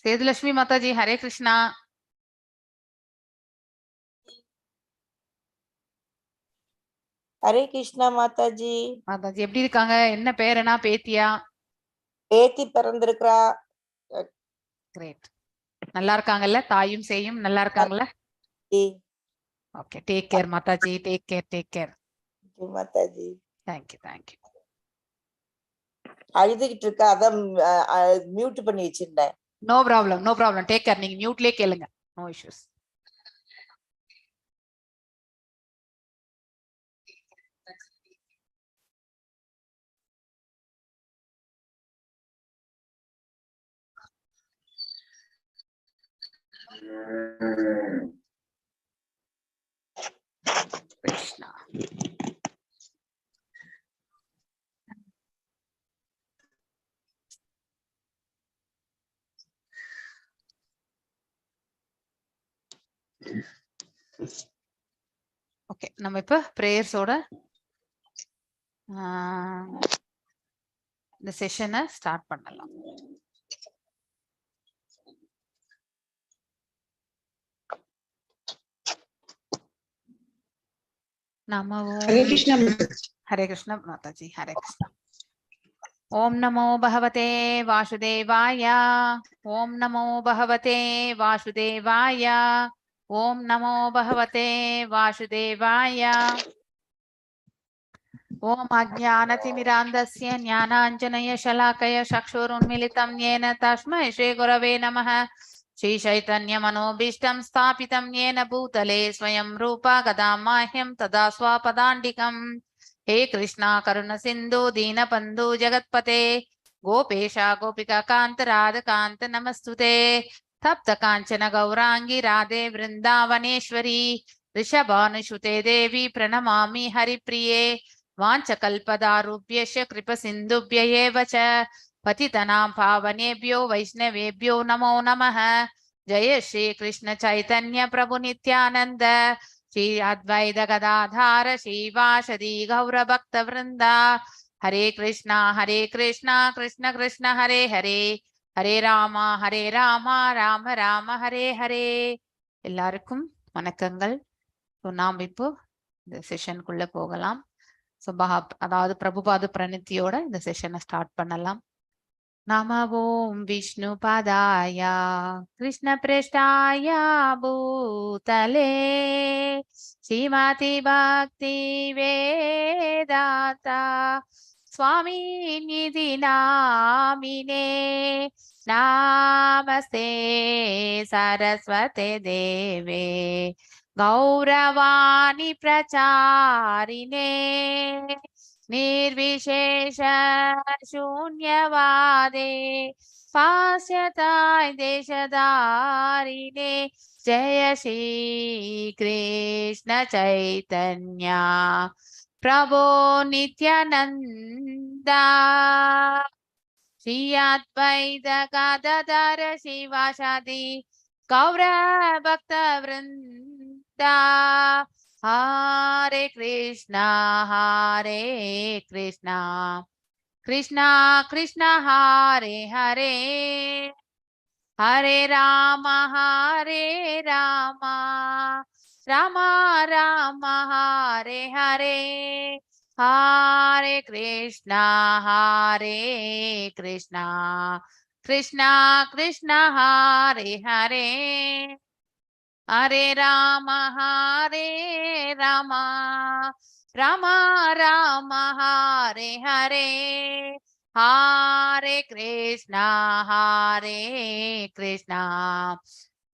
Sedulakshmi Mataji, Hare Krishna. Hare Krishna Mataji. Mataji எப்படி இருக்காங்க? என்ன பேரனா பேத்தியா? பேத்தி பிறந்திருக்கிறா. கிரேட். நல்லா இருக்காங்கல்ல? தாயும் சேயும் நல்லா இருக்காங்கல்ல? ஓகே, டேக் கேர் மாதாஜி, டேக் கேர். மாதாஜி. தேங்க்யூ. அழுதுகிட்டு இருக்கா, அதான் மியூட் பண்ணி வச்சிருந்தேன். No problem. Take care. நீங்க மியூட்லயே கேளுங்க. No issues. கிருஷ்ணா. ஓகே, நம்ம இப்ப பிரேயர்ஸோட இந்த செஷனை ஸ்டார்ட் பண்ணலாம். நமோ ஹரே கிருஷ்ணா மாதாஜி, ஹரே கிருஷ்ணா. ஓம் நமோ பகவதே வாசுதேவாய. ஓம் நமோ பகவதே வாசுதேவாய. ஓம் நமோ பகவதே வாசுதேவாய. ஓம் அஜ்ஞானதிமிராந்தஸ்ய ஞானாஞ்சனய ஷலாக்கய சக்ஷுருன்மிலிதம் யேன தஸ்மை ஸ்ரீ குரவே நமः. श्री चैतन्य मनोभीष्टं स्थापितं येन भूतले स्वयं रूपा गदा माह्यं तदा स्वापदाण्डिकम्. हे कृष्णा करुण सिन्धु दीनबन्धु जगत्पते गोपेशा गोपिका कान्त राधकान्त नमस्तुते. तप्त काञ्चन गौरांगी राधे वृन्दावनेश्वरी ऋषभानुसुते देवी प्रणमामि हरिप्रिये. वाञ्छकल्पदारुभ्यश्च कृपसिन्धुभ्य एव च पतितनां पावनेभ्यो वैष्णवेभ्यो नमो नमः. जय श्री कृष्ण चैतन्य प्रभु नित्यानंद श्री अद्वैत गदाधार श्रीवासदि गौर भक्त वृंदा. हरे कृष्णा कृष्ण कृष्ण हरे हरे हरे राम राम राम हरे हरे. எல்லாருக்கும் வணக்கங்கள். நாம் இப்போ இந்த செஷனுக்குள்ள போகலாம். அதாவது பிரபுபாத பிரணத்தியோட இந்த செஷனை ஸ்டார்ட் பண்ணலாம். நமோ விஷ்ணுபாதாய கிருஷ்ணப்ரேஷ்டாய பூதலே ஸ்ரீமதி பக்தி வேதாந்தா स्वामिनिधि नामिने नामस्ते सरस्वते देवे गौरवाणी प्रचारिणे निर्विशेष शून्यवादे पाश्यताय देशधारिणे जय श्री कृष्ण चैतन्य प्रभो नित्यानंदा श्री अद्वैत गदाधर शिवासादि गौर भक्त वृंदा. हरे कृष्णा कृष्णा कृष्णा हरे हरे हरे राम राम राम हरे हरे हरे कृष्णा कृष्णा कृष्णा हरे हरे हरे राम राम राम हरे हरे हरे कृष्णा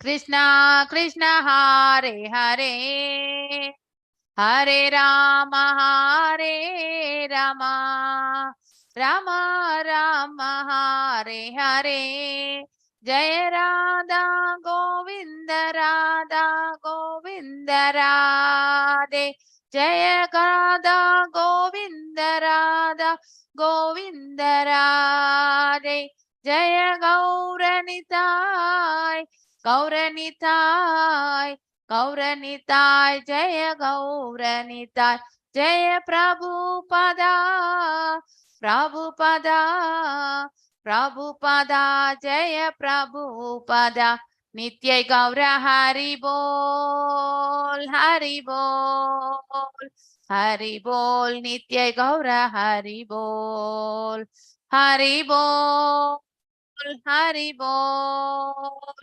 कृष्णा कृष्णा हरे हरे हरे राम राम राम हरे हरे. जय राधा गोविंद राधे जय राधा गोविंद राधे जय गौरनिताय जय गौरनिताय जय Prabhupada Prabhupada Jaya Prabhupada Nitya Gaura Hari Bol Hari Bol Hari Bol Nitya Gaura Hari Bol Hari Bol Hari Bol.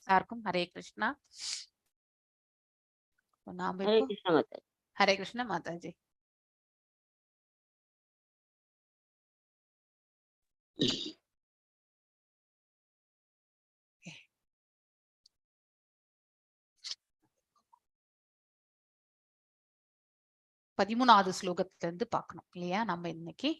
சாருக்கும் ஹரே கிருஷ்ணா. நாம हरे இப்போ कृष्णा माता ஹரே கிருஷ்ணா மாதாஜி. பதிமூணாவது ஸ்லோகத்துல இருந்து பார்க்கணும் இல்லையா நம்ம இன்னைக்கு.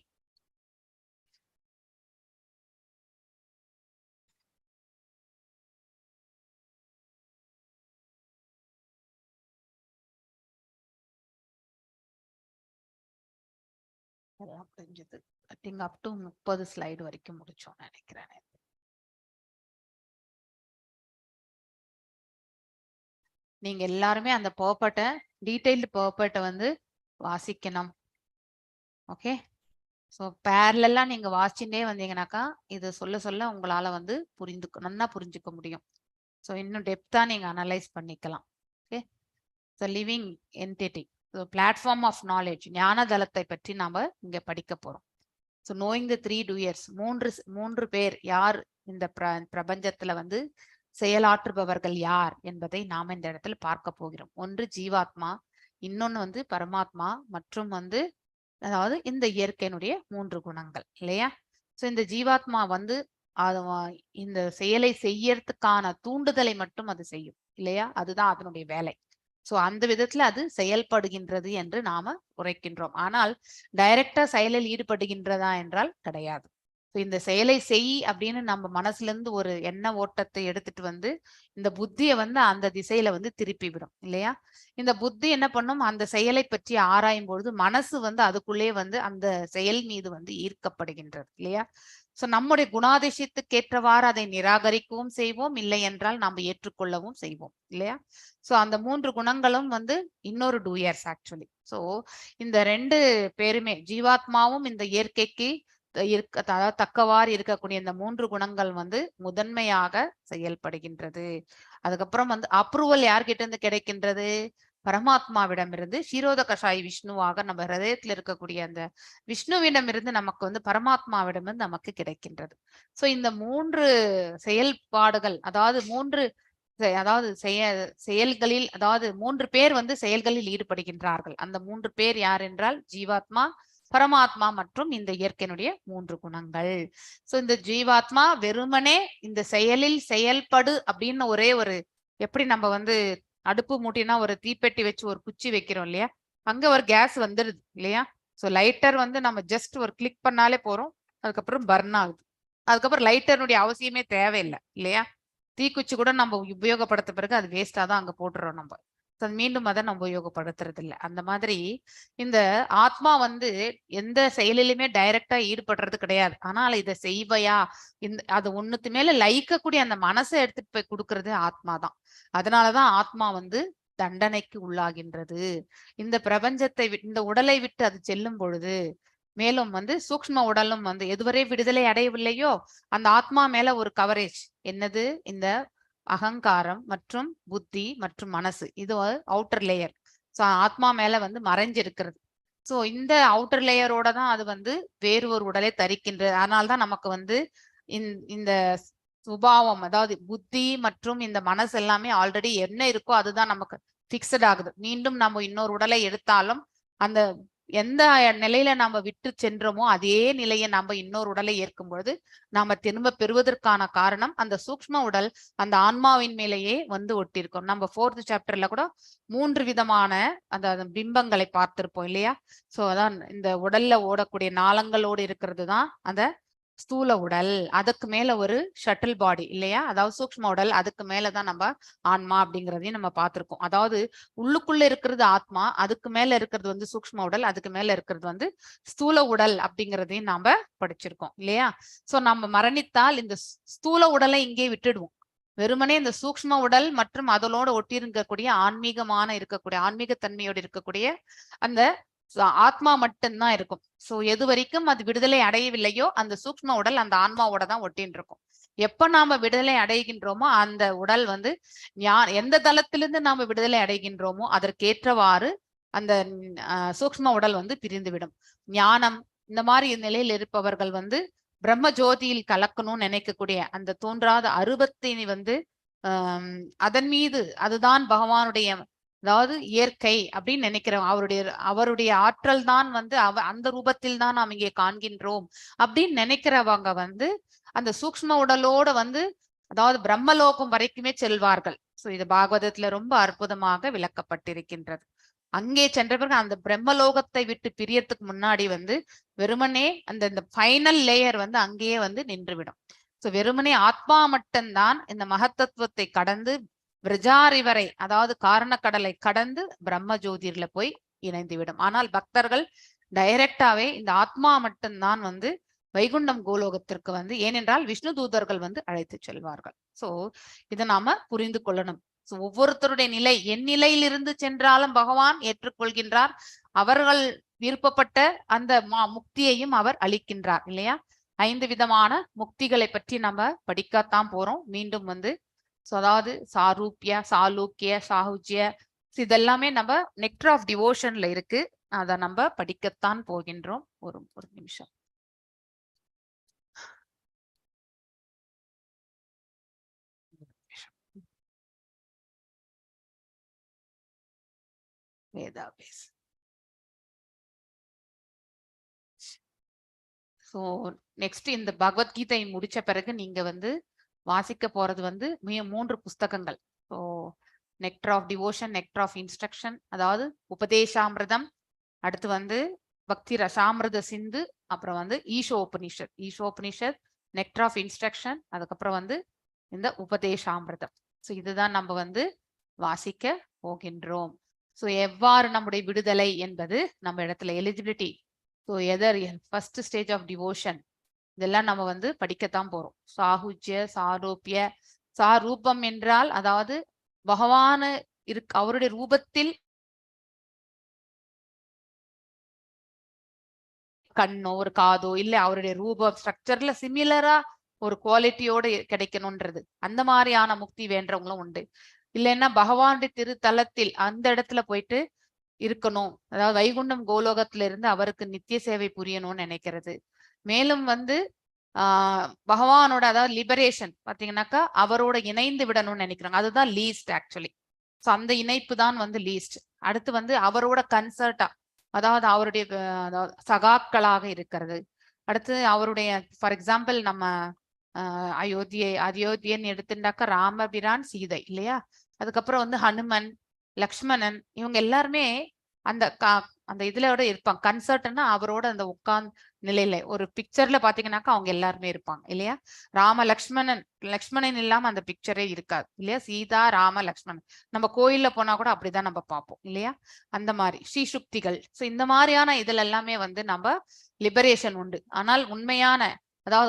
புரிஞ்சது. I think up to 30 slide வரைக்கும் முடிச்சோம் நினைக்கிறேன். நீங்க எல்லாருமே அந்த பர்பட்டை டீடைல்டு பர்பட்டை வந்து வாசிக்கணும். ஓகே, ஸோ பேரலெல்லாம் நீங்க வாசிச்சுட்டே வந்தீங்கன்னாக்கா இது சொல்ல சொல்ல உங்களால வந்து நல்லா புரிஞ்சுக்க முடியும். ஸோ இன்னும் டெப்தா நீங்க அனலைஸ் பண்ணிக்கலாம். Okay, so living entity, platform of knowledge, ஞான தளத்தை பற்றி நாம இங்க படிக்க போறோம். ஸோ நோயிங் த 3 டூயர்ஸ், மூன்று பேர் யார் இந்த பிரபஞ்சத்துல வந்து செயலாற்றுபவர்கள் யார் என்பதை நாம இந்த இடத்துல பார்க்க போகிறோம். ஒன்று ஜீவாத்மா, இன்னொன்னு வந்து பரமாத்மா, மற்றும் வந்து அதாவது இந்த இயற்கையினுடைய 3 குணங்கள் இல்லையா. ஸோ இந்த ஜீவாத்மா வந்து இந்த செயலை செய்யறதுக்கான தூண்டுதலை மட்டும் அது செய்யும் இல்லையா, அதுதான் அதனுடைய வேலை. ஸோ அந்த விதத்துல அது செயல்படுகின்றது என்று நாம உரைக்கின்றோம். ஆனால் டைரக்டா செயலில் ஈடுபடுகின்றதா என்றால் கிடையாது. இந்த செயலை செய் அப்படின்னு நம்ம மனசுல இருந்து ஒரு எண்ண ஓட்டத்தை எடுத்துட்டு வந்து இந்த புத்தியை வந்து அந்த திசையில வந்து திருப்பி விடும் இல்லையா. இந்த புத்தி என்ன பண்ணும், அந்த செயலை பற்றி ஆராயும் பொழுது மனசு வந்து அதுக்குள்ளே வந்து அந்த செயல் மீது வந்து ஈர்க்கப்படுகின்றது இல்லையா. சோ நம்முடைய குணாதிசயத்துக்கு ஏற்றவாறு அதை நிராகரிக்கவும் செய்வோம், இல்லை என்றால் நாம் ஏற்றுக்கொள்ளவும் செய்வோம் இல்லையா. சோ அந்த 3 குணங்களும் வந்து இன்னொரு டூயர்ஸ் ஆக்சுவலி. சோ இந்த 2 பேருமே ஜீவாத்மாவும் இந்த இயற்கைக்கு அதாவது தக்கவாறு இருக்கக்கூடிய இந்த 3 குணங்கள் வந்து முதன்மையாக செயல்படுகின்றது. அதுக்கப்புறம் வந்து அப்ரூவல் யார்கிட்ட இருந்து கிடைக்கின்றது, பரமாத்மாவிடமிருந்து. ஷீரோத கஷாய் விஷ்ணுவாக நம்ம ஹிருதயத்தில் இருக்கக்கூடிய அந்த விஷ்ணுவிடம் இருந்து நமக்கு வந்து பரமாத்மாவிடமிருந்து நமக்கு கிடைக்கின்றது. சோ இந்த 3 செயல்பாடுகள், அதாவது 3 செயல்களில், அதாவது 3 பேர் வந்து செயல்களில் ஈடுபடுகின்றார்கள். அந்த 3 பேர் யார் என்றால் ஜீவாத்மா, பரமாத்மா மற்றும் இந்த இயற்கையினுடைய 3 குணங்கள். சோ இந்த ஜீவாத்மா வெறுமனே இந்த செயலில் செயல்படு அப்படின்னு ஒரே ஒரு, எப்படி நம்ம வந்து அடுப்பு மூட்டினா ஒரு தீப்பெட்டி வச்சு ஒரு குச்சி வைக்கிறோம் இல்லையா, அங்க ஒரு கேஸ் வந்துடுது இல்லையா. சோ லைட்டர் வந்து நம்ம ஜஸ்ட் ஒரு கிளிக் பண்ணாலே போறோம், அதுக்கப்புறம் பர்ன் ஆகுது. அதுக்கப்புறம் லைட்டருடைய அவசியமே தேவையில்லை இல்லையா. தீக்குச்சி கூட நம்ம உபயோகப்படுத்த பிறகு அது வேஸ்டா தான் அங்க போட்டுறோம் நம்ம, மீண்டும் அதை நம்ம உபயோகப்படுத்துறது இல்லை. அந்த மாதிரி இந்த ஆத்மா வந்து எந்த செயலிலுமே டைரக்டா ஈடுபடுறது கிடையாது. ஆனால் இதை செய்வையா, அது ஒண்ணுத்து மேல லயிக்கக்கூடிய அந்த மனசை எடுத்துட்டு போய் கொடுக்கறது ஆத்மா தான். அதனாலதான் ஆத்மா வந்து தண்டனைக்கு உள்ளாகின்றது. இந்த பிரபஞ்சத்தை இந்த உடலை விட்டு அது செல்லும் பொழுது, மேலும் வந்து சூக்ஷ்ம உடலும் வந்து எதுவரை விடுதலை அடையவில்லையோ அந்த ஆத்மா மேல ஒரு கவரேஜ் என்னது, இந்த அகங்காரம் மற்றும் புத்தி மற்றும் மனசு, இது அவுட்டர் லேயர். ஸோ ஆத்மா மேல வந்து மறைஞ்சிருக்கிறது. ஸோ இந்த அவுட்டர் லேயரோட தான் அது வந்து வேறு ஒரு உடலை தரிக்கின்றது. அதனால்தான் நமக்கு வந்து இந்த சுபாவம், அதாவது புத்தி மற்றும் இந்த மனசு எல்லாமே ஆல்ரெடி என்ன இருக்கோ அதுதான் நமக்கு பிக்சட் ஆகுது. மீண்டும் நம்ம இன்னொரு உடலை எடுத்தாலும் அந்த எந்த நிலையில நாம விட்டு சென்றோமோ அதே நிலையை நாம இன்னொரு உடலை ஏற்கும் பொழுது நாம திரும்ப பெறுவதற்கான காரணம் அந்த சூக்ஷ்ம உடல் அந்த ஆன்மாவின் மேலேயே வந்து ஒட்டியிருக்கோம். நம்ம 4th சாப்டர்ல கூட 3 விதமான அந்த பிம்பங்களை பார்த்திருப்போம் இல்லையா. சோ அதான் இந்த உடல்ல ஓடக்கூடிய நாளங்களோடு இருக்கிறது தான் அந்த ஸ்தூல உடல், அதுக்கு மேல ஒரு ஷட்டில் பாடி இல்லையா, அதாவது சூக்ஷ்ம உடல், அதுக்கு மேலதான் நம்ம ஆன்மா அப்படிங்கிறதையும் நம்ம பார்த்திருக்கோம். அதாவது உள்ளுக்குள்ள இருக்கிறது ஆத்மா, அதுக்கு மேல இருக்கிறது வந்து சூக்ஷ்ம உடல், அதுக்கு மேல இருக்கிறது வந்து ஸ்தூல உடல் அப்படிங்கிறதையும் நாம படிச்சிருக்கோம் இல்லையா. சோ நம்ம மரணித்தால் இந்த ஸ்தூல உடலை இங்கே விட்டுடுவோம், வெறுமனே இந்த சூக்ஷ்ம உடல் மற்றும் அதனோட ஒட்டி இருக்கக்கூடிய ஆன்மீகமான இருக்கக்கூடிய ஆன்மீக தன்மையோடு இருக்கக்கூடிய அந்த ஆத்மா மட்டும்தான் இருக்கும். சோ எது வரைக்கும் அது விடுதலை அடையவில்லையோ அந்த சூக்ஷ்ம உடல் அந்த ஆன்மாவோட தான் ஒட்டின்னு இருக்கும். எப்ப நாம விடுதலை அடைகின்றோமோ அந்த உடல் வந்து எந்த தளத்திலிருந்து நாம விடுதலை அடைகின்றோமோ அதற்கேற்றவாறு அந்த சூக்ஷ்ம உடல் வந்து பிரிந்துவிடும். ஞானம் இந்த மாதிரி நிலையில் இருப்பவர்கள் வந்து பிரம்ம ஜோதியில் கலக்கணும்னு நினைக்கக்கூடிய அந்த தோன்றாத அருவத்தை வந்து அதன் மீது அதுதான் பகவானுடைய அதாவது இயற்கை அப்படின்னு நினைக்கிறோம். அவருடைய ஆற்றல் தான் வந்து அந்த ரூபத்தில் தான் நாம் இங்கே காண்கின்றோம் அப்படின்னு நினைக்கிறவங்க வந்து அந்த சூக்ஷ்ம உடலோட வந்து அதாவது பிரம்மலோகம் வரைக்குமே செல்வார்கள். சோ இது பாகவதத்துல ரொம்ப அற்புதமாக விளக்கப்பட்டிருக்கின்றது. அங்கே சென்ற பிறகு அந்த பிரம்மலோகத்தை விட்டு பிரியறதுக்கு முன்னாடி வந்து வெறுமனே இந்த ஃபைனல் லேயர் வந்து அங்கேயே வந்து நின்றுவிடும். சோ வெறுமனே ஆத்மா மட்டும்தான் இந்த மகத்தத்துவத்தை கடந்து விரஜாரி வரை அதாவது காரணக்கடலை கடந்து பிரம்ம ஜோதிர்ல போய் இணைந்துவிடும். ஆனால் பக்தர்கள் டைரக்டாவே இந்த ஆத்மா மட்டும்தான் வந்து வைகுண்டம் கோலோகத்திற்கு வந்து, ஏனென்றால் விஷ்ணு தூதர்கள் வந்து அழைத்து செல்வார்கள். சோ இதை நாம புரிந்து கொள்ளணும். சோ ஒவ்வொருத்தருடைய நிலை என் நிலையிலிருந்து சென்றாலும் பகவான் ஏற்றுக்கொள்கின்றார். அவர்கள் விருப்பப்பட்ட அந்த முக்தியையும் அவர் அளிக்கின்றார் இல்லையா? 5 விதமான முக்திகளை பற்றி நம்ம படிக்கத்தான் போறோம். மீண்டும் வந்து அதாவது சாரூப்ய, சாலூக்கிய, சாகுஜ்ய இதெல்லாமே நம்ம நெக்டர் ஆஃப் டிவோஷன்ல இருக்கு. அதை நம்ம படிக்கத்தான் போகின்றோம். ஒரு நிமிஷம். வேதாபேஸ். ஸோ நெக்ஸ்ட் இந்த பகவத்கீதை முடிச்ச பிறகு நீங்க வந்து வாசிக்க போறது வந்து 3 புஸ்தகங்கள். So nectar of devotion, nectar of instruction அதாவது உபதேசாமிரதம், அடுத்து வந்து பக்தி ரசாமிரத சிந்து, அப்புறம் வந்து ஈஷோபனிஷத், நெக்டர் ஆஃப் இன்ஸ்ட்ரக்ஷன், அதுக்கப்புறம் வந்து இந்த உபதேசாமிரதம். ஸோ இதுதான் நம்ம வந்து வாசிக்க போகின்றோம். ஸோ எவ்வாறு நம்முடைய விடுதலை என்பது நம்ம இடத்துல eligibility. So either first stage of devotion இதெல்லாம் நம்ம வந்து படிக்கத்தான் போறோம். சாகுஜ்ய, சாரூபிய. சாரூபம் என்றால் அதாவது பகவான அவருடைய ரூபத்தில் கண்ணோ ஒரு காதோ இல்ல அவருடைய ரூப ஸ்ட்ரக்சர்ல சிமிலரா ஒரு குவாலிட்டியோட கிடைக்கணும்ன்றது அந்த மாதிரியான முக்தி வேண்டவங்களும் உண்டு. இல்லைன்னா பகவானுடைய திருத்தலத்தில் அந்த இடத்துல போயிட்டு இருக்கணும், அதாவது வைகுண்டம் கோலோகத்துல இருந்து அவருக்கு நித்திய சேவை புரியணும்னு நினைக்கிறது. மேலும் வந்து பகவானோட அதாவது லிபரேஷன் பாத்தீங்கன்னாக்கா அவரோட இணைந்து விடணும்னு நினைக்கிறாங்க. அதுதான் லீஸ்ட் ஆக்சுவலி. ஸோ அந்த இணைப்பு தான் வந்து லீஸ்ட். அடுத்து வந்து அவரோட கன்சர்ட்டா அதாவது அவருடைய சகாக்களாக இருக்கிறது. அடுத்து அவருடைய ஃபார் எக்ஸாம்பிள் நம்ம அயோத்தியன்னு எடுத்துட்டாக்கா ராமபிரான், சீதை இல்லையா? அதுக்கப்புறம் வந்து ஹனுமன், லக்ஷ்மணன் இவங்க எல்லாருமே அந்த இதுலோட இருப்பாங்க. கன்சர்ட்னா அவரோட அந்த உட்கார்ந்து நிலையில ஒரு பிக்சர்ல பாத்தீங்கன்னாக்கா அவங்க எல்லாருமே இருப்பாங்க இல்லையா? லக்ஷ்மணன் இல்லாம அந்த பிக்சரே இருக்காது இல்லையா? சீதா, ராம, லக்ஷ்மணன் நம்ம கோயில்ல போனா கூட அப்படிதான் நம்ம பார்ப்போம் இல்லையா? அந்த மாதிரி ஸ்ரீசுக்திகள். ஸோ இந்த மாதிரியான இதுல எல்லாமே வந்து நம்ம லிபரேஷன் உண்டு. ஆனால்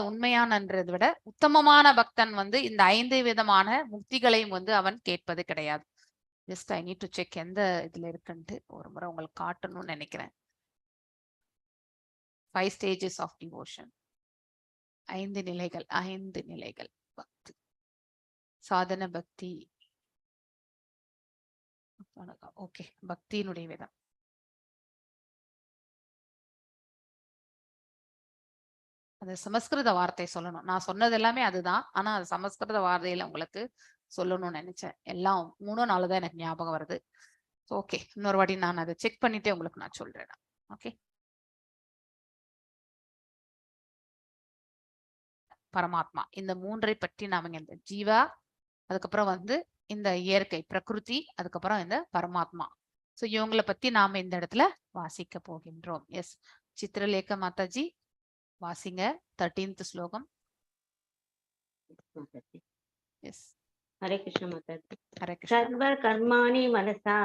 உண்மையானன்றதை விட உத்தமமான பக்தன் வந்து இந்த 5 விதமான முக்திகளையும் வந்து அவன் கேட்பது கிடையாது. Just I need to check எந்த இதுல இருக்குன்ட்டு ஒரு முறை உங்களுக்கு காட்டணும்னு நினைக்கிறேன். 5 stages of devotion. 5 நிலைகள் பக்தி, சாதன பக்தி. ஓகே, பக்தியினுடைய விதம். அது சமஸ்கிருத வார்த்தை சொல்லணும். நான் சொன்னது எல்லாமே அதுதான். ஆனா அது சமஸ்கிருத வார்த்தையில உங்களுக்கு சொல்லணும்னு நினைச்சேன். எல்லாம் 3 4 தான் எனக்கு ஞாபகம் வருது. ஓகே, இன்னொரு வாட்டி நான் அதை செக் பண்ணிட்டே உங்களுக்கு நான் சொல்றேன். ஓகே, பரமாத்மா இந்த 3ஐ பற்றி நாம இந்த ஜீவா, அதுக்கப்புறம் வந்து இந்த இயற்கை பிரகிருதி, அதுக்கப்புறம் இந்த பரமாத்மா. சோ இவங்களை பத்தி நாம இந்த இடத்துல வாசிக்க போகின்றோம். எஸ், சித்திரலேகா மாதாஜி வாசிங்க 13th ஸ்லோகம். எஸ். हरे कृष्ण माताजी. हरे कृष्ण. सर्व कर्माणि मनसा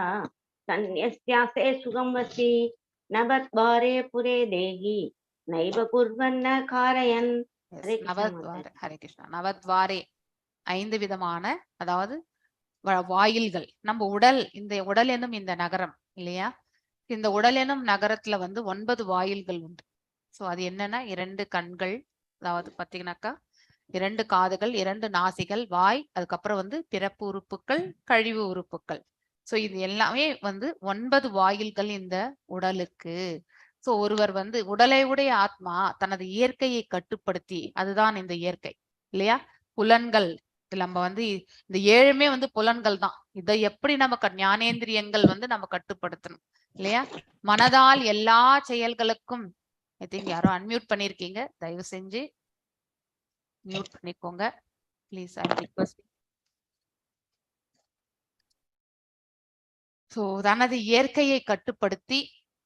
सन्न्यस्यासे सुगम वसी नवद्वारे पुरे देहि नैव कुर्वन्न कारयन्. ஹரே கிருஷ்ணா. நவத்வாரே 5 விதமான அதாவது வாயில்கள். நம்ம உடல், இந்த உடல் என்னும் இந்த நகரம் இல்லையா? இந்த உடல் எனும் நகரத்துல வந்து 9 வாயில்கள் உண்டு. சோ அது என்னன்னா 2 கண்கள், அதாவது பாத்தீங்கன்னாக்கா 2 காதுகள், 2 நாசிகள், வாய், அதுக்கப்புறம் வந்து பிறப்பு உறுப்புகள், கழிவு உறுப்புகள். சோ இது எல்லாமே வந்து 9 வாயில்கள் இந்த உடலுக்கு. சோ ஒருவர் வந்து உடலை உடைய ஆத்மா தனது இயற்கையை கட்டுப்படுத்தி, அதுதான் இந்த இயற்கை இல்லையா? புலன்கள், இதுல நம்ம வந்து இந்த 7மே வந்து புலன்கள் தான். இதை எப்படி நம்ம ஞானேந்திரியங்கள் வந்து நம்ம கட்டுப்படுத்தணும் இல்லையா? மனதால் எல்லா செயல்களுக்கும், ஐ திங்க் யாரோ அன்மியூட் பண்ணிருக்கீங்க, தயவு செஞ்சு மியூட் பண்ணிக்கோங்க ப்ளீஸ். I request. சோ தனது இயற்கையை கட்டுப்படுத்தி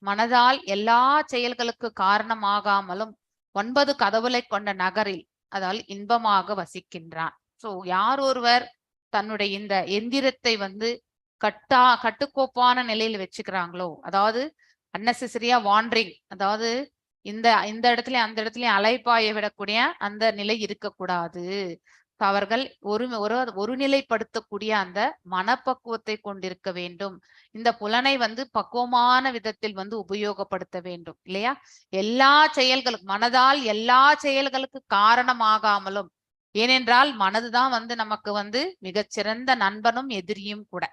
மனதால் எல்லா செயல்களுக்கு காரணமாகாமலும் 9 கதவுகளை கொண்ட நகரில், அதாவது இன்பமாக வசிக்கின்றான். சோ யார் ஒருவர் தன்னுடைய இந்த எந்திரத்தை வந்து கட்டுக்கோப்பான நிலையில் வச்சுக்கிறாங்களோ, அதாவது அன்னெசரியா வாண்டரிங், அதாவது இந்த இந்த இடத்துலயும் அந்த இடத்துலயும் அலைப்பாய விடக்கூடிய அந்த நிலை இருக்கக்கூடாது. அவர்கள் ஒருநிலைப்படுத்தக்கூடிய அந்த மனப்பக்குவத்தை கொண்டிருக்க வேண்டும். இந்த புலனை வந்து பக்குவமான விதத்தில் வந்து உபயோகப்படுத்த வேண்டும் இல்லையா? எல்லா செயல்களுக்கு, மனதால் எல்லா செயல்களுக்கு காரணமாகாமலும், ஏனென்றால் மனதுதான் வந்து நமக்கு வந்து மிகச்சிறந்த நண்பனும் எதிரியும் கூட.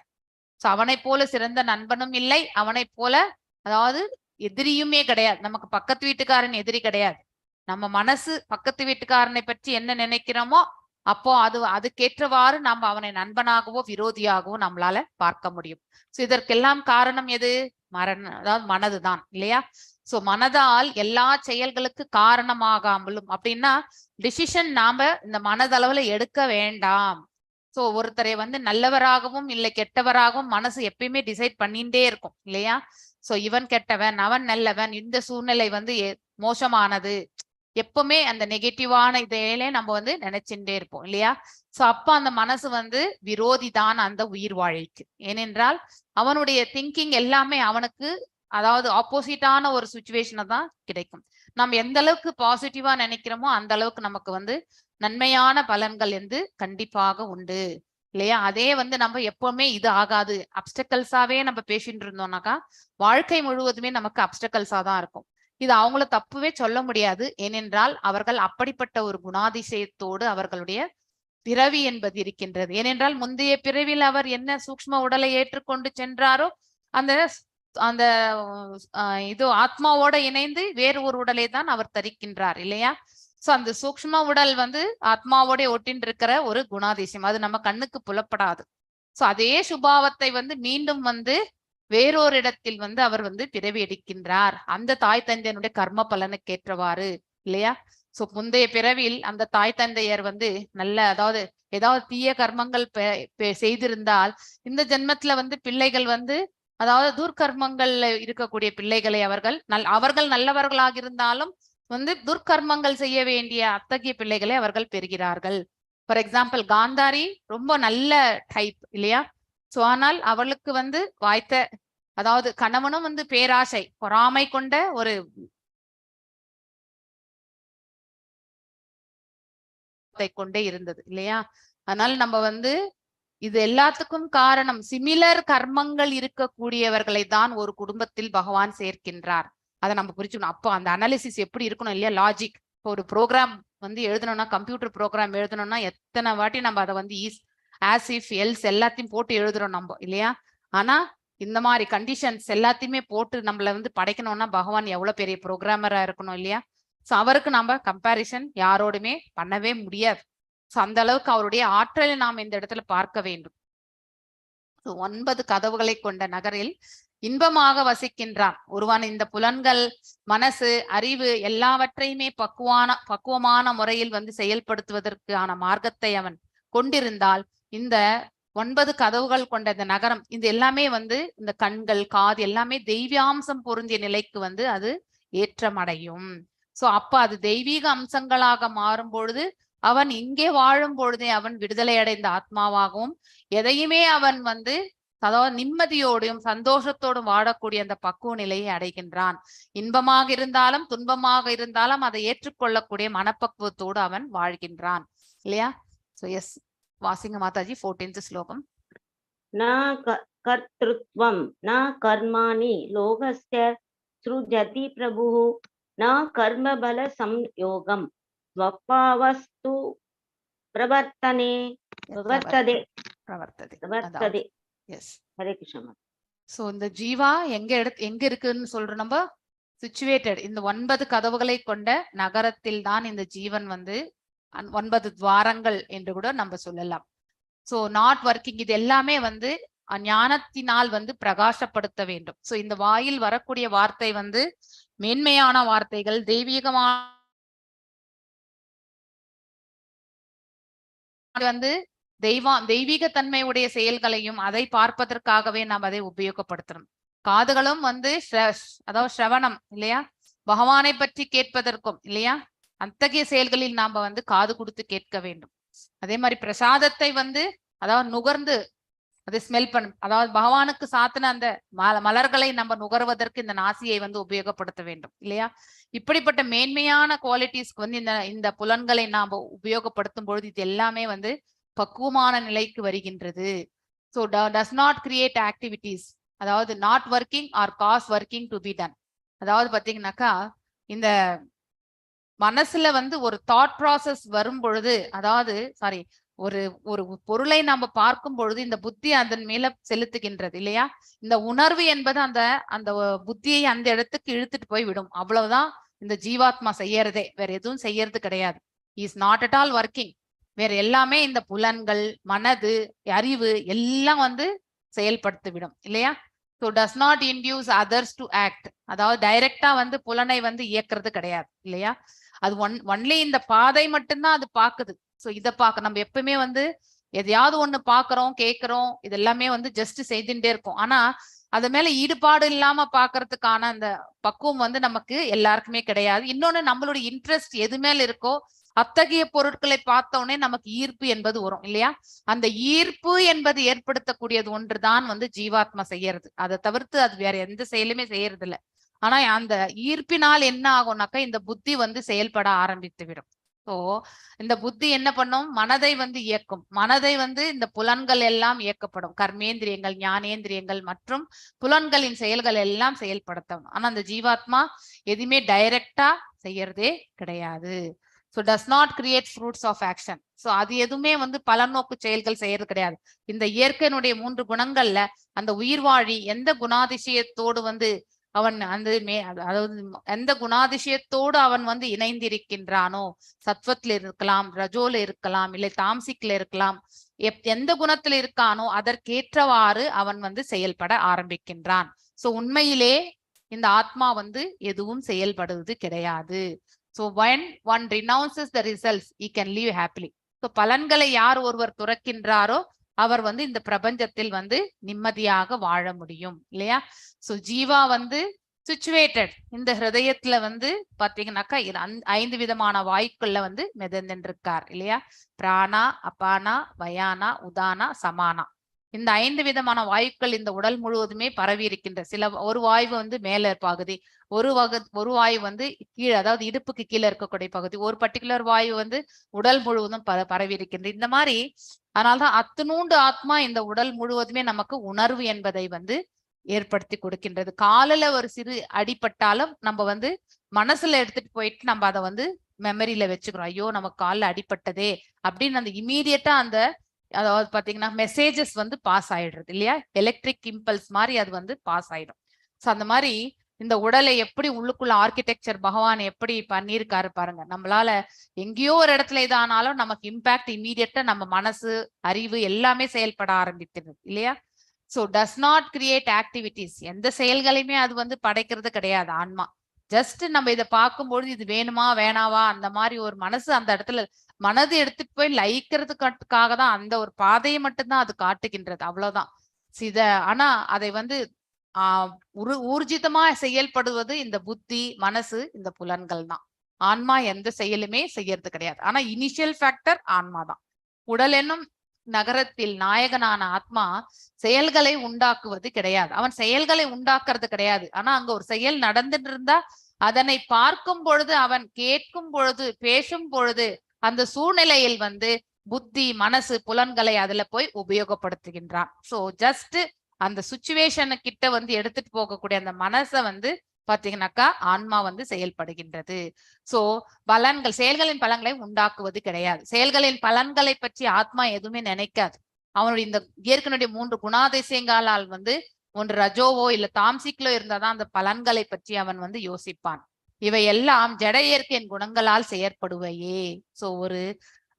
சோ அவனை போல சிறந்த நண்பனும் இல்லை, அவனை போல அதாவது எதிரியுமே கிடையாது. நமக்கு பக்கத்து வீட்டுக்காரன் எதிரி கிடையாது. நம்ம மனசு பக்கத்து வீட்டுக்காரனை பற்றி என்ன நினைக்கிறோமோ அப்போ அதுக்கேற்றவாறு நம்ம அவனை நண்பனாகவோ விரோதியாகவோ நம்மளால பார்க்க முடியும். சோ இதற்கெல்லாம் காரணம் எது? அதாவது மனதுதான் இல்லையா? சோ மனதால் எல்லா செயல்களுக்கு காரணமாகாமலும் அப்படின்னா டிசிஷன் நாம இந்த மனதளவுல எடுக்க வேண்டாம். சோ ஒருத்தரை வந்து நல்லவராகவும் இல்லை கெட்டவராகவும் மனசு எப்பயுமே டிசைட் பண்ணிட்டே இருக்கும் இல்லையா? சோ இவன் கெட்டவன், அவன் நல்லவன், இந்த சூழ்நிலை வந்து மோசமானது, எப்பவுமே அந்த நெகட்டிவான இதையிலே நம்ம வந்து நினைச்சுட்டே இருப்போம் இல்லையா? சோ அப்ப அந்த மனசு வந்து விரோதி தான் அந்த உயிர் வாழைக்கு. ஏனென்றால் அவனுடைய திங்கிங் எல்லாமே அவனுக்கு அதாவது ஆப்போசிட்டான ஒரு சுச்சுவேஷனை தான் கிடைக்கும். நம்ம எந்த அளவுக்கு பாசிட்டிவா நினைக்கிறோமோ அந்த அளவுக்கு நமக்கு வந்து நன்மையான பலன்கள் வந்து கண்டிப்பாக உண்டு இல்லையா? அதே வந்து நம்ம எப்பவுமே இது ஆகாது அப்டக்கல்ஸாவே நம்ம பேசிட்டு இருந்தோம்னாக்கா வாழ்க்கை முழுவதுமே நமக்கு அப்டக்கல்ஸா தான் இருக்கும். இது அவங்கள தப்புவே சொல்ல முடியாது. ஏனென்றால் அவர்கள் அப்படிப்பட்ட ஒரு குணாதிசயத்தோடு அவர்களுடைய பிறவி என்பது இருக்கின்றது. ஏனென்றால் முந்தைய பிறவியில் அவர் என்ன சூக்ஷ்ம உடலை ஏற்றுக்கொண்டு சென்றாரோ அந்த அந்த இது ஆத்மாவோட இணைந்து வேறு ஒரு உடலை தான் அவர் தரிக்கின்றார் இல்லையா? சோ அந்த சூக்ஷ்ம உடல் வந்து ஆத்மாவோட ஒட்டின் இருக்கிற ஒரு குணாதிசயம், அது நம்ம கண்ணுக்கு புலப்படாது. சோ அதே சுபாவத்தை வந்து மீண்டும் வந்து வேறொரு இடத்தில் வந்து அவர் வந்து பிறவி எடுக்கின்றார், அந்த தாய் தந்தையனுடைய கர்ம பலனுக்கு ஏற்றவாறு இல்லையா? சோ முந்தைய பிறவியில் அந்த தாய் தந்தையர் வந்து நல்ல அதாவது ஏதாவது தீய கர்மங்கள் செய்திருந்தால் இந்த ஜென்மத்துல வந்து பிள்ளைகள் வந்து அதாவது துர்கர்மங்கள்ல இருக்கக்கூடிய பிள்ளைகளை அவர்கள் நல்லவர்களாக இருந்தாலும் வந்து துர்கர்மங்கள் செய்ய வேண்டிய அத்தகைய பிள்ளைகளை அவர்கள் பெறுகிறார்கள். ஃபார் எக்ஸாம்பிள் காந்தாரி ரொம்ப நல்ல டைப் இல்லையா? சோ ஆனால் அவளுக்கு வந்து வாய்த்த அதாவது கணவனும் வந்து பேராசை பொறாமை கொண்ட ஒரு கொண்டே இருந்தது இல்லையா? அதனால நம்ம வந்து இது எல்லாத்துக்கும் காரணம் சிமிலர் கர்மங்கள் இருக்கக்கூடியவர்களை தான் ஒரு குடும்பத்தில் பகவான் சேர்க்கின்றார். அதை நம்ம புரிஞ்சுக்கணும். அப்போ அந்த அனாலிசிஸ் எப்படி இருக்கணும் இல்லையா? லாஜிக். இப்போ ஒரு ப்ரோக்ராம் வந்து எழுதணும்னா, கம்ப்யூட்டர் ப்ரோக்ராம் எழுதணும்னா எத்தனை வாட்டி நம்ம அதை வந்து ஆஸ் இஃப் எல்ஸ் எல்லாத்தையும் போட்டு எழுதுறோம் நம்ம இல்லையா? ஆனா இந்த மாதிரி கண்டிஷன்ஸ் எல்லாத்தையுமே போட்டு நம்மள வந்து படைக்கணும்னா பகவான் எவ்வளவு பெரிய ப்ரோக்ராமரா இருக்கணும் இல்லையா? சோ அவருக்கு நம்ம கம்பேரிசன் யாரோடுமே பண்ணவே முடியாது. சோ அந்த அளவுக்கு அவருடைய ஆற்றலை நாம் இந்த இடத்துல பார்க்க வேண்டும். 9 கதவுகளை கொண்ட நகரில் இன்பமாக வசிக்கின்றான் ஒருவன். இந்த புலன்கள், மனசு, அறிவு எல்லாவற்றையுமே பக்குவமான முறையில் வந்து செயல்படுத்துவதற்கான மார்க்கத்தை அவன் கொண்டிருந்தால் இந்த 9 கதவுகள் கொண்ட இந்த நகரம், இது எல்லாமே வந்து இந்த கண்கள், காது எல்லாமே தெய்வீகாம்சம் பொருந்திய நிலைக்கு வந்து அது ஏற்றமடையும். சோ அப்ப அது தெய்வீக அம்சங்களாக மாறும் பொழுது அவன் இங்கே வாழும் பொழுதே அவன் விடுதலை அடைந்த ஆத்மாவாகவும் எதையுமே அவன் வந்து அதாவது நிம்மதியோடும் சந்தோஷத்தோடும் வாழக்கூடிய அந்த பக்குவ நிலையை அடைகின்றான். இன்பமாக இருந்தாலும் துன்பமாக இருந்தாலும் அதை ஏற்றுக்கொள்ளக்கூடிய மனப்பக்குவத்தோடு அவன் வாழ்கின்றான் இல்லையா? சோ எஸ், வாசிங்க மாதாஜி 14th ஸ்லோகம். न कर्तृत्वं न कर्माणि लोकस्य सृजति प्रभुः न कर्मबल संयोगं स्वभावस्तु प्रवर्तते பிரவர்த்ததே प्रवर्तते எஸ். हरे कृष्ण சோ இந்த ஜீவா எங்க இருக்குன்னு சொல்றோம் நம்ம, சிச்சுவேட்டட் இந்த 9 கதவுகளை கொண்ட நகரத்தில் தான் இந்த ஜீவன் வந்து 9 துவாரங்கள் என்று கூட நம்ம சொல்லலாம். சோ நாட் ஒர்க்கிங், இது எல்லாமே வந்து ஞானத்தினால் வந்து பிரகாசப்படுத்த வேண்டும். சோ இந்த வாயில் வரக்கூடிய வார்த்தை வந்து மேன்மையான வார்த்தைகள், தெய்வீகமான வந்து தெய்வீக தன்மையுடைய செயல்களையும் அதை பார்ப்பதற்காகவே நாம் அதை உபயோகப்படுத்தணும். காதுகளும் வந்து அதாவது ஸ்ரவணம் இல்லையா, பகவானை பற்றி கேட்பதற்கும் இல்லையா, அத்தகைய செயல்களில் நாம வந்து காது கொடுத்து கேட்க வேண்டும். அதே மாதிரி பிரசாதத்தை வந்து அதாவது நுகர்ந்து அதை ஸ்மெல் பண்ணும், அதாவது பகவானுக்கு சாத்தின அந்த மலர்களை நம்ம நுகர்வதற்கு இந்த நாசியை வந்து உபயோகப்படுத்த வேண்டும் இல்லையா. இப்படிப்பட்ட மேன்மையான குவாலிட்டிஸ்க்கு வந்து இந்த புலன்களை நாம உபயோகப்படுத்தும் பொழுது இது எல்லாமே வந்து பக்குவமான நிலைக்கு வருகின்றது. So does not create activities, அதாவது not working or cause working to be done. அதாவது பாத்தீங்கன்னாக்கா இந்த மனசுல வந்து ஒரு தாட் ப்ராசஸ் வரும் பொழுது, அதாவது ஒரு ஒரு பொருளை நாம பார்க்கும் பொழுது இந்த புத்தி அதன் மேல செலுத்துகின்றது இல்லையா. இந்த உணர்வு என்பது அந்த அந்த புத்தியை அந்த இடத்துக்கு இழுத்துட்டு போய் விடும். அவ்வளவுதான் இந்த ஜீவாத்மா செய்யறதே, வேற எதுவும் செய்யறது கிடையாது. Is not at all working. வேற எல்லாமே இந்த புலன்கள், மனது, அறிவு எல்லாம் வந்து செயல்படுத்தி விடும் இல்லையா. So does not induce others to act, அதாவது டைரக்டா வந்து புலனை வந்து இயக்குறது கிடையாது இல்லையா. அது ஒன்லி இந்த பாதை மட்டும்தான் அது பாக்குது. ஸோ இதை பார்க்க நம்ம எப்பவுமே வந்து எதையாவது ஒண்ணு பாக்குறோம், கேட்கிறோம், இது எல்லாமே வந்து ஜஸ்ட் செய்துட்டே இருக்கும். ஆனா அது மேல ஈடுபாடு இல்லாம பாக்குறதுக்கான அந்த பக்குவம் வந்து நமக்கு எல்லாருக்குமே கிடையாது. இன்னொன்னு, நம்மளுடைய இன்ட்ரெஸ்ட் எது மேல இருக்கோ அத்தகைய பொருட்களை பார்த்தோடனே நமக்கு ஈர்ப்பு என்பது வரும் இல்லையா. அந்த ஈர்ப்பு என்பது ஏற்படுத்தக்கூடியது ஒன்றுதான் வந்து ஜீவாத்மா செய்யறது. அதை தவிர்த்து அது வேற எந்த செயலுமே செய்யறது இல்லை. ஆனா அந்த ஈர்ப்பினால் என்ன ஆகும்னாக்கா இந்த புத்தி வந்து செயல்பட ஆரம்பித்து விடும். ஸோ இந்த புத்தி என்ன பண்ணும், மனதை வந்து இயக்கும். மனதை வந்து இந்த புலன்கள் எல்லாம் இயக்கப்படும், கர்மேந்திரியங்கள், ஞானேந்திரியங்கள் மற்றும் புலன்களின் செயல்கள் எல்லாம் செயல்படுத்தும். ஆனா அந்த ஜீவாத்மா எதுவுமே டைரக்டா செய்யறதே கிடையாது. So does not create fruits of action. So அது எதுவுமே வந்து பலநோக்கு செயல்கள் செய்யறது கிடையாது. இந்த இயற்கையினுடைய 3 குணங்கள்ல அந்த உயிர்வாழி எந்த குணாதிசயத்தோடு வந்து அவன் அந்த அதாவது எந்த குணாதிசயத்தோடு அவன் வந்து இணைந்திருக்கின்றானோ, சத்வத்துல இருக்கலாம், ரஜோல இருக்கலாம், இல்லை தாம்சிக்ல இருக்கலாம், எந்த குணத்துல இருக்கானோ அதற்கேற்றவாறு அவன் வந்து செயல்பட ஆரம்பிக்கின்றான். சோ உண்மையிலே இந்த ஆத்மா வந்து எதுவும் செயல்படுவது கிடையாது. So when one renounces the results, he can live happily. So பலன்களை யார் ஒருவர் துறக்கின்றாரோ அவர் வந்து இந்த பிரபஞ்சத்தில் வந்து நிம்மதியாக வாழ முடியும் இல்லையா. சோ ஜீவா வந்து சிச்சுவேட்டட் இந்த ஹிருதயத்துல வந்து பாத்தீங்கன்னாக்கா 5 விதமான வாயுக்கள்ல வந்து மிதந்துருக்கார் இல்லையா. பிராணா, அபானா, வயானா, உதானா, சமானா. இந்த 5 விதமான வாயுக்கள் இந்த உடல் முழுவதுமே பரவி இருக்கின்ற. ஒரு வாயு வந்து மேல பகுதி, ஒரு வாயு வந்து கீழே, அதாவது இடுப்புக்கு கீழே இருக்கக்கூடிய பகுதி, ஒரு பர்டிகுலர் வாயு வந்து உடல் முழுவதும் பரவி இருக்கின்ற. இந்த மாதிரி அதனால்தான் அத்துணூண்டு ஆத்மா இந்த உடல் முழுவதுமே நமக்கு உணர்வு என்பதை வந்து ஏற்படுத்தி கொடுக்கின்றது. காலில் ஒரு சிறு அடிபட்டாலும் நம்ம வந்து மனசுல எடுத்துட்டு போயிட்டு நம்ம அதை வந்து மெமரியில வச்சுக்கிறோம். ஐயோ நமக்கு காலில் அடிபட்டதே அப்படின்னு அந்த இமீடியட்டா அந்த அதாவது பாத்தீங்கன்னா மெசேஜஸ் வந்து பாஸ் ஆயிடுறது இல்லையா. எலக்ட்ரிக் இம்பல்ஸ் மாதிரி அது வந்து பாஸ் ஆயிடும். ஸோ அந்த மாதிரி இந்த உடலை எப்படி உள்ளுக்குள்ள ஆர்கிடெக்சர் பகவான் எப்படி பண்ணியிருக்காரு பாருங்க. நம்மளால எங்கேயோ ஒரு இடத்துல இதானாலும் நமக்கு இம்பாக்ட் இமீடியட்டா நம்ம மனசு, அறிவு எல்லாமே செயல்பட ஆரம்பிக்கிறது இல்லையா. So does not create activities, எந்த செயல்களையுமே அது வந்து படைக்கிறது கிடையாது ஆன்மா. ஜஸ்ட் நம்ம இதை பார்க்கும்பொழுது இது வேணுமா வேணாவா அந்த மாதிரி ஒரு மனசு அந்த இடத்துல மனது எடுத்துட்டு போய் லயிக்கிறதுக்காக தான் அந்த ஒரு பாதையை மட்டும்தான் அது காட்டுகின்றது, அவ்வளவுதான். ஆனா அதை வந்து ஊர்ஜிதமா செயல்படுவது இந்த புத்தி, மனசு, இந்த புலன்கள் தான். ஆன்மா எந்த செயலுமே செய்யறது கிடையாது. ஆனா இனிஷியல் ஃபேக்டர் ஆன்மா தான். உடல் என்னும் நகரத்தில் நாயகனான ஆத்மா செயல்களை உண்டாக்குவது கிடையாது. அவன் செயல்களை உண்டாக்குறது கிடையாது. ஆனா அங்க ஒரு செயல் நடந்துட்டு இருந்தா அதனை பார்க்கும் பொழுது, அவன் கேட்கும் பொழுது, பேசும் பொழுது, அந்த சூழ்நிலையில் வந்து புத்தி மனசு புலன்களை அதுல போய் உபயோகப்படுத்துகின்றான். சோ ஜஸ்ட் அந்த சுச்சுவேஷனு கிட்ட வந்து எடுத்துட்டு போகக்கூடிய அந்த மனசை வந்து பாத்தீங்கன்னாக்கா ஆன்மா வந்து செயல்படுகின்றது. சோ பலன்கள் செயல்களின் பலன்களை உண்டாக்குவது கிடையாது. செயல்களின் பலன்களை பற்றி ஆத்மா எதுவுமே நினைக்காது. அவனுடைய இந்த இயற்கையினுடைய 3 குணாதிசயங்களால் வந்து ஒன்று ரஜோவோ இல்ல தாம்சிக்லோ இருந்தாதான் அந்த பலன்களை பற்றி அவன் வந்து யோசிப்பான். இவை எல்லாம் ஜட இயற்கையின் குணங்களால் செயற்படுவையே. சோ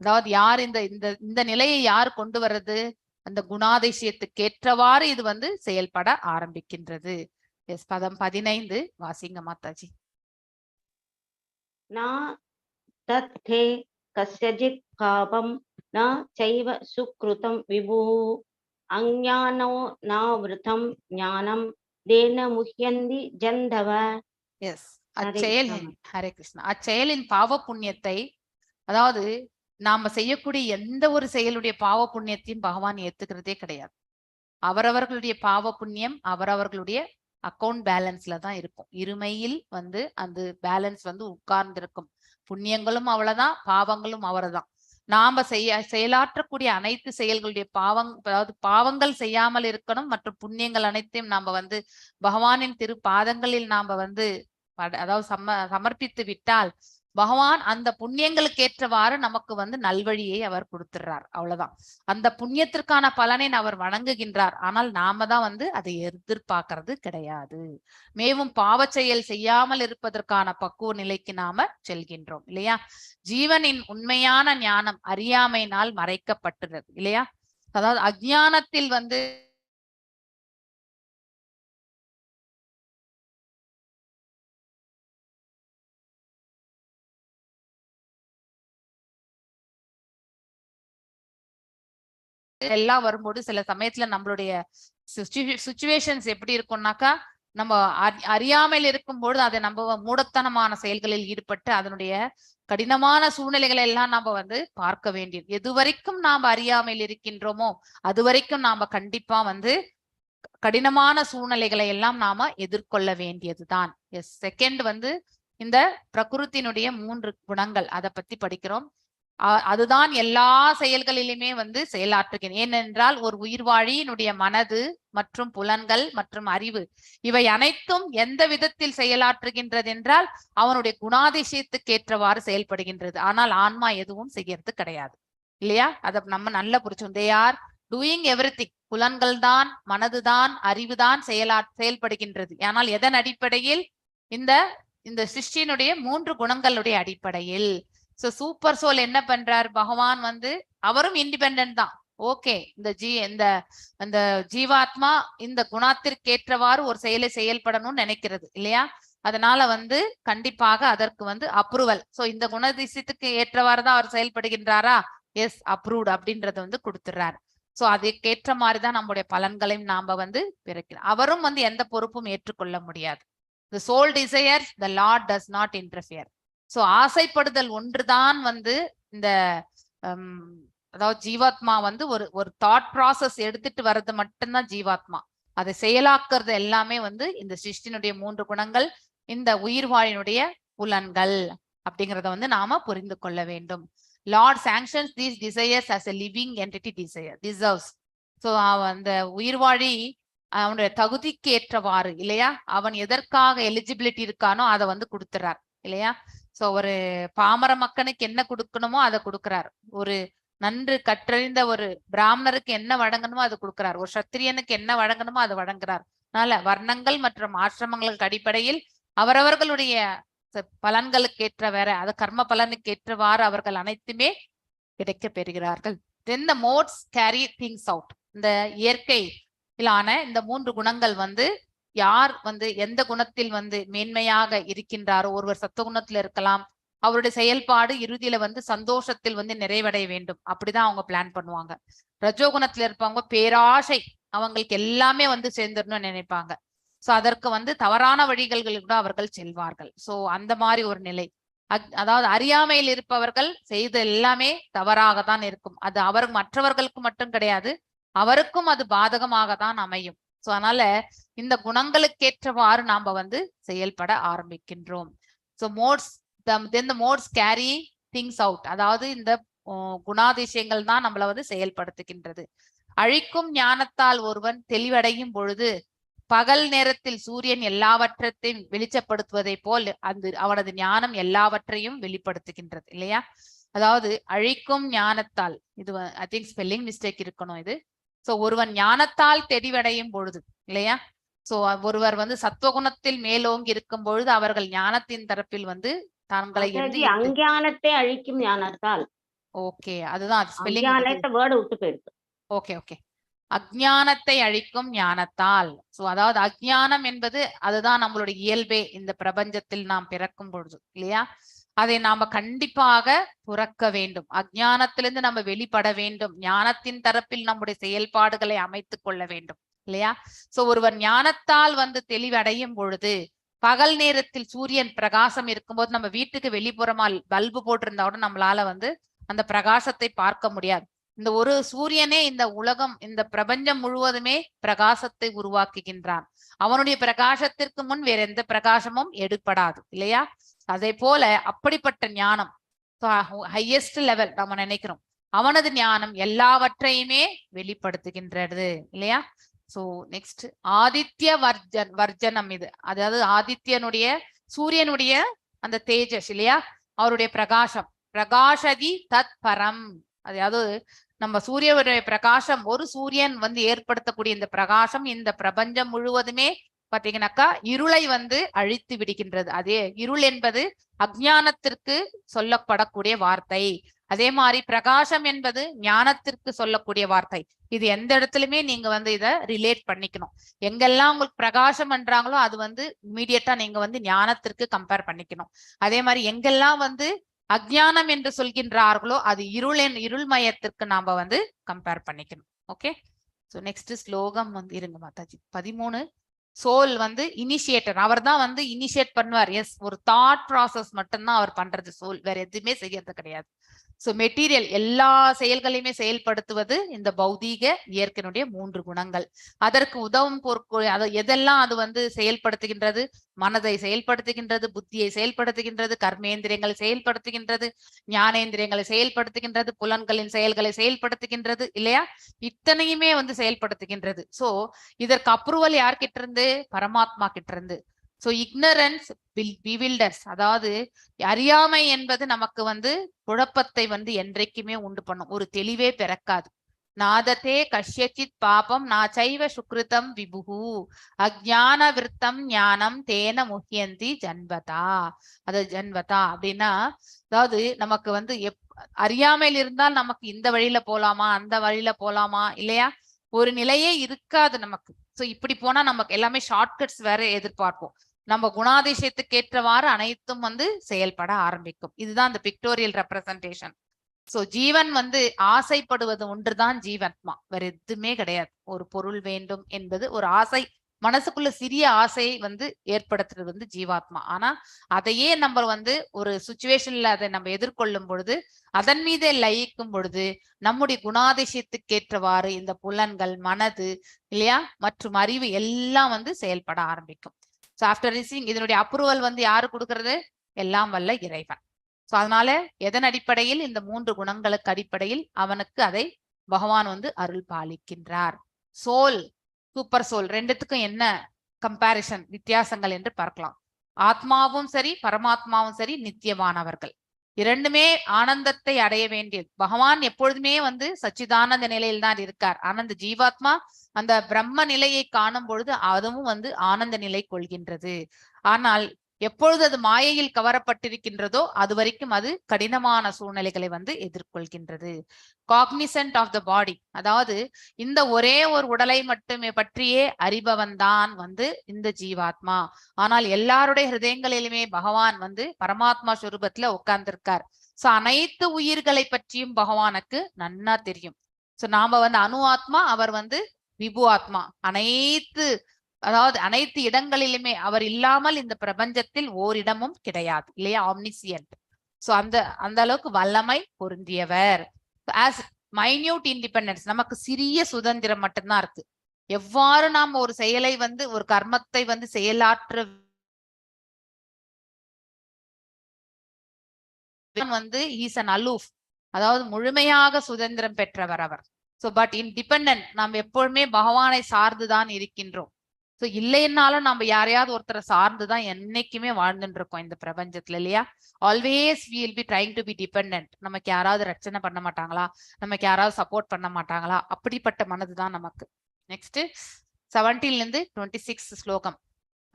அதாவது யார் இந்த இந்த இந்த நிலையை யார் கொண்டு வர்றது? அந்த குணாதிசயத்துக்கு ஏற்றவாறு இது வந்து செயல்பட ஆரம்பிக்கின்றது. எஸ், பதம் 15 வாசிங்க மாதாஜி. நா தத்தே கஸ்யஜித் பாபம் ந சைவ சுக்ருதம் விபுஹு அஞ்ஞானோ நாவ்ருதம் ஞானம் தேன முஹ்யந்தி ஜந்தவ. எஸ், அச்செயலின் ஹரே கிருஷ்ணா, அச்செயலின் பாவ புண்ணியத்தை, அதாவது நாம செய்யக்கூடிய எந்த ஒரு செயலுடைய பாவ புண்ணியத்தையும் பகவான் ஏத்துக்கிறதே கிடையாது. அவரவர்களுடைய பாவ புண்ணியம் அவரவர்களுடைய அக்கௌண்ட் பேலன்ஸ்ல தான் இருக்கும். இருமையில் வந்து அந்த பேலன்ஸ் வந்து உட்கார்ந்திருக்கும். புண்ணியங்களும் அவ்வளவுதான், பாவங்களும் அவர்தான். நாம செயலாற்றக்கூடிய அனைத்து செயல்களுடைய அதாவது பாவங்கள் செய்யாமல் இருக்கணும் மற்றும் புண்ணியங்கள் அனைத்தையும் நாம வந்து பகவானின் திரு பாதங்களில் நாம வந்து அதாவது சமர்ப்பித்து விட்டால் பகவான் அந்த புண்ணியங்களுக்கு ஏற்றவாறு நமக்கு வந்து நல்வழியை அவர் கொடுத்துடுறார். அவ்வளவுதான். அந்த புண்ணியத்திற்கான பலனை அவர் வணங்குகின்றார். ஆனால் நாம தான் வந்து அதை எதிர்பார்க்கறது கிடையாது. மேவும் பாவ செயல் செய்யாமல் இருப்பதற்கான பக்குவ நிலைக்கு நாம செல்கின்றோம் இல்லையா? ஜீவனின் உண்மையான ஞானம் அறியாமையினால் மறைக்கப்பட்டுள்ளது இல்லையா? அதாவது அஜ்ஞானத்தில் வந்து எல்லாம் வரும்போது சில சமயத்துல நம்மளுடைய சுச்சுவேஷன்ஸ் எப்படி இருக்கும்னாக்கா, நம்ம அறியாமையில் இருக்கும்பொழுது அதை நம்ம மூடத்தனமான செயல்களில் ஈடுபட்டு அதனுடைய கடினமான சூழ்நிலைகளை எல்லாம் நாம வந்து பார்க்க வேண்டியது. எது வரைக்கும் நாம அறியாமையில் இருக்கின்றோமோ அது வரைக்கும் நாம கண்டிப்பா வந்து கடினமான சூழ்நிலைகளை எல்லாம் நாம எதிர்கொள்ள வேண்டியதுதான். எஸ், செகண்ட் வந்து இந்த பிரகிருத்தினுடைய 3 குணங்கள், அதை பத்தி படிக்கிறோம். அதுதான் எல்லா செயல்களிலுமே வந்து செயலாற்றுகிறேன். ஏனென்றால் ஒரு உயிர்வாழியினுடைய மனது மற்றும் புலன்கள் மற்றும் அறிவு இவை அனைத்தும் எந்த விதத்தில் செயலாற்றுகின்றது என்றால் அவனுடைய குணாதிசயத்துக்கு ஏற்றவாறு செயல்படுகின்றது. ஆனால் ஆன்மா எதுவும் செய்யறது கிடையாது இல்லையா? அதை நம்ம நல்லா புரிச்சோம். They are doing everything. புலன்கள் தான், மனதுதான், அறிவுதான் செயல்படுகின்றது. ஆனால் எதன் அடிப்படையில்? இந்த சிருஷ்டியினுடைய 3 குணங்களுடைய அடிப்படையில். சோ சூப்பர் சோல் என்ன பண்றார்? பகவான் வந்து அவரும் இண்டிபெண்டன்ட் தான். ஓகே, இந்த ஜீவாத்மா இந்த குணத்திற்கு ஏற்றவாறு ஒரு செயலை செயல்படணும்னு நினைக்கிறது இல்லையா? அதனால வந்து கண்டிப்பாக அதற்கு வந்து அப்ரூவல். சோ இந்த குணதிசயத்துக்கு ஏற்றவாறு தான் அவர் செயல்படுகின்றாரா? எஸ், அப்ரூவ்ட் அப்படின்றத வந்து கொடுத்துறாரு. சோ அதுக்கேற்ற மாதிரிதான் நம்முடைய பலன்களையும் நாம வந்து பிறக்கிறோம். அவரும் வந்து எந்த பொறுப்பும் ஏற்றுக்கொள்ள முடியாது. The soul desires, the Lord does not interfere. So ஆசைப்படுதல் ஒன்றுதான் வந்து இந்த அதாவது ஜீவாத்மா வந்து ஒரு தாட் ப்ராசஸ் எடுத்துட்டு வர்றது மட்டும்தான் ஜீவாத்மா. அதை செயலாக்குறது எல்லாமே வந்து இந்த சிருஷ்டினுடைய 3 குணங்கள், இந்த உயிர்வாழினுடைய புலன்கள் அப்படிங்கிறத வந்து நாம புரிந்து கொள்ள வேண்டும். Lord sanctions these desires as a living entity deserves. So அந்த உயிர்வாழி அவனுடைய தகுதிக்கு ஏற்றவாறு இல்லையா, அவன் எதற்காக எலிஜிபிலிட்டி இருக்கானோ அதை வந்து கொடுத்துறார் இல்லையா? சோ ஒரு பாமர மக்கனுக்கு என்ன கொடுக்கணுமோ அதை கொடுக்கிறார். ஒரு நன்று கற்றறிந்த ஒரு பிராமணருக்கு என்ன வழங்கணுமோ அது கொடுக்கிறார். ஒரு சத்திரியனுக்கு என்ன வழங்கணுமோ அதை வழங்குறார். அதனால வர்ணங்கள் மற்றும் ஆசிரமங்களுக்கு அடிப்படையில் அவரவர்களுடைய பலன்களுக்கு ஏற்ற வேற அது கர்ம பலனுக்கு ஏற்றவாறு அவர்கள் அனைத்துமே கிடைக்க பெறுகிறார்கள். Then the modes carry things out. இந்த இயற்கையிலான இந்த 3 குணங்கள் வந்து யார் வந்து எந்த குணத்தில் வந்து மேன்மையாக இருக்கின்றாரோ, ஒருவர் சத்துவகுணத்துல இருக்கலாம், அவருடைய செயல்பாடு இறுதியில வந்து சந்தோஷத்தில் வந்து நிறைவடைய வேண்டும், அப்படிதான் அவங்க பிளான் பண்ணுவாங்க. ரஜோகுணத்துல இருப்பவங்க பேராசை, அவங்களுக்கு எல்லாமே வந்து சேர்ந்துடணும்னு நினைப்பாங்க. சோ அதற்கு வந்து தவறான வழிகளில் கூட அவர்கள் செல்வார்கள். சோ அந்த மாதிரி ஒரு நிலை. அதாவது அறியாமையில் இருப்பவர்கள் செய்த எல்லாமே தவறாக தான் இருக்கும். அது மற்றவர்களுக்கு மட்டும் கிடையாது, அவருக்கும் அது பாதகமாக தான் அமையும். சோ அதனால இந்த குணங்களுக்கேற்றவாறு நாம வந்து செயல்பட ஆரம்பிக்கின்றோம். So modes then the modes carry things out. அதாவது இந்த குணாதிசயங்கள் தான் நம்மள வந்து செயல்படுத்துகின்றது. அழிக்கும் ஞானத்தால் ஒருவன் தெளிவடையும் பொழுது பகல் நேரத்தில் சூரியன் எல்லாவற்றையும் வெளிச்சப்படுத்துவதை போல் அவனது ஞானம் எல்லாவற்றையும் வெளிப்படுத்துகின்றது இல்லையா? அதாவது அழிக்கும் ஞானத்தால், இது ஐ திங்க் ஸ்பெல்லிங் மிஸ்டேக் இருக்கணும் இது. சோ ஒருவன் ஞானத்தால் தெளிவடையும் பொழுது இல்லையா? சோ ஒருவர் வந்து சத்துவகுணத்தில் மேலோங்கி இருக்கும் பொழுது அவர்கள் ஞானத்தின் தரப்பில் வந்து தங்களை அஞ்ஞானத்தை அழிக்கும் ஞானத்தால். ஓகே, அதுதான் ஸ்பெல்லிங். வேர்டு விட்டு போயிருக்கு. ஓகே ஓகே, அஜ்ஞானத்தை அழிக்கும் ஞானத்தால். சோ அதாவது அஜ்ஞானம் என்பது அதுதான் நம்மளுடைய இயல்பே இந்த பிரபஞ்சத்தில் நாம் பிறக்கும் பொழுது இல்லையா? அதை நாம கண்டிப்பாக துறக்க வேண்டும். அஜ்ஞானத்திலிருந்து நம்ம வெளிப்பட வேண்டும். ஞானத்தின் தரப்பில் நம்முடைய செயல்பாடுகளை அமைத்துக் கொள்ள வேண்டும் இல்லையா? சோ ஒருவர் ஞானத்தால் வந்து தெளிவடையும் பொழுது பகல் நேரத்தில் சூரியன் பிரகாசம் இருக்கும்போது நம்ம வீட்டுக்கு வெளிப்புறமா பல்பு போட்டிருந்தா கூட நம்மளால வந்து அந்த பிரகாசத்தை பார்க்க முடியாது. இந்த ஒரு சூரியனே இந்த உலகம், இந்த பிரபஞ்சம் முழுவதுமே பிரகாசத்தை உருவாக்குகின்றான். அவனுடைய பிரகாசத்திற்கு முன் வேற எந்த பிரகாசமும் எடுப்படாது இல்லையா? அதே போல அப்படிப்பட்ட ஞானம் ஹையஸ்ட் லெவல் நம்ம நினைக்கிறோம். அவனது ஞானம் எல்லாவற்றையுமே வெளிப்படுத்துகின்றது இல்லையா? சோ நெக்ஸ்ட் ஆதித்ய வர்ஜனம். இது அதாவது ஆதித்யனுடைய சூரியனுடைய அந்த தேஜஸ் இல்லையா? அவருடைய பிரகாசம். பிரகாஷதி தத் பரம். அதாவது நம்ம சூரியனுடைய பிரகாசம், ஒரு சூரியன் வந்து ஏற்படுத்தக்கூடிய இந்த பிரகாசம் இந்த பிரபஞ்சம் முழுவதுமே பாத்தீங்கன்னாக்கா இருளை வந்து அழித்து விடுகின்றது. அதே இருள் என்பது அஜ்ஞானத்திற்கு சொல்லப்படக்கூடிய வார்த்தை. அதே மாதிரி பிரகாசம் என்பது ஞானத்திற்கு சொல்லக்கூடிய வார்த்தை. இது எந்த இடத்துலயுமே நீங்க வந்து இதை ரிலேட் பண்ணிக்கணும். எங்கெல்லாம் உங்களுக்கு பிரகாசம் பண்றாங்களோ அது வந்து இமீடியட்டா நீங்க வந்து ஞானத்திற்கு கம்பேர் பண்ணிக்கணும். அதே மாதிரி எங்கெல்லாம் வந்து அஜ்ஞானம் என்று சொல்கின்றார்களோ அது இருள்மயத்திற்கு நாம வந்து கம்பேர் பண்ணிக்கணும். ஓகே, சோ நெக்ஸ்ட் ஸ்லோகம் வந்து இருங்க மாதாஜி 13. சோல் வந்து இனிஷியேட்டர். அவர் தான் வந்து இனிஷியேட் பண்ணுவார். எஸ், ஒரு தாட் ப்ராசஸ் மட்டும்தான் அவர் பண்றது. சோல் வேற எதுவுமே செய்யறது கிடையாது. சோ மெட்டீரியல் எல்லா செயல்களையுமே செயல்படுத்துவது இந்த பௌதீக இயற்கையினுடைய 3 குணங்கள். அதற்கு உதவும் எதெல்லாம் அது வந்து செயல்படுத்துகின்றது? மனதை செயல்படுத்துகின்றது, புத்தியை செயல்படுத்துகின்றது, கர்மேந்திரியங்களை செயல்படுத்துகின்றது, ஞானேந்திரியங்களை செயல்படுத்துகின்றது, புலன்களின் செயல்களை செயல்படுத்துகின்றது இல்லையா? இத்தனையுமே வந்து செயல்படுத்துகின்றது. சோ இதற்கு அப்ரூவல் யார்கிட்ட இருந்து? பரமாத்மா கிட்ட இருந்து. சோ இக்னரன்ஸ் பிவில்டர்ஸ், அதாவது அறியாமை என்பது நமக்கு வந்து குழப்பத்தை வந்து என்றைக்குமே உண்டு பண்ணும். ஒரு தெளிவே பிறக்காது. நாதத்தே கஷ்யச்சித் பாபம் நாச்சைவ சுக்ருதம் விபுகு அஜ்ஞான விருத்தம் ஞானம் தேன முஹ்யந்தி ஜன்வதா. அது ஜன்வதா அப்படின்னா அதாவது நமக்கு வந்து அறியாமையில் இருந்தால் நமக்கு இந்த வழியில போலாமா அந்த வழியில போலாமா இல்லையா? ஒரு நிலையே இருக்காது நமக்கு. சோ இப்படி போனா நமக்கு எல்லாமே ஷார்ட்கட்ஸ் வேற எதிர்பார்ப்போம். நம்ம குணாதிசயத்துக்கு ஏற்றவாறு அனைத்தும் வந்து செயல்பட ஆரம்பிக்கும். இதுதான் இந்த பிக்டோரியல் ரெப்ரசன்டேஷன். சோ ஜீவன் வந்து ஆசைப்படுவது ஒன்றுதான் ஜீவாத்மா, வேற எதுவுமே கிடையாது. ஒரு பொருள் வேண்டும் என்பது ஒரு ஆசை, மனசுக்குள்ள சிறிய ஆசையை வந்து ஏற்படுத்துறது வந்து ஜீவாத்மா. ஆனா அதையே நம்ம வந்து ஒரு சுச்சுவேஷன்ல அதை நம்ம எதிர்கொள்ளும் பொழுது, அதன் மீதே லயிக்கும் பொழுது நம்முடைய குணாதிசயத்துக்கு ஏற்றவாறு இந்த புலன்கள், மனது இல்லையா மற்றும் அறிவு எல்லாம் வந்து செயல்பட ஆரம்பிக்கும். ஸோ ஆஃப்டர் ரிசீவிங் இதனுடைய அப்ரூவல் வந்து யாரு கொடுக்கறது? எல்லாம் வல்ல இறைவன். ஸோ அதனால எதன் அடிப்படையில்? இந்த 3 குணங்களுக்கு அடிப்படையில் அவனுக்கு அதை பகவான் வந்து அருள் பாலிக்கின்றார். சோல், சூப்பர் சோல் ரெண்டுத்துக்கும் என்ன கம்பேரிசன், வித்தியாசங்கள் என்று பார்க்கலாம். ஆத்மாவும் சரி பரமாத்மாவும் சரி நித்தியமானவர்கள். இரண்டுமே ஆனந்தத்தை அடைய வேண்டியது. பகவான் எப்பொழுதுமே வந்து சச்சிதானந்த நிலையில் தான் இருக்கார். ஆனந்த ஜீவாத்மா அந்த பிரம்ம நிலையை காணும் பொழுது அதுவும் வந்து ஆனந்த நிலை கொள்கின்றது. ஆனால் எப்பொழுது அது மாயையில் கவரப்பட்டிருக்கின்றதோ அது வரைக்கும் அது கடினமான சூழ்நிலைகளை வந்து எதிர்கொள்கின்றது. காக்னிசன்ட் ஆஃப் த பாடி, அதாவது இந்த ஒரே ஒரு உடலை மட்டுமே பற்றியே அறிபவன் தான் வந்து இந்த ஜீவாத்மா. ஆனால் எல்லாருடைய ஹிருதயங்களிலுமே பகவான் வந்து பரமாத்மா ஸ்வரூபத்துல உட்கார்ந்திருக்கார். சோ அனைத்து உயிர்களை பற்றியும் பகவானுக்கு நன்னா தெரியும். சோ நாம வந்து அணு ஆத்மா, அவர் வந்து விபு ஆத்மா. அதாவது அனைத்து இடங்களிலுமே அவர் இல்லாமல் இந்த பிரபஞ்சத்தில் ஓரிடமும் கிடையாது இல்லையா? ஆம்னிசியன்ட். சோ அந்த அளவுக்கு வல்லமை பொருந்தியவர். ஆஸ் மைன்யூட் இண்டிபெண்டன்ஸ், நமக்கு சிறிய சுதந்திரம் மட்டும்தான் இருக்கு. எவ்வாறு நாம் ஒரு செயலை வந்து ஒரு கர்மத்தை வந்து செயலாற்ற வந்து ஈஸ் அன் அலூஃப், அதாவது முழுமையாக சுதந்திரம் பெற்றவர் அவர். ஸோ பட் இன்டிபெண்டன்ட், நாம் எப்பொழுதுமே பகவானை சார்ந்துதான் இருக்கின்றோம். ஸோ இல்லைன்னாலும் நம்ம யாரையாவது ஒருத்தரை சார்ந்துதான் என்னைக்குமே வாழ்ந்துட்டு இருக்கோம் இந்த பிரபஞ்சத்துல, இல்லையா? Always we will be trying to be dependent. நமக்கு யாராவது ரச்சனை பண்ண மாட்டாங்களா, நமக்கு யாராவது சப்போர்ட் பண்ண மாட்டாங்களா, அப்படிப்பட்ட மனதுதான் நமக்கு. நெக்ஸ்ட் 17 26 ஸ்லோகம்.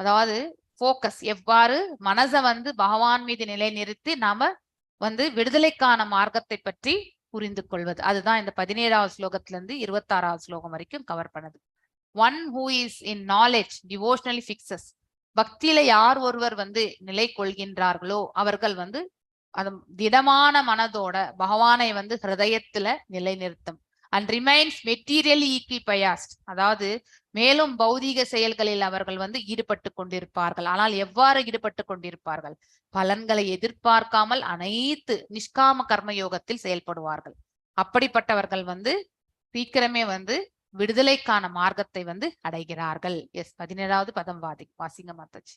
அதாவது போக்கஸ், எவ்வாறு மனசை பகவான் மீது நிலை நிறுத்தி நாம விடுதலைக்கான மார்க்கத்தை பற்றி புரிந்து கொள்வது. அதுதான் இந்த 17வது ஸ்லோகத்துல இருந்து 26வது ஸ்லோகம் வரைக்கும் கவர் பண்ணது. One who is in knowledge devotionally fixes. பக்தியில யார் ஒருவர் நிலை கொள்கின்றார்களோ அவர்கள் அது திடமான மனதோட பகவானை ஹிருதயத்துல நிலை நிறுத்தும். And remains materially equipoised. அதாவது மேலும் பௌதீக செயல்களில் அவர்கள் ஈடுபட்டு கொண்டிருப்பார்கள். ஆனால் எவ்வாறு ஈடுபட்டு கொண்டிருப்பார்கள்? பலன்களை எதிர்பார்க்காமல் அனைத்து நிஷ்காம கர்மயோகத்தில் செயல்படுவார்கள். அப்படிப்பட்டவர்கள் சீக்கிரமே விடுதலைக்கான மார்க்கத்தை அடைகிறார்கள். எஸ், 17வது பதம் வாசிங்க மாதாஜி.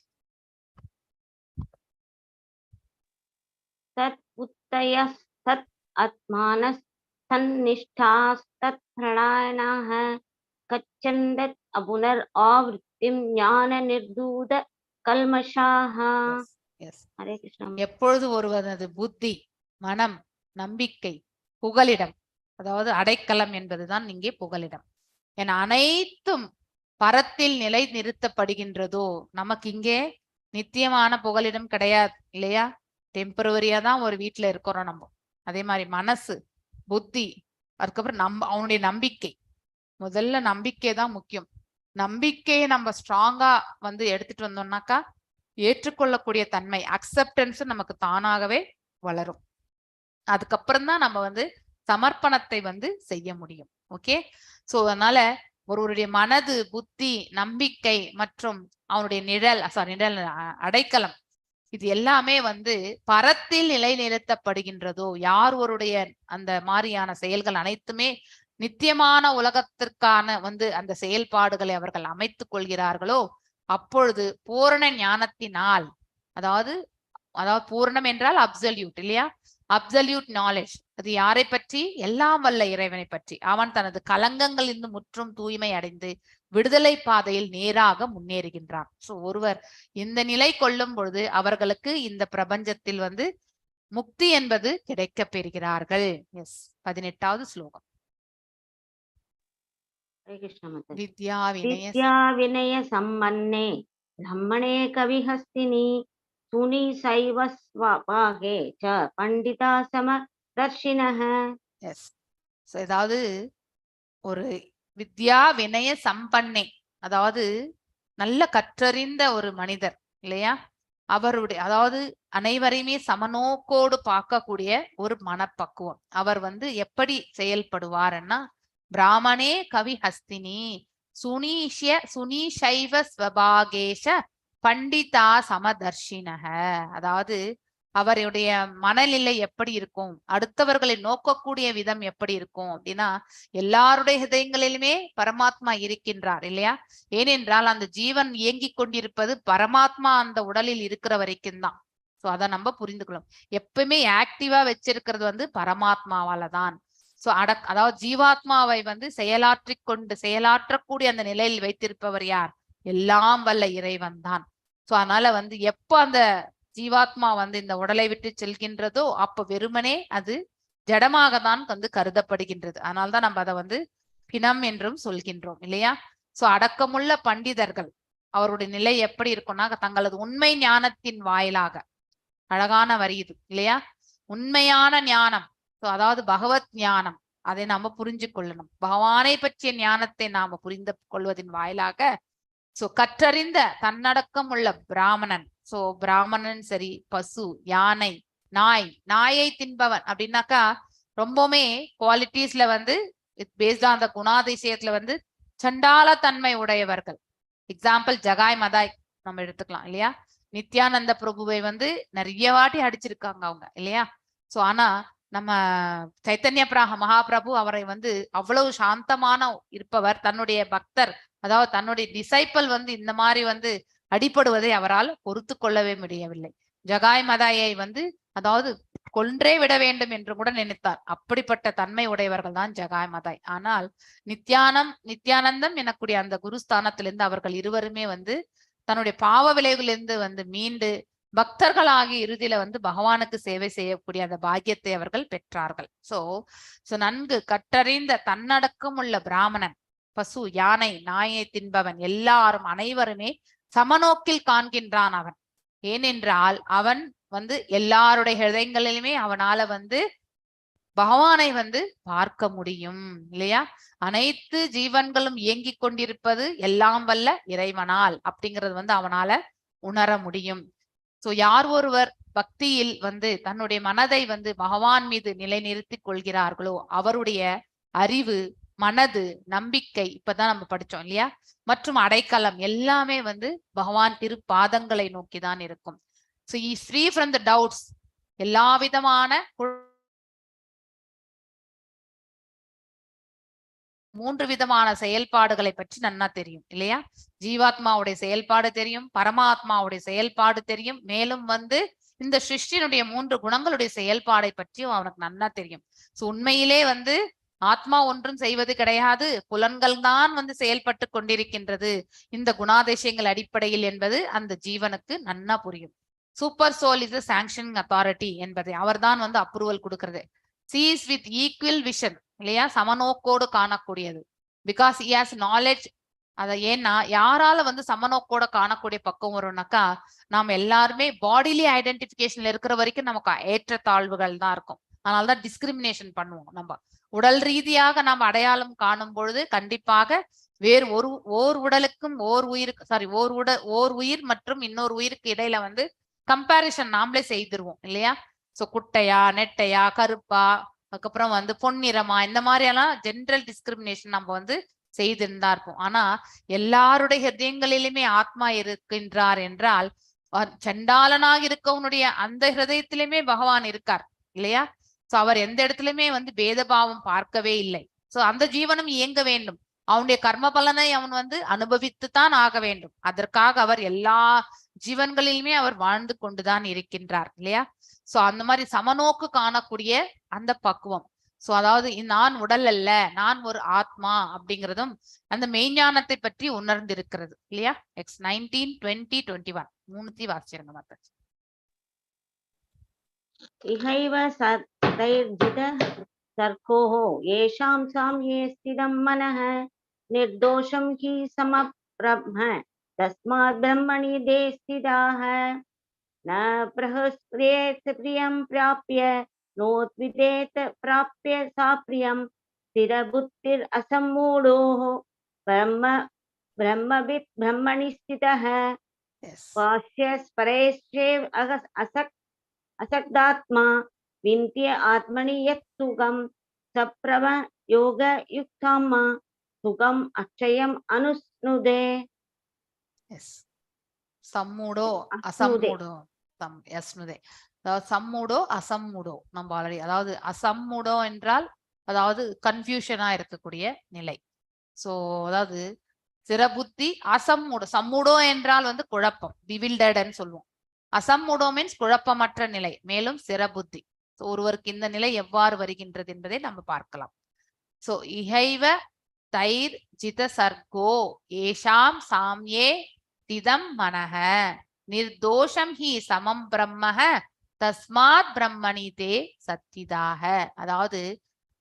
தத் உத்தய தத் ஆத்மானஸ் தன்னிஷ்டாஸ்தத் பிரணாயனாஹ கச்சந்தத் அபுனர் ஆவ்ருத்திம் ஞான நிர்தூத கல்மஷாஹ. ஹரே கிருஷ்ணா. எப்பொழுது ஒருவனது புத்தி, மனம், நம்பிக்கை, புகலிடம், அதாவது அடைக்கலம் என்பதுதான் இங்கே புகலிடம் என அனைத்தும் பரத்தில் நிலை நிறுத்தப்படுகின்றதோ, நமக்கு இங்கே நித்தியமான புகலிடம் கிடையாது, இல்லையா? டெம்பரவரியா தான் ஒரு வீட்டுல இருக்கிறோம் நம்ம. அதே மாதிரி மனசு, புத்தி, அதுக்கப்புறம் அவனுடைய நம்பிக்கை. முதல்ல நம்பிக்கை தான் முக்கியம். நம்பிக்கையை நம்ம ஸ்ட்ராங்கா எடுத்துட்டு வந்தோம்னாக்கா ஏற்றுக்கொள்ளக்கூடிய தன்மை, அக்செப்டன்ஸ் நமக்கு தானாகவே வளரும். அதுக்கப்புறம் தான் நம்ம சமர்ப்பணத்தை செய்ய முடியும். ஓகே, சோ அதனால ஒருவருடைய மனது, புத்தி, நம்பிக்கை மற்றும் அவனுடைய நிழல் அடைக்கலம், இது எல்லாமே பரத்தில் நிலை நிறுத்தப்படுகின்றதோ, யார் ஒருடைய அந்த மாதிரியான செயல்கள் அனைத்துமே நித்தியமான உலகத்திற்கான அந்த செயல்பாடுகளை அவர்கள் அமைத்துக் கொள்கிறார்களோ, அப்பொழுது பூரண ஞானத்தினால், அதாவது பூரணம் என்றால் அப்சல்யூட், இல்லையா? அப்சல்யூட் நாலேஜ், அது யாரை பற்றி? எல்லாம் வல்ல இறைவனை பற்றி. அவன் தனது கலங்கங்களிலிருந்து முற்றும் தூய்மை அடைந்து விடுதலை பாதையில் நேராக முன்னேறுகின்றான். சோ ஒருவர் இந்த நிலை கொள்ளும் பொழுது அவர்களுக்கு இந்த பிரபஞ்சத்தில் முக்தி என்பது கிடைக்க பெறுகிறார்கள். எஸ், 18வது ஸ்லோகம். வித்யா வினய சம்பன்னே பிரம்மணே கவிஹஸ்தினி சுனி சைவஸ்வாகே ச பண்டிதா சமதர்ஷினஹ. எஸ், அதாவது ஒரு வித்யா வினய சம்பன்னே, அதாவது நல்ல கற்றறிந்த ஒரு மனிதர், இல்லையா? அவருடைய அதாவது அனைவரையுமே சமநோக்கோடு பார்க்கக்கூடிய ஒரு மனப்பக்குவம். அவர் எப்படி செயல்படுவார்னா, பிராமணே கவி ஹஸ்தினி சுனீஷைவ ஸ்வபாகேஷ பண்டிதா சமதர்ஷினக. அதாவது அவருடைய மனநிலை எப்படி இருக்கும், அடுத்தவர்களை நோக்கக்கூடிய விதம் எப்படி இருக்கும் அப்படின்னா, எல்லாருடைய ஹிருதயங்களிலுமே பரமாத்மா இருக்கின்றார், இல்லையா? ஏனென்றால் அந்த ஜீவன் இயங்கி கொண்டிருப்பது பரமாத்மா அந்த உடலில் இருக்கிற வரைக்கும் தான். சோ அதை நம்ம புரிந்துக்கணும். எப்பவுமே ஆக்டிவா வச்சிருக்கிறது பரமாத்மாவால தான். சோ அதாவது ஜீவாத்மாவை செயலாற்றக்கூடிய அந்த நிலையில் வைத்திருப்பவர் யார்? எல்லாம் வல்ல இறைவன் தான். சோ அதனால எப்ப அந்த ஜீவாத்மா இந்த உடலை விட்டு செல்கின்றதோ அப்ப வெறுமனே அது ஜடமாக தான் கருதப்படுகின்றது. அதனால்தான் நம்ம அதை பிணம் என்றும் சொல்கின்றோம், இல்லையா? சோ அடக்கமுள்ள பண்டிதர்கள் அவருடைய நிலை எப்படி இருக்கும்னா, தங்களது உண்மை ஞானத்தின் வாயிலாக, அழகான வரி இது, இல்லையா? உண்மையான ஞானம், அதாவது பகவத் ஞானம், அதை நாம புரிஞ்சு கொள்ளணும். பகவானை பற்றிய ஞானத்தை நாம புரிந்து கொள்வதின் வாயிலாக கற்றறிந்த தன்னடக்கம் உள்ள பிராமணன், பிராமணன் சரி, பசு, யானை, நாயை தின்பவன் அப்படின்னாக்கா ரொம்பவுமே குவாலிட்டிஸ்ல பேஸ்ட் ஆன் த குணாதிசயத்துல சண்டால தன்மை உடையவர்கள். எக்ஸாம்பிள் ஜகாய் மதாய் நம்ம எடுத்துக்கலாம், இல்லையா? நித்யானந்த பிரபுவை நிறைய வாட்டி அடிச்சிருக்காங்க அவங்க, இல்லையா? சோ ஆனா நம்ம சைத்தன்ய மகாபிரபு அவரை அவ்வளவு சாந்தமான இருப்பவர். தன்னுடைய பக்தர், அதாவது தன்னுடைய டிசைப்பிள் இந்த மாதிரி அடிபடுவதை அவரால் பொறுத்து கொள்ளவே முடியவில்லை. ஜகாய் மதாயை அதாவது கொன்றே விட வேண்டும் என்று கூட நினைத்தார். அப்படிப்பட்ட தன்மை உடையவர்கள் தான் ஜகாய் மதாய். ஆனால் நித்யானந்தம் எனக்கூடிய அந்த குருஸ்தானத்திலிருந்து அவர்கள் இருவருமே வந்து தன்னுடைய பாவ விளைவுகளிலிருந்து வந்து மீண்டு பக்தர்களாகி இறுதியில வந்து பகவானுக்கு சேவை செய்யக்கூடிய அந்த பாக்கியத்தை அவர்கள் பெற்றார்கள். சோ நன்கு கற்றறிந்த தன்னடக்கம் உள்ள பிராமணன், பசு, யானை, நாயை தின்பவன் எல்லாரும் அனைவருமே சமநோக்கில் காண்கின்றான் அவன். ஏனென்றால் அவன் வந்து எல்லாருடைய ஹிருதயங்களிலுமே அவனால வந்து பகவானை வந்து பார்க்க முடியும் இல்லையா? அனைத்து ஜீவன்களும் இயங்கிக் கொண்டிருப்பது எல்லாம் வல்ல இறைவனால் அப்படிங்கிறது வந்து அவனால உணர முடியும். சோ யார் ஒருவர் பக்தியில் வந்து தன்னுடைய மனதை வந்து பகவான் மீது நிலைநிறுத்தி கொள்கிறார்களோ அவருடைய அறிவு, மனது, நம்பிக்கை, இப்பதான் நம்ம படிச்சோம் இல்லையா, மற்றும் அடைக்கலம் எல்லாமே வந்து பகவான் திருப்பாதங்களை நோக்கிதான் இருக்கும். So he is free from the doubts. எல்லா விதமான 3 விதமான செயல்பாடுகளை பற்றி நன்னா தெரியும் இல்லையா? ஜீவாத்மாவுடைய செயல்பாடு தெரியும், பரமாத்மாவுடைய செயல்பாடு தெரியும், மேலும் வந்து இந்த சிருஷ்டியினுடைய 3 குணங்களுடைய செயல்பாடை பற்றியும் அவனுக்கு நன்னா தெரியும். சோ உண்மையிலே வந்து ஆத்மா ஒன்றும் செய்வது கிடையாது, புலன்கள் தான் வந்து செயல்பட்டு கொண்டிருக்கின்றது இந்த குணாதிசயங்கள் அடிப்படையில் என்பது அந்த ஜீவனுக்கு நன்னா புரியும். Super soul is sanctioning authority என்பதை அவர்தான் வந்து அப்ரூவல் கொடுக்கிறது. சீஸ் வித் ஈக்குவல் விஷன் இல்லையா, சமநோக்கோடு காணக்கூடியது. Because he has knowledge. அதை ஏன்னா யாரால வந்து சமநோக்கோட காணக்கூடிய பக்கம் வரும்னாக்கா, நாம் எல்லாருமே பாடிலி ஐடென்டிபிகேஷன்ல இருக்கிற வரைக்கும் நமக்கு ஏற்றத்தாழ்வுகள் தான் இருக்கும். அதனாலதான் டிஸ்கிரிமினேஷன் பண்ணுவோம். நம்ம உடல் ரீதியாக நாம் அடையாளம் காணும் பொழுது கண்டிப்பாக வேறு ஓர் உடலுக்கும் ஓர் உயிர் மற்றும் இன்னொரு உயிருக்கு இடையில வந்து கம்பேரிசன் நாமளே செய்திருவோம் இல்லையா? சோ குட்டையா, நெட்டையா, கருப்பா, அதுக்கப்புறம் வந்து பொன்னிறமா, இந்த மாதிரி எல்லாம் ஜென்ரல் டிஸ்கிரிமினேஷன் நம்ம வந்து செய்திருந்தா இருப்போம். ஆனா எல்லாருடைய ஹிருதயங்களிலுமே ஆத்மா இருக்கின்றார் என்றால் சண்டாளனாக இருக்கவனுடைய அந்த ஹிருதயத்திலுமே பகவான் இருக்கார் இல்லையா? சோ அவர் எந்த இடத்துலயுமே வந்து பேதபாவம் பார்க்கவே இல்லை. சோ அந்த ஜீவனும் இயங்க வேண்டும், அவனுடைய கர்ம பலனை அவன் வந்து அனுபவித்துத்தான் ஆக வேண்டும். அதற்காக அவர் எல்லா ஜீவன்களிலுமே அவர் வாழ்ந்து கொண்டுதான் இருக்கின்றார் இல்லையா? சோ அந்த மாதிரி சமநோக்கு காணக்கூடிய அந்த பக்குவம். சோ அதாவது நான் உடல் அல்ல, நான் ஒரு ஆத்மா அப்படிங்கிறதும் அந்த மெய்ஞானத்தை பற்றி உணர்ந்திருக்கிறது இல்லையா? எக்ஸ் 19, 20, 21 மூணுத்தி வாசிச்சிருங்க மாதாஜி. இஹைவ சதைர்ஜித சர்க்கோஹ ஏஷாம் சாம்யே ஸ்திதம் மனஹ நிர்தோஷம் ஹி சமப்ரம்ம தஸ்மாத் பிரம்மணி தே ஸ்திதாஹ ந பிரஹஸ்ரேத் பிரியம் பிராப்ய நோத்விதேத் பிராப்ய சாப்ரியம் ஸ்திரபுத்திர் அசம்மூடோஹ பிரம்மவித் பிரம்மணி ஸ்திதஹ வாஸ்யஸ் பரேஷ்சேவ் அசக்தாத்மா விந்திய ஆத்மனி யத் சுகம் சப்ரவ யோக யுக்தாமா சுகம் அக்ஷயம் அனுஸ்னுதே. சம்மூடோ அசம்மூடோ யஸ்னுதே. அதாவது சம்மூடோ அசம்மூடோ நம்ம ஆல்ரெடி, அதாவது அசம்மூடோ என்றால் அதாவது கன்ஃபியூஷனா இருக்கக்கூடிய நிலை. சோ அதாவது சிறபுத்தி, அசம்மூடோ. சம்மூடோ என்றால் வந்து குழப்பம், பிவில்டர்ட்னு சொல்லுவோம். அசம்மூடோ மீன்ஸ் குழப்பமற்ற நிலை, மேலும் சிறபுத்தி. ஒருவருக்கு இந்த நிலை எவ்வாறு வருகின்றது என்பதை நம்ம பார்க்கலாம். சோ இஹைவ தைர் ஜித சர்கோ ஏஷாம் சாம்யே திதம் மனஹ நிர்தோஷம் ஹி சமம் பிரம்மஹ தஸ்மாத் பிரம்மணி தே சத்திதாக. அதாவது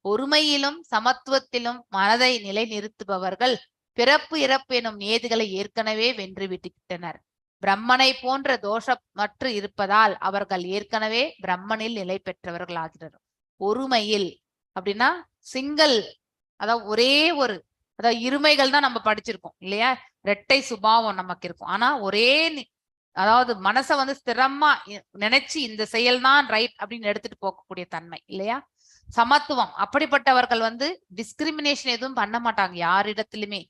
ஒருமையிலும் சமத்துவத்திலும் மனதை நிலை நிறுத்துபவர்கள் பிறப்பு இறப்பு எனும் நேதுகளை ஏற்கனவே வென்று விட்டுவிட்டனர். பிரம்மனை போன்ற தோஷமற்று இருப்பதால் அவர்கள் ஏற்கனவே பிரம்மனில் நிலை பெற்றவர்கள் ஆகிறார்கள். ஒருமையில் அப்படின்னா சிங்கிள், அதாவது ஒரே ஒரு, அதாவது இருமைகள் தான் நம்ம படிச்சிருக்கோம் இல்லையா? இரட்டை சுபாவம் நமக்கு இருக்கும். ஆனா ஒரே அதாவது மனசை வந்து ஸ்திரமா நினைச்சு இந்த செயல் தான் ரைட் அப்படின்னு எடுத்துட்டு போகக்கூடிய தன்மை இல்லையா? சமத்துவம், அப்படிப்பட்டவர்கள் வந்து டிஸ்கிரிமினேஷன் எதுவும் பண்ண மாட்டாங்க யாரிடத்திலுமே.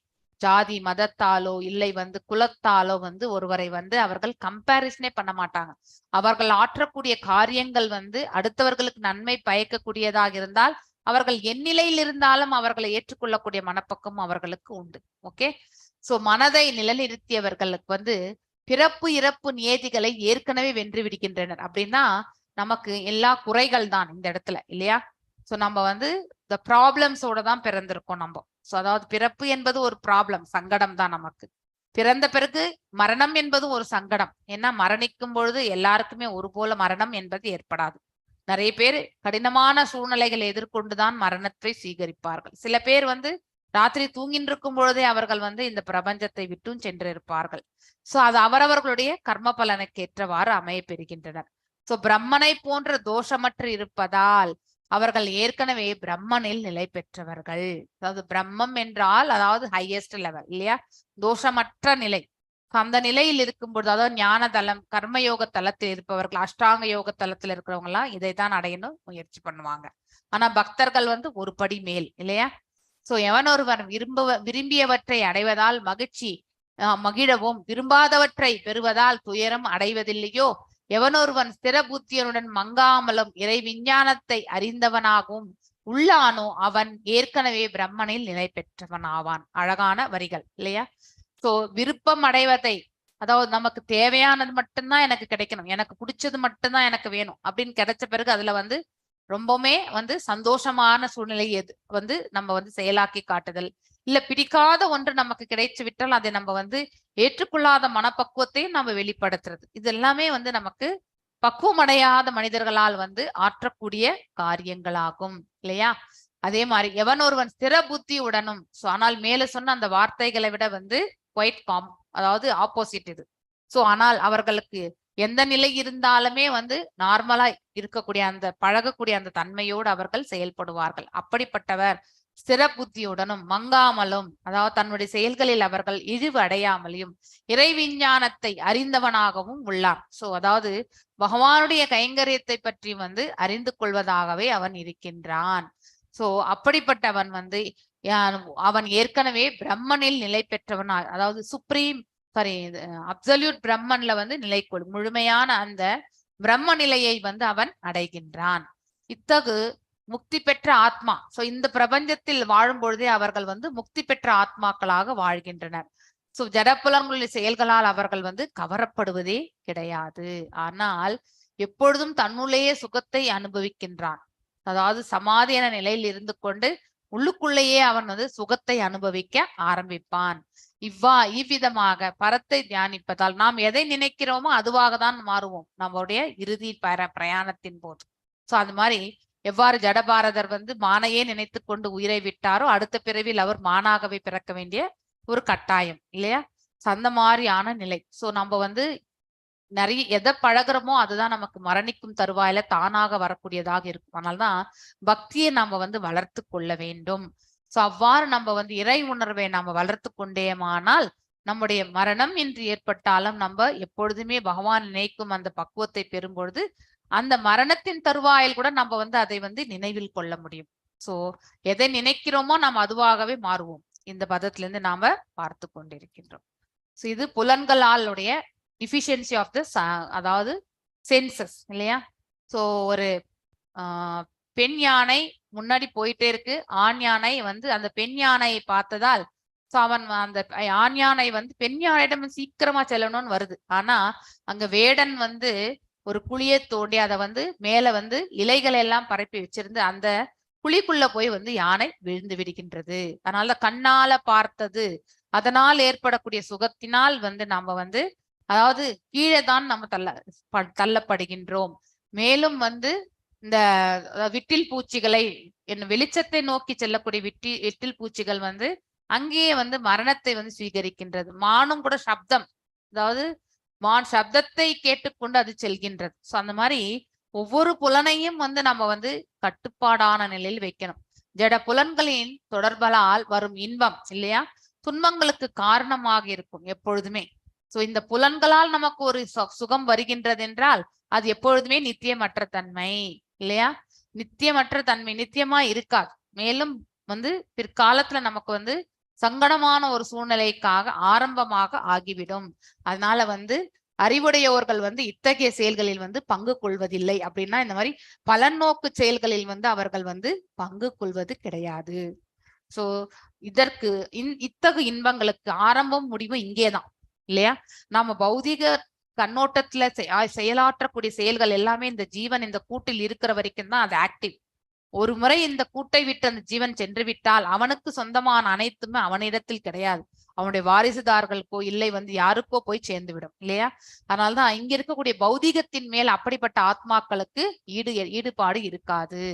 ஜாதி மதத்தாலோ இல்லை வந்து குலத்தாலோ வந்து ஒருவரை வந்து அவர்கள் கம்பேரிசனே பண்ண மாட்டாங்க. அவர்கள் ஆற்றக்கூடிய காரியங்கள் வந்து அடுத்தவர்களுக்கு நன்மை பயக்கக்கூடியதாக இருந்தால் அவர்கள் எந்நிலையில் இருந்தாலும் அவர்களை ஏற்றுக்கொள்ளக்கூடிய மனப்பக்கம் அவர்களுக்கு உண்டு. ஓகே, சோ மனதை நிலைநிறுத்தியவர்களுக்கு வந்து பிறப்பு இறப்பு நியதிகளை ஏற்கனவே வென்று விடுகின்றனர். அப்படின்னா நமக்கு எல்லா குறைகள் தான் இந்த இடத்துல இல்லையா. சோ நம்ம வந்து இந்த ப்ராப்ளம்ஸோட தான் பிறந்திருக்கோம் நம்ம. சோ அதாவது பிறப்பு என்பது ஒரு ப்ராப்ளம், சங்கடம் தான் நமக்கு. பிறந்த பிறகு மரணம் என்பது ஒரு சங்கடம். ஏன்னா மரணிக்கும் பொழுது எல்லாருக்குமே ஒரு போல மரணம் என்பது ஏற்படாது. நிறைய பேர் கடினமான சூழ்நிலைகளை எதிர்கொண்டுதான் மரணத்தை சீகரிப்பார்கள். சில பேர் வந்து ராத்திரி தூங்கின்னு இருக்கும் பொழுதே அவர்கள் வந்து இந்த பிரபஞ்சத்தை விட்டும் சென்றிருப்பார்கள். சோ அது அவரவர்களுடைய கர்ம பலனுக்கு ஏற்றவாறு அமைய பெறுகின்றனர். சோ பிரம்மனை போன்ற தோஷமற்று இருப்பதால் அவர்கள் ஏற்கனவே பிரம்மனில் நிலை பெற்றவர்கள். அதாவது பிரம்மம் என்றால் அதாவது ஹையஸ்ட் லெவல் இல்லையா, தோஷமற்ற நிலை. அந்த நிலையில் இருக்கும்பொழுது, அதாவது ஞான தளம், கர்மயோக தளத்தில் இருப்பவர்கள், அஷ்டாங்க யோக தளத்தில் இருக்கிறவங்க எல்லாம் இதைத்தான் அடையணும் முயற்சி பண்ணுவாங்க. ஆனா பக்தர்கள் வந்து ஒரு படி மேல் இல்லையா. சோ எவன் ஒருவன் விரும்பியவற்றை அடைவதால் மகிழ்ச்சி மகிழவும், விரும்பாதவற்றை பெறுவதால் துயரம் அடைவதில்லையோ, எவனொருவன் ஸ்திர புத்தியனுடன் மங்காமலும் இறை விஞ்ஞானத்தை அறிந்தவனாகவும் உள்ளானோ அவன் ஏற்கனவே பிரம்மனில் நிலை பெற்றவன் ஆவான். அழகான வரிகள் இல்லையா. சோ விருப்பம் அடைவதை, அதாவது நமக்கு தேவையானது மட்டும்தான் எனக்கு கிடைக்கணும், எனக்கு பிடிச்சது மட்டும்தான் எனக்கு வேணும் அப்படின்னு கிடைச்ச பிறகு அதுல வந்து ரொம்பவுமே வந்து சந்தோஷமான சூழ்நிலை எது வந்து நம்ம வந்து செயலாக்கி காட்டுதல். இல்ல பிடிக்காத ஒன்று நமக்கு கிடைச்சு விட்டால் அதை நம்ம வந்து ஏற்றுக்கொள்ளாத மனப்பக்குவத்தையும் நம்ம வெளிப்படுத்துறது. இது எல்லாமே வந்து நமக்கு பக்குவமடையாத மனிதர்களால் வந்து ஆற்றக்கூடிய காரியங்களாகும் இல்லையா. அதே மாதிரி எவன் ஒருவன் ஸ்திர புத்தியுடனும், ஆனால் மேல சொன்ன அந்த வார்த்தைகளை விட வந்து குவைட் அதாவது ஆப்போசிட் இது. சோ ஆனால் அவர்களுக்கு எந்த நிலை இருந்தாலுமே வந்து நார்மலா இருக்கக்கூடிய அந்த பழகக்கூடிய அந்த தன்மையோடு அவர்கள் செயல்படுவார்கள். அப்படிப்பட்டவர் ஸ்திர புத்தியுடனும் மங்காமலும், அதாவது தன்னுடைய செயல்களில் அவர்கள் இழிவு அடையாமலையும் இறை விஞ்ஞானத்தை அறிந்தவனாகவும் உள்ளான். சோ அதாவது பகவானுடைய கைங்கரியத்தை பற்றி வந்து அறிந்து கொள்வதாகவே அவன் இருக்கின்றான். சோ அப்படிப்பட்டவன் வந்து அவன் ஏற்கனவே பிரம்மனில் நிலை பெற்றவன், அதாவது சுப்ரீம் அப்சல்யூட் பிரம்மன்ல வந்து நிலை கொள்ளும் முழுமையான அந்த பிரம்ம நிலையை வந்து அவன் அடைகின்றான். இத்தகு முக்தி பெற்ற ஆத்மா. சோ இந்த பிரபஞ்சத்தில் வாழும் பொழுதே அவர்கள் வந்து முக்தி பெற்ற ஆத்மாக்களாக வாழ்கின்றனர். சோ ஜடப்புலன்களுடைய செயல்களால் அவர்கள் வந்து கவரப்படுவதே கிடையாது. ஆனால் எப்பொழுதும் தன்னுள்ளேயே சுகத்தை அனுபவிக்கின்றான். அதாவது சமாதியான நிலையில் இருந்து கொண்டு உள்ளுக்குள்ளேயே அவன் வந்து சுகத்தை அனுபவிக்க ஆரம்பிப்பான். இவ்விதமாக பரத்தை தியானிப்பதால் நாம் எதை நினைக்கிறோமோ அதுவாக தான் மாறுவோம் நம்மளுடைய இறுதி பிரயாணத்தின் போது. சோ அது மாதிரி எவ்வாறு ஜடபாரதர் வந்து மானையே நினைத்து கொண்டு உயிரை விட்டாரோ அடுத்த பிறவியில் அவர் மானாகவே பிறக்க வேண்டிய ஒரு கட்டாயம் இல்லையா. அந்த மாதிரியான நிலை. சோ நம்ம வந்து நிறைய எதை பழகிறோமோ அதுதான் நமக்கு மரணிக்கும் தருவாயில தானாக வரக்கூடியதாக இருக்கும். அதனால்தான் பக்தியை நம்ம வந்து வளர்த்து கொள்ள வேண்டும். சோ அவ்வாறு நம்ம வந்து இறை உணர்வை நம்ம வளர்த்து கொண்டேமானால் நம்முடைய மரணம் என்று ஏற்பட்டாலும் நம்ம எப்பொழுதுமே பகவான் நினைக்கும் அந்த பக்குவத்தை பெறும்பொழுது அந்த மரணத்தின் தருவாயில் கூட நம்ம வந்து அதை வந்து நினைவில் கொள்ள முடியும். சோ எதை நினைக்கிறோமோ நாம் அதுவாகவே மாறுவோம். இந்த பதத்திலிருந்து நாம பார்த்து கொண்டிருக்கின்றோம். சோ இது புலன்களாலுடைய டிஃபிஷியன்சி ஆஃப் த அதாவது சென்சஸ் இல்லையா. சோ ஒரு பெண் யானை முன்னாடி போயிட்டே இருக்கு, ஆண் யானை வந்து அந்த பெண் யானையை பார்த்ததால் அவன் அந்த ஆண் யானை வந்து பெண் யானையிடம் சீக்கிரமா செல்லணும்னு வருது. ஆனா அங்க வேடன் வந்து ஒரு குழியை தோண்டி அதை வந்து மேல வந்து இலைகள் எல்லாம் பரப்பி வச்சிருந்து அந்த குழிக்குள்ள போய் வந்து யானை விழுந்து விடுகின்றது. அதனால கண்ணால பார்த்தது, அதனால் ஏற்படக்கூடிய சுகத்தினால் வந்து நாம வந்து அதாவது கீழே தான் நம்ம தள்ளப்படுகின்றோம். மேலும் வந்து இந்த விட்டில் பூச்சிகளை வெளிச்சத்தை நோக்கி செல்லக்கூடிய விட்டில் பூச்சிகள் வந்து அங்கேயே வந்து மரணத்தை வந்து சுவீகரிக்கின்றது. மானும் கூட சப்தம், அதாவது மான் சப்தத்தை கேட்டுக்கொண்டு அது செல்கின்றது. சோ அந்த மாதிரி ஒவ்வொரு புலனையும் வந்து நம்ம வந்து கட்டுப்பாடான நிலையில் வைக்கணும். ஜட புலன்களின் தொடர்பலால் வரும் இன்பம் இல்லையா துன்பங்களுக்கு காரணமாக இருக்கும் எப்பொழுதுமே. சோ இந்த புலன்களால் நமக்கு ஒரு சுகம் வருகின்றது என்றால் அது எப்பொழுதுமே நித்தியமற்ற தன்மை இல்லையா. நித்தியமற்ற தன்மை நித்தியமா இருக்காது. மேலும் வந்து பிற்காலத்துல நமக்கு வந்து சங்கடமான ஒரு சூழ்நிலைக்காக ஆரம்பமாக ஆகிவிடும். அதனால வந்து அறிவுடையோர்கள் வந்து இத்தகைய செயல்களில் வந்து பங்கு கொள்வதில்லை. அப்படின்னா இந்த மாதிரி பலநோக்கு செயல்களில் வந்து அவர்கள் வந்து பங்கு கொள்வது கிடையாது. சோ இதற்கு இத்தகு இன்பங்களுக்கு ஆரம்பம் முடிவு இங்கேதான் இல்லையா. நாம பௌதிக கண்ணோட்டத்துல செயலாற்றக்கூடிய செயல்கள் எல்லாமே இந்த ஜீவன் இந்த கூட்டில் இருக்கிற வரைக்கும் தான் அது ஆக்டிவ். ஒரு முறை இந்த கூட்டை விட்டு அந்த ஜீவன் சென்று விட்டால் அவனுக்கு சொந்தமான அனைத்துமே அவனிடத்தில் கிடையாது. அவனுடைய வாரிசுதார்களுக்கோ இல்லை யாருக்கோ போய் சேர்ந்து விடும் இல்லையா? அதனால்தான் இங்க இருக்கக்கூடிய பௌதிகத்தின் மேல் அப்படிப்பட்ட ஆத்மாக்களுக்கு ஈடுபாடு இருக்காது.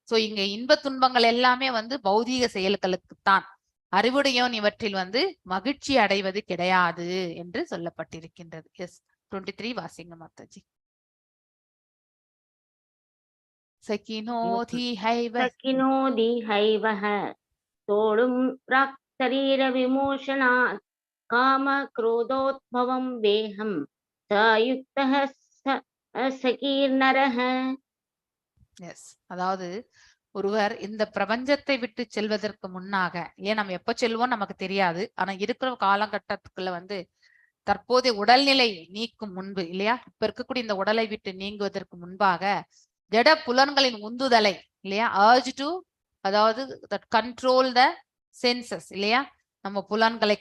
சோ இங்க இன்ப துன்பங்கள் எல்லாமே பௌதீக செயல்களுக்குத்தான். அறிவுடையோன் இவற்றில் மகிழ்ச்சி அடைவது கிடையாது என்று சொல்லப்பட்டிருக்கின்றது. எஸ் 23 வாசிங்க மாதாஜி. சகினோதிஹைவஹ தோளும் பிராக் சரீர விமோசனாத் காம குரோதோத்பவம் வேகம் சயுக்தஹ சகீர்நரஹ. எஸ், அதாவது ஒருவர் இந்த பிரபஞ்சத்தை விட்டு செல்வதற்கு முன்னாக, ஏன் நம்ம எப்ப செல்வோம் நமக்கு தெரியாது. ஆனா இருக்கிற காலகட்டத்துக்குள்ள தற்போதைய உடல்நிலை நீக்கும் முன்பு இல்லையா, இப்ப இருக்கக்கூடிய இந்த உடலை விட்டு நீங்குவதற்கு முன்பாக ஜட புலன்களின் உந்துதலை இல்லையா, urge to, அதாவது கண்ட்ரோல் த சென்சஸ் இல்லையா, நம்ம புலன்களை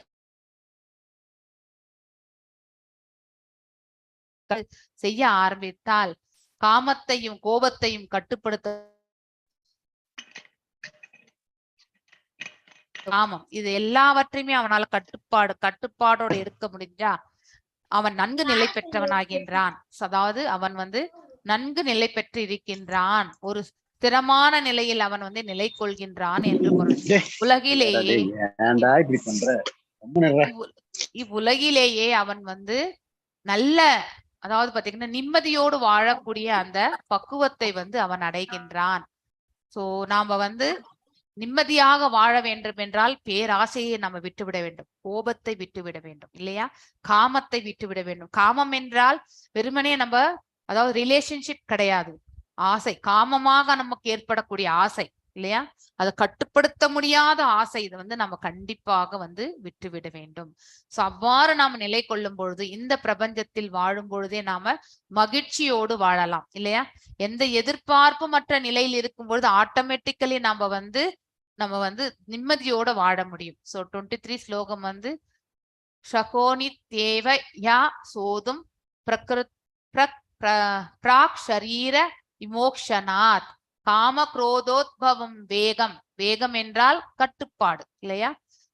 செய்ய ஆரம்பித்தால் காமத்தையும் கோபத்தையும் கட்டுப்படுத்த காமம் இது எல்லாவற்றையுமே அவனால கட்டுப்பாடோட இருக்க முடிஞ்சா அவன் நன்கு நிலை பெற்றவனாகின்றான். அதாவது அவன் நன்கு நிலை பெற்று இருக்கின்றான், ஒரு ஸ்திரமான நிலையில் அவன் நிலை கொள்கின்றான் என்று பொருள். உலகிலேயே இவ்வுலகிலேயே அவன் நல்ல, அதாவது பாத்தீங்கன்னா நிம்மதியோடு வாழக்கூடிய அந்த பக்குவத்தை அவன் அடைகின்றான். சோ நாம நிம்மதியாக வாழ வேண்டும் என்றால் பேராசையை நம்ம விட்டுவிட வேண்டும், கோபத்தை விட்டுவிட வேண்டும் இல்லையா, காமத்தை விட்டுவிட வேண்டும். காமம் என்றால் வெறுமனே நம்ம, அதாவது ரிலேஷன்ஷிப் கிடையாது, ஆசை, காமமாக நமக்கு ஏற்படக்கூடிய ஆசை இல்லையா, அதை கட்டுப்படுத்த முடியாத ஆசை, இது நம்ம கண்டிப்பாக விட்டுவிட வேண்டும். சோ அவ்வாறு நாம் நிலை கொள்ளும் பொழுது இந்த பிரபஞ்சத்தில் வாழும் பொழுதே நாம மகிழ்ச்சியோடு வாழலாம் இல்லையா. எந்த எதிர்பார்ப்புமற்ற நிலையில் இருக்கும் பொழுது ஆட்டோமேட்டிக்கலி நம்ம நிம்மதியோட வாழ முடியும். சோ 23 ஸ்லோகம் ஷகோனி தேவ யா சோதும் பிராக் ஷரீர விமோக்ஷனாத் காம குரோதோத்பவம் வேகம். வேகம் என்றால் கட்டுப்பாடு இல்லையா.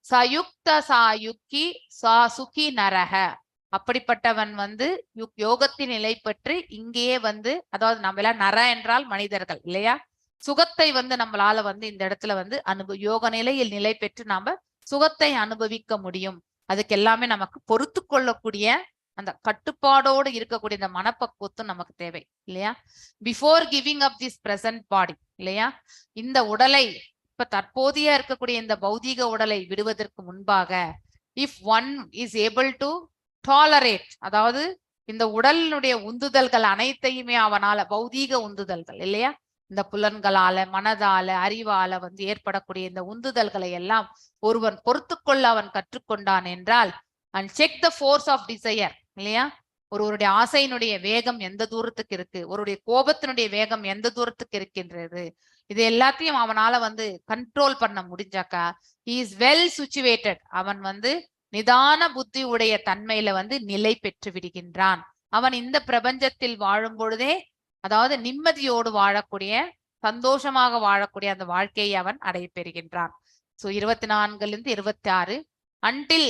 சயுக்த சாயுக்கி சாசுகி நரக. அப்படிப்பட்டவன் யோகத்தின் நிலை பெற்று இங்கேயே அதாவது நம்ம எல்லாம் நர என்றால் மனிதர்கள் இல்லையா, சுகத்தை நம்மளால இந்த இடத்துல யோக நிலையில் நிலை பெற்று நாம சுகத்தை அனுபவிக்க முடியும். அதுக்கு எல்லாமே நமக்கு பொறுத்து கொள்ளக்கூடிய அந்த கட்டுப்பாடோடு இருக்கக்கூடிய இந்த மனப்பக்குவத்தும் நமக்கு தேவை இல்லையா. Before giving up this present body இல்லையா, இந்த உடலை இப்ப தற்போதைய இருக்கக்கூடிய இந்த பௌதீக உடலை விடுவதற்கு முன்பாக, if one is able to tolerate, அதாவது இந்த உடலினுடைய உந்துதல்கள் அனைத்தையுமே அவனால, பௌதீக உந்துதல்கள் இல்லையா, இந்த புலன்களால மனதால அறிவால ஏற்படக்கூடிய இந்த உந்துதல்களை எல்லாம் ஒருவன் பொறுத்து கொள்ள அவன் கற்றுக்கொண்டான் என்றால், and check the force of desire இல்லையா, ஒருவருடைய ஆசையினுடைய வேகம் எந்த தூரத்துக்கு இருக்கு, ஒருவருடைய கோபத்தினுடைய வேகம் எந்த தூரத்துக்கு இருக்கின்றது, இது எல்லாத்தையும் அவனால கண்ட்ரோல் பண்ண முடிஞ்சாக்கா he is well situated, அவன் நிதான புத்தி உடைய தன்மையில நிலை பெற்று விடுகின்றான். அவன் இந்த பிரபஞ்சத்தில் வாழும் பொழுதே, அதாவது நிம்மதியோடு வாழக்கூடிய, சந்தோஷமாக வாழக்கூடிய அந்த வாழ்க்கையை அவன் அடைபெறுகின்றான். சோ 24 26 until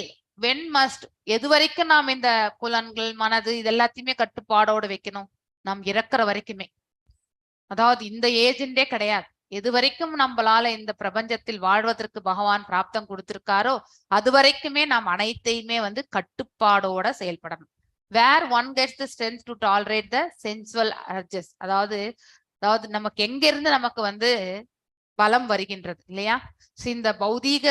when must, எது வரைக்கும் நாம் இந்த புலன்கள் மனது இது எல்லாத்தையுமே கட்டுப்பாடோடு வைக்கணும், நாம் இறக்குற வரைக்குமே, அதாவது இந்த ஏஜெண்டே கிடையாது, எது வரைக்கும் நம்மளால இந்த பிரபஞ்சத்தில் வாழ்வதற்கு பகவான் பிராப்தம் கொடுத்திருக்காரோ அது வரைக்குமே நாம் அனைத்தையுமே கட்டுப்பாடோட செயல்படணும். Where one gets the strength to tolerate the sensual urges, அதாவது நமக்கு எங்க இருந்து நமக்கு பலம் வருகின்றது இல்லையா. இந்த பௌதீக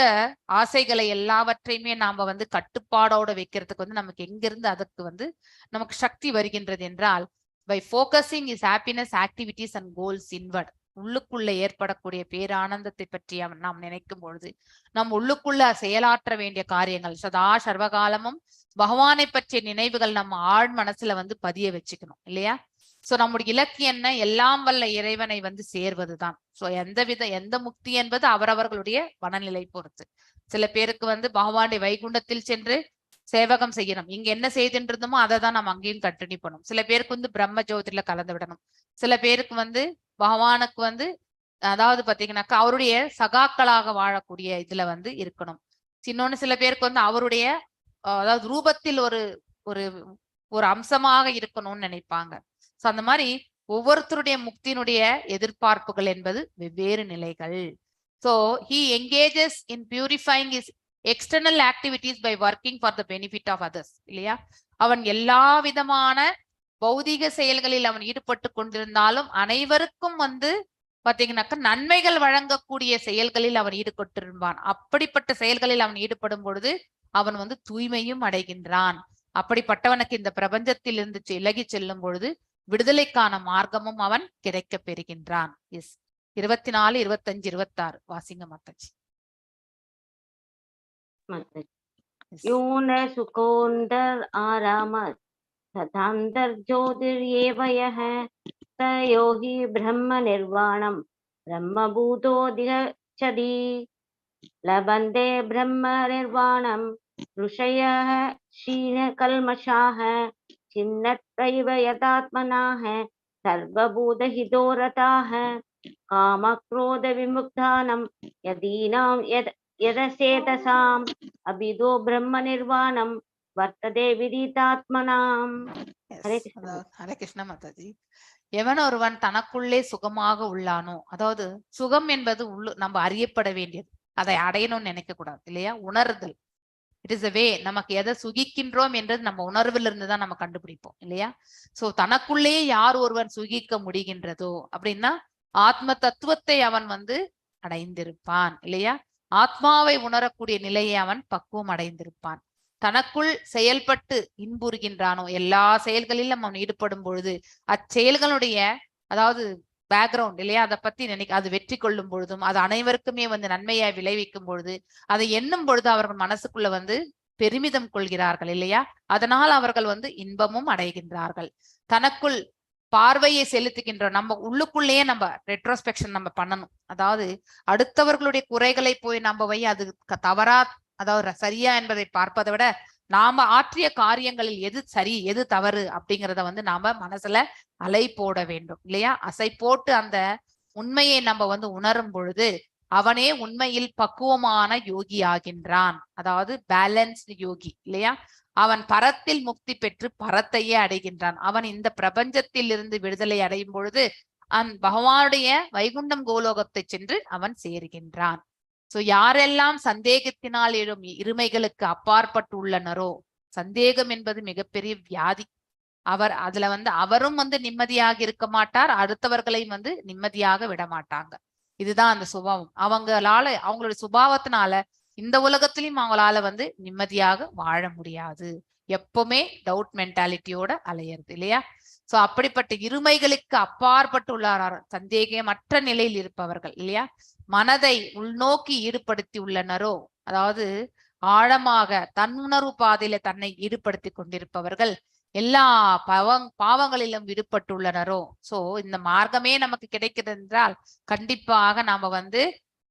ஆசைகளை எல்லாவற்றையுமே நாம கட்டுப்பாடோட வைக்கிறதுக்கு நமக்கு எங்கிருந்து அதற்கு நமக்கு சக்தி வருகின்றது என்றால், by focusing his happiness activities and goals inward, உள்ளுக்குள்ள ஏற்படக்கூடிய பேரானந்தத்தை பற்றி நாம் நினைக்கும் பொழுது நம் உள்ளுக்குள்ள செயலாற்ற வேண்டிய காரியங்கள் சதா சர்வகாலமும் பகவானை பற்றிய நினைவுகள் நம்ம ஆழ் மனசுல பதிய வச்சுக்கணும் இல்லையா. சோ நம்முடைய இலக்கியம் என்ன, எல்லாம் வல்ல இறைவனை சேர்வதுதான். சோ எந்த முக்தி என்பது அவரவர்களுடைய மனநிலை பொறுத்து. சில பேருக்கு பகவானுடைய வைகுண்டத்தில் சென்று சேவகம் செய்யணும். இங்க என்ன செய்துட்டு இருந்தோமோ அதை தான் நம்ம அங்கேயும் கண்டினியூ பண்ணணும். சில பேருக்கு வந்து பிரம்ம ஜோதியில கலந்து விடணும். சில பேருக்கு வந்து பகவானுக்கு வந்து அதாவது பாத்தீங்கன்னாக்கா அவருடைய சகாக்களாக வாழக்கூடிய இதுல வந்து இருக்கணும். இன்னொன்னு சில பேருக்கு வந்து அவருடைய அதாவது ரூபத்தில் ஒரு ஒரு ஒரு அம்சமாக இருக்கணும்னு நினைப்பாங்க. சோ அந்த மாதிரி ஒவ்வொருத்தருடைய முக்தியினுடைய எதிர்பார்ப்புகள் என்பது வெவ்வேறு நிலைகள். So he engages in purifying his external activities by working for the benefit of others. இல்லையா? அவன் எல்லா விதமான பௌதிக செயல்களில் அவன் ஈடுபட்டு கொண்டிருந்தாலும் அனைவருக்கும் வந்து பாத்தீங்கன்னாக்கா நன்மைகள் வழங்கக்கூடிய செயல்களில் அவன் ஈடுபட்டிருப்பான். அப்படிப்பட்ட செயல்களில் அவன் ஈடுபடும் பொழுது அவன் வந்து தூய்மையும் அடைகின்றான். அப்படிப்பட்டவனுக்கு இந்த பிரபஞ்சத்தில் இருந்து விலகி செல்லும் பொழுது விடுதலைக்கான மார்க்கமும் அவன் கிடைக்க பெறுகின்றான். எஸ் 24, 25, 26 வாசிங்க மாதாஜி. யோன சுகோந்தர் ஆராம ததாந்தர் ஜோதிர்யேவயஹ தயோஹி பிரம்ம நிர்வாணம் பிரம்மபூதோதிகச்சதி லபந்தே பிரம்ம நிர்வாணம் ருஷயः ஷீன கல்மஷாः சின்னத்வைவ யதாத்மனாः சர்வபூதஹிதோ ரதாः காமக்ரோத விமுக்தானம் யதீனாம் யதசேதசாம் அபிதோ பிரம்ம நிர்வாணம் வர்த்ததே விதிதாத்மனாம். ஹரே கிருஷ்ண மாதாஜி. எவன் ஒருவன் தனக்குள்ளே சுகமாக உள்ளானோ, அதாவது சுகம் என்பது நம்ம அறியப்பட வேண்டியது, அதை அடையணும்னு நினைக்க கூடாது இல்லையா? உணர்தல், இட் இஸ் a way. நமக்கு எதை சுகிக்கின்றோம் என்றது நம்ம உணர்வில் இருந்துதான் நம்ம கண்டுபிடிப்போம் இல்லையா? சோ தனக்குள்ளே யார் ஒருவன் சுகிக்க முடிகின்றதோ அப்படின்னா ஆத்ம தத்துவத்தை அவன் வந்து அடைந்திருப்பான் இல்லையா? ஆத்மாவை உணரக்கூடிய நிலையை அவன் பக்குவம் அடைந்திருப்பான். தனக்குள் செயல்பட்டு இன்புறுகின்றானோ, எல்லா செயல்களிலும் அவன் ஈடுபடும் பொழுது அச்செயல்களுடைய அதாவது பேக்ரவுண்ட் இல்லையா, அதை பத்தி அது வெற்றி கொள்ளும் பொழுதும் அது அனைவருக்குமே வந்து நன்மையை விளைவிக்கும் பொழுது அதை எண்ணும் பொழுது அவர்கள் மனசுக்குள்ள வந்து பெருமிதம் கொள்கிறார்கள் இல்லையா? அதனால் அவர்கள் வந்து இன்பமும் அடைகின்றார்கள். தனக்குள் பார்வையை செலுத்துகின்ற நம்ம உள்ளுக்குள்ளேயே நம்ம ரெட்ரோஸ்பெக்ஷன் நம்ம பண்ணணும். அதாவது அடுத்தவர்களுடைய குறைகளை போய் நம்ம அது தவறா அதாவது சரியா என்பதை பார்ப்பதை விட நாம ஆற்றிய காரியங்களில் எது சரி எது தவறு அப்படிங்கிறத வந்து நாம மனசுல அலை போட வேண்டும் இல்லையா? அசை போட்டு அந்த உண்மையை நம்ம வந்து உணரும் பொழுது அவனே உண்மையில் பக்குவமான யோகி ஆகின்றான். அதாவது பேலன்ஸ்டு யோகி இல்லையா? அவன் பரத்தில் முக்தி பெற்று பரத்தையே அடைகின்றான். அவன் இந்த பிரபஞ்சத்தில் இருந்து விடுதலை அடையும் பொழுது பகவானுடைய வைகுண்டம் கோலோகத்தை சென்று அவன் சேருகின்றான். சோ யாரெல்லாம் சந்தேகத்தினால் எழும் இருமைகளுக்கு அப்பாற்பட்டு உள்ளனரோ, சந்தேகம் என்பது மிகப்பெரிய வியாதி. அதுல வந்து அவரும் வந்து நிம்மதியாக இருக்க மாட்டார், அடுத்தவர்களையும் வந்து நிம்மதியாக விட மாட்டாங்க. இதுதான் அந்த சுபாவம். அவங்களுடைய சுபாவத்தினால இந்த உலகத்திலையும் அவங்களால வந்து நிம்மதியாக வாழ முடியாது. எப்பவுமே டவுட் மென்டாலிட்டியோட அலையிறது இல்லையா? சோ அப்படிப்பட்ட இருமைகளுக்கு அப்பாற்பட்டு உள்ளார், சந்தேகமற்ற நிலையில் இருப்பவர்கள் இல்லையா? மனதை உள்நோக்கி ஈடுபடுத்தி உள்ளனரோ, அதாவது ஆழமாக தன்னுணர்வு பாதையில தன்னை ஈடுபடுத்தி கொண்டிருப்பவர்கள் எல்லா பாவங்களிலும் விடுபட்டுள்ளனரோ. சோ இந்த மார்க்கமே நமக்கு கிடைக்கிறது என்றால் கண்டிப்பாக நாம வந்து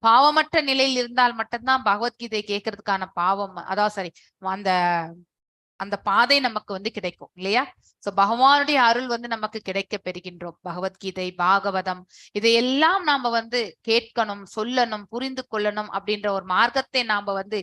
பாவமற்ற நிலையில் இருந்தால் மட்டும்தான் பகவத்கீதை கேட்கறதுக்கான அந்த பாதை நமக்கு வந்து கிடைக்கும் இல்லையா? சோ பகவானுடைய அருள் வந்து நமக்கு கிடைக்க பெறுகின்றோம். பகவத்கீதை, பாகவதம் இதையெல்லாம் நாம வந்து கேட்கணும், சொல்லணும், புரிந்து கொள்ளணும் அப்படின்ற ஒரு மார்க்கத்தை நாம வந்து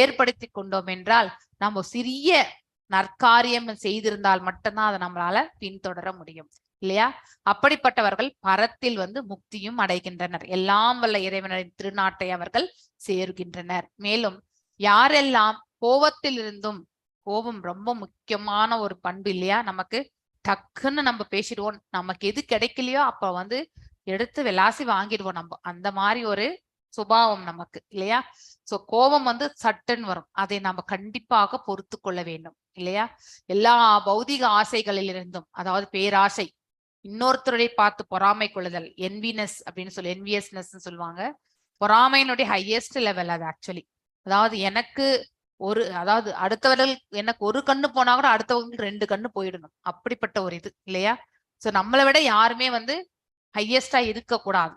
ஏற்படுத்தி கொண்டோம் என்றால் நம்ம சிறிய நற்காரியம் செய்திருந்தால் மட்டும்தான் அதை நம்மளால பின்தொடர முடியும் இல்லையா? அப்படிப்பட்டவர்கள் பரத்தில் வந்து முக்தியும் அடைகின்றனர். எல்லாம் வல்ல இறைவனின் திருநாட்டை அவர்கள் சேருகின்றனர். மேலும் யாரெல்லாம் கோபத்தில் இருந்தும், கோபம் ரொம்ப முக்கியமான ஒரு பண்பு இல்லையா? நமக்கு டக்குன்னு நம்ம பேசிடுவோம், நமக்கு எது கிடைக்கலையோ அப்ப வந்து எடுத்து விளாசி வாங்கிடுவோம் நம்ம. அந்த மாதிரி ஒரு சுபாவம் நமக்கு இல்லையா? சோ கோபம் வந்து சட்டுன்னு வரும், அதை நம்ம கண்டிப்பாக பொறுத்து கொள்ள வேண்டும் இல்லையா? எல்லா பௌதிக ஆசைகளிலிருந்தும், அதாவது பேராசை, இன்னொருத்தருடைய பார்த்து பொறாமை கொள்ளுதல், என்வியஸ்னஸ் சொல்லுவாங்க. பொறாமையினுடைய ஹையஸ்ட் லெவல் அது ஆக்சுவலி. அதாவது அதாவது அடுத்தவர்கள் எனக்கு ஒரு கண்ணு போனா கூட அடுத்தவங்களுக்கு 2 கண்ணு போயிடணும், அப்படிப்பட்ட ஒரு இது இல்லையா? சோ நம்மளை விட யாருமே வந்து ஹையஸ்டா இருக்க கூடாது,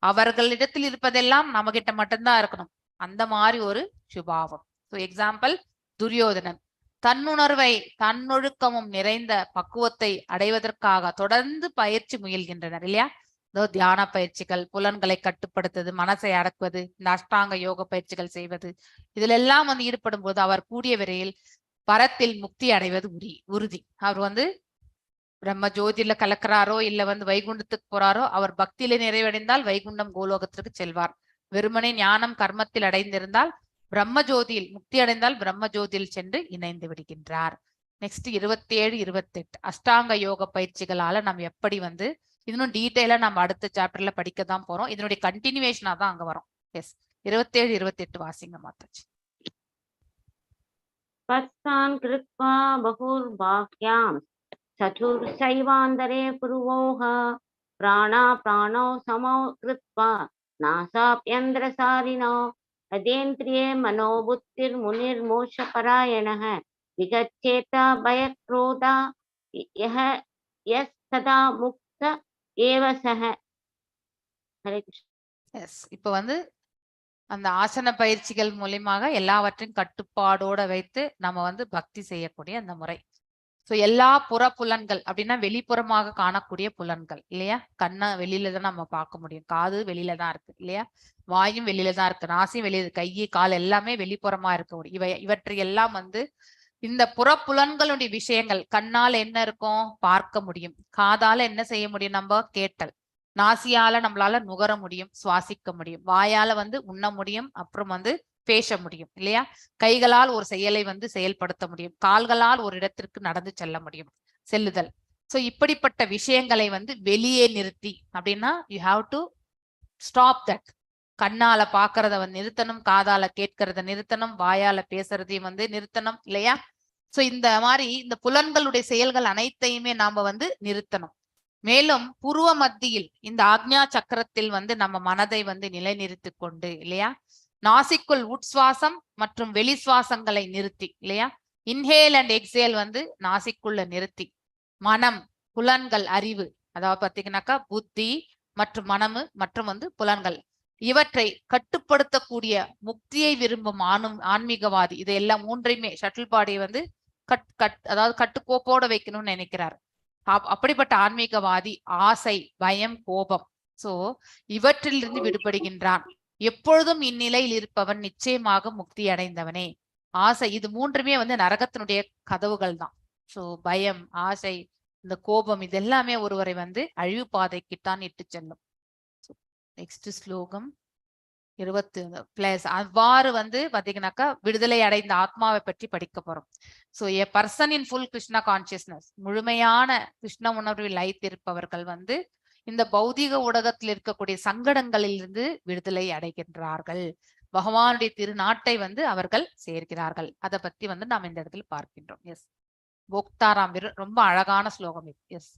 அவர்களிடத்தில் இருப்பதெல்லாம் நம்ம கிட்ட மட்டும்தான் இருக்கணும், அந்த மாதிரி ஒரு சுபாவம். So example Duryodhana. தன்னுணர்வை தன்னொழுக்கமும் நிறைந்த பக்குவத்தை அடைவதற்காக தொடர்ந்து பயிற்சி முயல்கின்றனர் இல்லையா? தியான பயிற்சிகள், புலன்களை கட்டுப்படுத்துவது, மனசை அடக்குவது, இந்த அஷ்டாங்க யோக பயிற்சிகள் செய்வது, இதுல எல்லாம் வந்து ஈடுபடும் போது அவர் கூடிய விரைவில் பரத்தில் முக்தி அடைவது உறுதி. அவர் பிரம்ம ஜோதியில கலக்கிறாரோ இல்ல வைகுண்டத்துக்கு போறாரோ, அவர் பக்தியில நிறைவடைந்தால் வைகுண்டம் கோலோகத்திற்கு செல்வார். வெறுமனே ஞானம் கர்மத்தில் அடைந்திருந்தால் பிரம்ம ஜோதியில் முக்தி அடைந்தால் பிரம்ம ஜோதியில் சென்று இணைந்து விடுகின்றார். நெக்ஸ்ட் 27, 28 அஷ்டாங்க யோக பயிற்சிகளால நம்ம எப்படி இன்னும் டீட்டெயிலா நம்ம அடுத்த சாப்டர்ல படிக்க தான் போறோம். இதனுடைய கண்டினியூவேஷனா தான் அங்க வரும். எஸ் 27, 28 வாசிங்க மாதாஜி. பஸ்தான் கிருத்வா பகுர்பாஹ்யாம் சதுர்சைவாந்தரே புருவோஹ பிராணா பிராணோ சமோ கிருத்வா நாசாப்யந்திரசாரிணோ அதேந்திரியே மனோபுத்திர் முனிர்மோஷ பராயணः விகச்சேதா பயக்ரோதா யஸ் ததா முக்த ஏவசஹ. ஹரே கிருஷ்ணா. எஸ் இப்போ அந்த ஆசன பயிற்சிகள் மூலியமாக எல்லாவற்றையும் கட்டுப்பாடோட வைத்து நம்ம பக்தி செய்யக்கூடிய அந்த முறை. ஸோ எல்லா புற புலன்கள் அப்படின்னா வெளிப்புறமாக காணக்கூடிய புலன்கள் இல்லையா? கண்ணை வெளியில தான் நம்ம பார்க்க முடியும், காது வெளியில தான் இருக்கு இல்லையா, வாயும் வெளியில தான் இருக்கு, நாசியும் வெளியில, கை கால் எல்லாமே வெளிப்புறமா இருக்க இவற்றையெல்லாம் இந்த புற புலன்களுடைய விஷயங்கள் கண்ணால என்ன இருக்கும் பார்க்க முடியும், காதால என்ன செய்ய முடியும் நம்ம கேட்டல், நாசியால நம்மளால நுகர முடியும், சுவாசிக்க முடியும், வாயால உண்ண முடியும், அப்புறம் பேச முடியும் இல்லையா, கைகளால் ஒரு செயலை செயல்படுத்த முடியும், கால்களால் ஒரு இடத்திற்கு நடந்து செல்ல முடியும், செல்லுதல். சோ இப்படிப்பட்ட விஷயங்களை வெளியே நிறுத்தி அப்படின்னா you have to stop that. கண்ணால பாக்குறத நிறுத்தணும், காதால கேட்கறத நிறுத்தணும், வாயால பேசுறதையும் நிறுத்தணும் இல்லையா? சோ இந்த மாதிரி இந்த புலன்களுடைய செயல்கள் அனைத்தையுமே நாம நிறுத்தணும். மேலும் புருவ மத்தியில் இந்த ஆக்ஞா சக்கரத்தில் நம்ம மனதை நிலைநிறுத்தி கொண்டு இல்லையா, நாசிக்குள் உட்சுவாசம் மற்றும் வெளி சுவாசங்களை நிறுத்தி இல்லையா, இன்ஹேல் அண்ட் எக்ஸேல் நாசிக்குள்ள நிறுத்தி மனம், புலன்கள், அறிவு, அதாவது பாத்தீங்கன்னாக்கா புத்தி மற்றும் மனமு மற்றும் புலன்கள் இவற்றை கட்டுப்படுத்தக்கூடிய முக்தியை விரும்பும் ஆன்மீகவாதி இதையெல்லாம் மூன்றையுமே ஷட்டில் பாடியை அதாவது கட்டுக்கோப்போட வைக்கணும்னு நினைக்கிறார். அப்படிப்பட்ட ஆன்மீகவாதி ஆசை, பயம், கோபம் சோ இவற்றிலிருந்து விடுபடுகின்றான். எப்பொழுதும் இந்நிலையில் இருப்பவன் நிச்சயமாக முக்தி அடைந்தவனே. ஆசை இது மூன்றுமே நரகத்தினுடைய கதவுகள் தான். சோ பயம், ஆசை, இந்த கோபம் இதெல்லாமே ஒருவரை அழிவு பாதைக்குத்தான் இட்டு செல்லும். நெக்ஸ்ட் ஸ்லோகம் 20 அவ்வாறு பாத்தீங்கன்னாக்கா விடுதலை அடைந்த ஆத்மாவை பற்றி படிக்க போறோம். So a person in full Krishna consciousness, முழுமையான கிருஷ்ண உணர்வில் லைத்திருப்பவர்கள் இந்த பௌதிக ஊடகத்தில் இருக்கக்கூடிய சங்கடங்களில் இருந்து விடுதலை அடைகின்றார்கள். பகவானுடைய திருநாட்டை அவர்கள் சேர்க்கிறார்கள். அதை பத்தி நாம் இந்த இடத்துல பார்க்கின்றோம். எஸ் போக்தாராம் ரொம்ப அழகான ஸ்லோகம் இது. எஸ்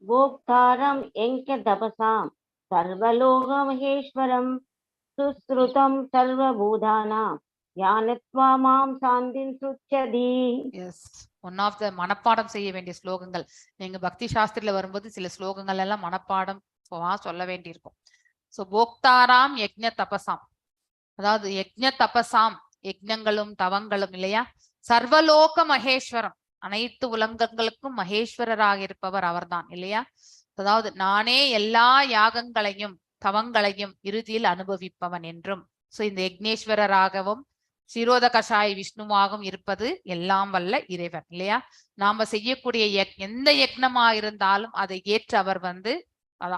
போக்தாரம் எங்க தபசாம் சர்வலோக மகேஸ்வரம் சுஸ்ருதம் சர்வபூதானாம் ஞானத்வா மாம் சாந்தின் சுச்சதி. எஸ் ஒன் ஆஃப் த மனப்பாடம் செய்ய வேண்டிய ஸ்லோகங்கள். நீங்க பக்தி சாஸ்திரில வரும்போது சில ஸ்லோகங்கள் எல்லாம் மனப்பாடம் சொல்ல வேண்டியிருக்கும். சோ போக்தாராம் யக்ஞ தபசாம், அதாவது யக்ஞ தபசாம் யக்ஞங்களும் தவங்களும் இல்லையா, சர்வலோக மகேஸ்வரம் அனைத்து உலகங்களுக்கும் மகேஸ்வரராக இருப்பவர் அவர்தான் இல்லையா. அதாவது நானே எல்லா யாகங்களையும் தவங்களையும் இறுதியில் அனுபவிப்பவன் என்றும், சோ இந்த யக்னேஸ்வரராகவும் சிரோத கஷாய விஷ்ணுவாகவும் இருப்பது எல்லாம் வல்ல இறைவன் இல்லையா. நாம செய்யக்கூடிய எந்த யக்னமா இருந்தாலும் அதை ஏற்று அவர்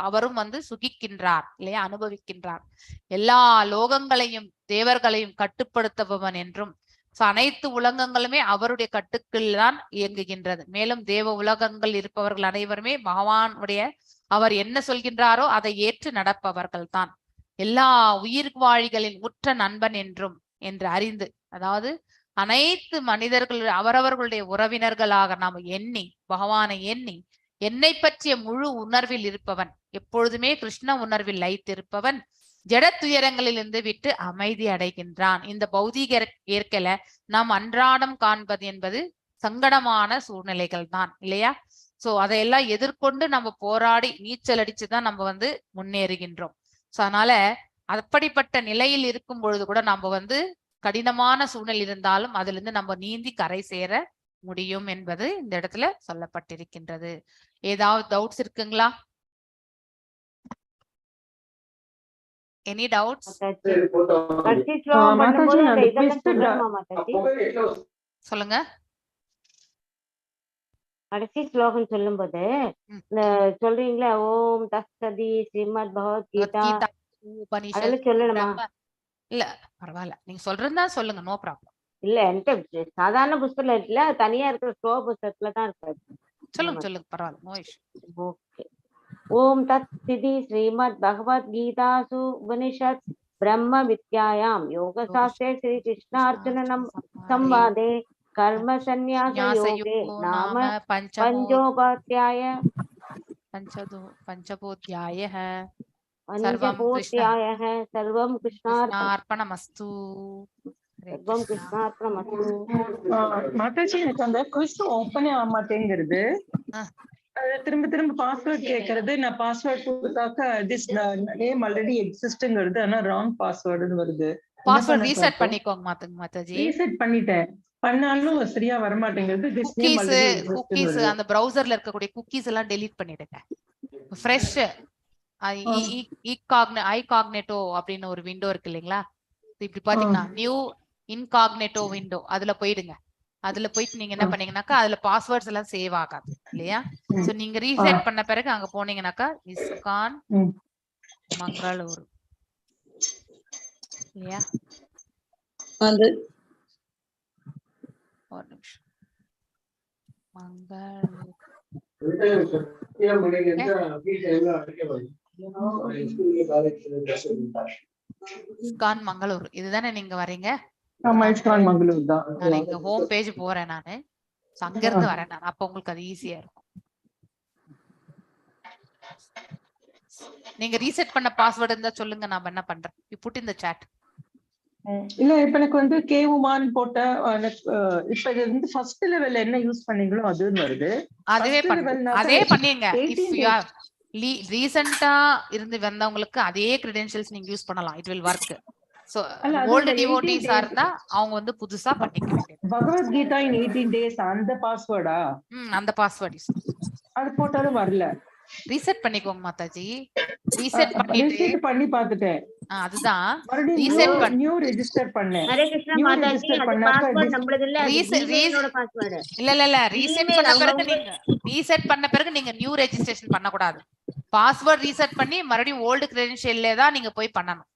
அவரும் சுகிக்கின்றார் இல்லையா, அனுபவிக்கின்றார். எல்லா லோகங்களையும் தேவர்களையும் கட்டுப்படுத்துபவன் என்றும், அனைத்து உலகங்களுமே அவருடைய கட்டுக்குள் தான் இயங்குகின்றது. மேலும் தேவ உலகங்கள் இருப்பவர்கள் அனைவருமே பகவானுடைய அவர் என்ன சொல்கின்றாரோ அதை ஏற்று நடப்பவர்கள் தான். எல்லா உயிர்வாழிகளின் உற்ற நண்பன் என்று அறிந்து, அதாவது அனைத்து மனிதர்கள் அவரவர்களுடைய உறவினர்களாக நாம் எண்ணி பகவானை எண்ணி என்னை பற்றிய முழு உணர்வில் இருப்பவன், எப்பொழுதுமே கிருஷ்ண உணர்வில் லைத்திருப்பவன் ஜட துயரங்களிலிருந்து விட்டு அமைதி அடைகின்றான். இந்த பௌதீக இயற்கையில நாம் அன்றாடம் காண்பது என்பது சங்கடமான சூழ்நிலைகள் தான் இல்லையா. சோ அதையெல்லாம் எதிர்கொண்டு நம்ம போராடி நீச்சல் அடிச்சுதான் நம்ம முன்னேறுகின்றோம். சோ அதனால அப்படிப்பட்ட நிலையில் இருக்கும் பொழுது கூட நம்ம கடினமான சூழ்நிலை இருந்தாலும் அதுல இருந்து நம்ம நீந்தி கரை சேர முடியும் என்பது இந்த இடத்துல சொல்லப்பட்டிருக்கின்றது. ஏதாவது டவுட்ஸ் இருக்குங்களா? Any doubts? கடைசி ஸ்லோகம் பண்ணும்போது அந்த இதெல்லாம் சொல்லணுமா மாதாஜி? சொல்லுங்க. கடைசி ஸ்லோகம் சொல்லும்போது இந்த சொல்றீங்களா ஓம் தஸ்ஸதி ஸ்ரீமத் பகவத்கீதா கீதா, அதெல்லாம் உபனிஷத், சொல்லணுமா? பிரம்ம. இல்ல பரவாயில்ல, நீங்க சொல்றதா சொல்லுங்க, நோ ப்ராப்ளம். இல்ல என்கிட்ட சாதாரண புஸ்தகம் இருக்குல்ல, அது தனியா இருக்கிற ஸ்லோக புஸ்தகத்துல தான் இருக்காது. சொல்லுங்க சொல்லுங்க, பரவாயில்ல, நோ இஷ்யூ. ஓகே. ஓம் தத் சிதி ஸ்ரீமத் பகவத்கீதாசு உபனிஷத் பிரம்ம வித்யாயாம் யோக சாஸ்திரே ஸ்ரீ கிருஷ்ணார்ஜுனனம் संवादे कर्म संन्यास योगे नाम पंचोपाध्याय पंचमोऽध्यायः। पंचमोऽध्यायः। सर्वं कृष्णार्पणमस्तु। सर्वं कृष्णार्पणमस्तु. மாதாஜி, எனக்கு அந்த குவிஸ் ஓப்பனே ஆக மாட்டேங்கிறது. திரும்ப திரும்ப பாஸ்வேர்ட் கேக்குறது. நான் பாஸ்வேர்ட் கொடுத்தாக்க திஸ் நேம் ஆல்ரெடி எக்ஸிஸ்ட்ங்கிறது, ஆனா ராங் பாஸ்வேர்டுன்னு வருது. பாஸ்வேர்ட் ரீசெட் பண்ணிக்கோங்க மாதாஜி. ரீசெட் பண்ணிட்டேன், பண்ணாலும் சரியா வர மாட்டேங்குது. திஸ் நேம் ஆல்ரெடி குக்கீஸ், அந்த பிரவுசர்ல இருக்கக்கூடிய குக்கீஸ் எல்லாம் டெலீட் பண்ணிடுங்க. ஃப்ரெஷ் ஐகாக்னேட்டோ அப்படின்னு ஒரு விண்டோ இருக்கு இல்லைங்களா? இப்படி பாத்தீங்கன்னா நியூ இன்காக்னேட்டோ விண்டோ, அதுல போயிடுங்க. அதுல போயிட்டு நீங்க என்ன பண்ணீங்கன்னாக்கா அதுல பாஸ்வேர்ட்ஸ் எல்லாம் சேவ் ஆகாது இல்லையா? சோ நீங்க ரீசெட் பண்ண பிறகு அங்க போனீங்கன்னாக்கா இஸ்கான் மங்களூர் இல்லையா? ஒரு நிமிஷம். இஸ்கான் மங்களூர் இதுதானே நீங்க வரீங்க? நான் இங்க ஹோம் பேஜ் போறேன் நானு. அங்க இருந்து வரேன் நான். அப்ப உங்களுக்கு அது ஈஸியா இருக்கும். நீங்க ரீசெட் பண்ண பாஸ்வேர்ட் இருந்தா சொல்லுங்க, நான் என்ன பண்றேன். You put in the chat. இல்ல இப்ப எனக்கு வந்து கேவுமான் போட்ட இப்ப இது வந்து ஃபர்ஸ்ட் லெவல்ல என்ன யூஸ் பண்ணீங்களோ அதுன்னு வருது. அதே பண்ணீங்க. இஃப் யூ ஆர் ரீசன்ட்டா இருந்து வந்தவங்களுக்கு அதே கிரெடென்ஷியல்ஸ் நீங்க யூஸ் பண்ணலாம். It will work. So old டிவோட்டீஸா இருந்தா அவங்க வந்து புதுசா பண்ணிக்க வேண்டியது. பகவத்கீதா இன் 18 days அந்த பாஸ்வேர்டா? அந்த பாஸ்வேர்ட் யூஸ் அது போட்டாலும் வரல. ரீசெட் பண்ணிக்கோங்க மாதாஜி. ரீசெட் பண்ணி பார்த்துட்டேன். அதுதான் ரீசெட் பண்ணி நியூ ரெஜிஸ்டர் பண்ணேன். ஹரே கிருஷ்ணா மாதாஜி, அது பாஸ்வேர்ட் நம்மளது இல்ல, அது ஜிமெயிலோட பாஸ்வேர்ட். இல்ல ரீசெட் பண்ண பிறகு நீங்க நியூ ரெஜிஸ்ட்ரேஷன் பண்ண கூடாது. பாஸ்வேர்ட் ரீசெட் பண்ணி மறுபடியும் ஓல்ட் கிரெடென்ஷியல்ல தான் நீங்க போய் பண்ணனும்.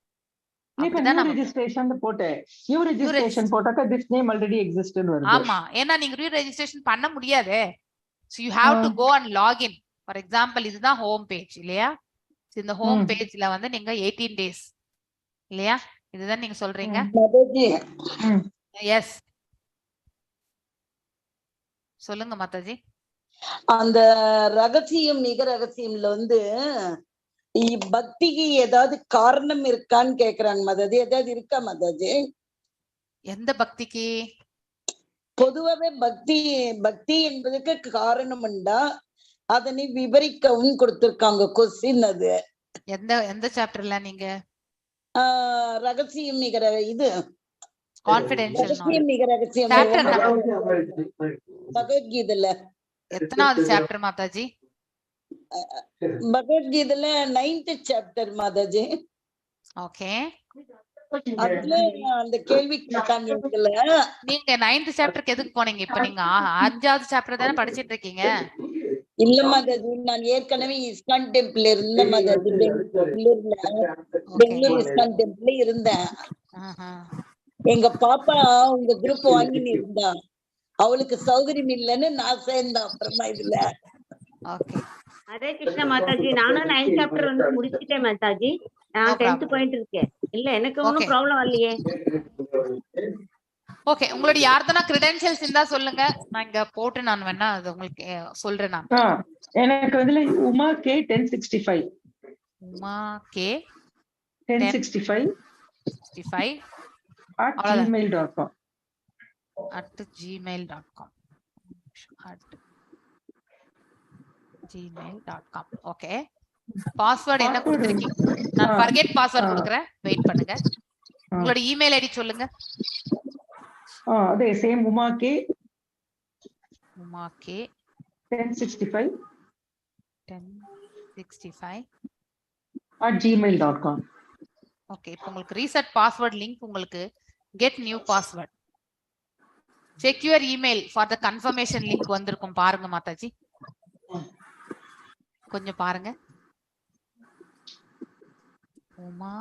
நியூ ரெஜிஸ்ட்ரேஷன் போட்டேன். நியூ ரெஜிஸ்ட்ரேஷன் போட்டாக்க this name already exists ன்னு வருது. ஆமா, ஏன்னா நீங்க ரீ ரெஜிஸ்ட்ரேஷன் பண்ண முடியாது. so you have to go and log in. for example இதுதான் ஹோம் பேஜ் இல்லையா? இந்த ஹோம் பேஜ்ல வந்து நீங்க 18 days இல்லையா? இதுதான் நீங்க சொல்றீங்க. எஸ் சொல்லுங்க மாதாஜி. அந்த ரகசியம் மிக ரகசியம்ல வந்து பக்திக்கு ஏதாவது காரணம் இருக்கான்னு கேக்குறாங்க மாதாஜி. ஏதாவது இருக்கா மாதாஜி? எந்த பக்திக்கு? பொதுவாவே பக்தி என்பதுக்கு காரணம் உண்டா, அதனை விவரிக்கவும் கொடுத்திருக்காங்க கொஸ்டின். அது எந்த சாப்டர்ல நீங்க? ரகசியம் மிக இது கான்ஃபிடென்ஷியல் மிக ரகசியம் பகவத்கீதைல எத்தனாவது சாப்டர் மாதாஜி? பகவத்கீதைல 9th சாப்டர் மாதாஜி. ஓகே, அதுல அந்த கேள்வி கேட்டாங்க. நீங்க 9th சாப்டருக்கு எதுக்கு போனீங்க? இப்ப நீங்க 5வது சாப்டர் தானே படிச்சிட்டு இருக்கீங்க. இல்ல மாதாஜி, நான் ஏற்கனவே இஸ்கான் டெம்பிள் இருந்த மாதாஜி. பெங்களூர் இஸ்கான் டெம்பிள் இருந்தேன். எங்க பாப்பா உங்க குரூப் வாங்கின்னு இருந்தா, அவளுக்கு சௌகரியம் இல்லைன்னு நான் சேர்ந்தேன். அப்புறமா இதுல ஹரே கிருஷ்ணா மாதாஜி, நானும் 9th சாப்டர் வந்து முடிச்சிட்டேன் மாதாஜி. நான் 10th பாயிண்ட் இருக்கேன். இல்ல எனக்கு ஒன்னும் ப்ராப்ளம் வரலையே. ஓகே, உங்களுடைய யார்தனா கிரெடென்ஷியல்ஸ் இருந்தா சொல்லுங்க, நான் இங்க போட்டு நான் வேணா அது உங்களுக்கு சொல்றேன். நான் எனக்கு வந்து Uma K 1065 Uma K 1065 @gmail.com @gmail.com. Okay, password என்ன கொடுத்திருக்கீங்க? நான் ஃபர்கெட் பாஸ்வேர்ட் கொடுக்கிறேன், வெயிட் பண்ணுங்க. உங்களோட இமெயில் ஐடி சொல்லுங்க. அதே same Uma K Uma K 1065 1065 @gmail.com. Okay. இப்போ உங்களுக்கு ரீசெட் பாஸ்வேர்ட் லிங்க் உங்களுக்கு get new password check your email for the confirmation link வந்திருக்கும் பாருங்க மாதாஜி. கொஞ்சம் பாருங்க. உமா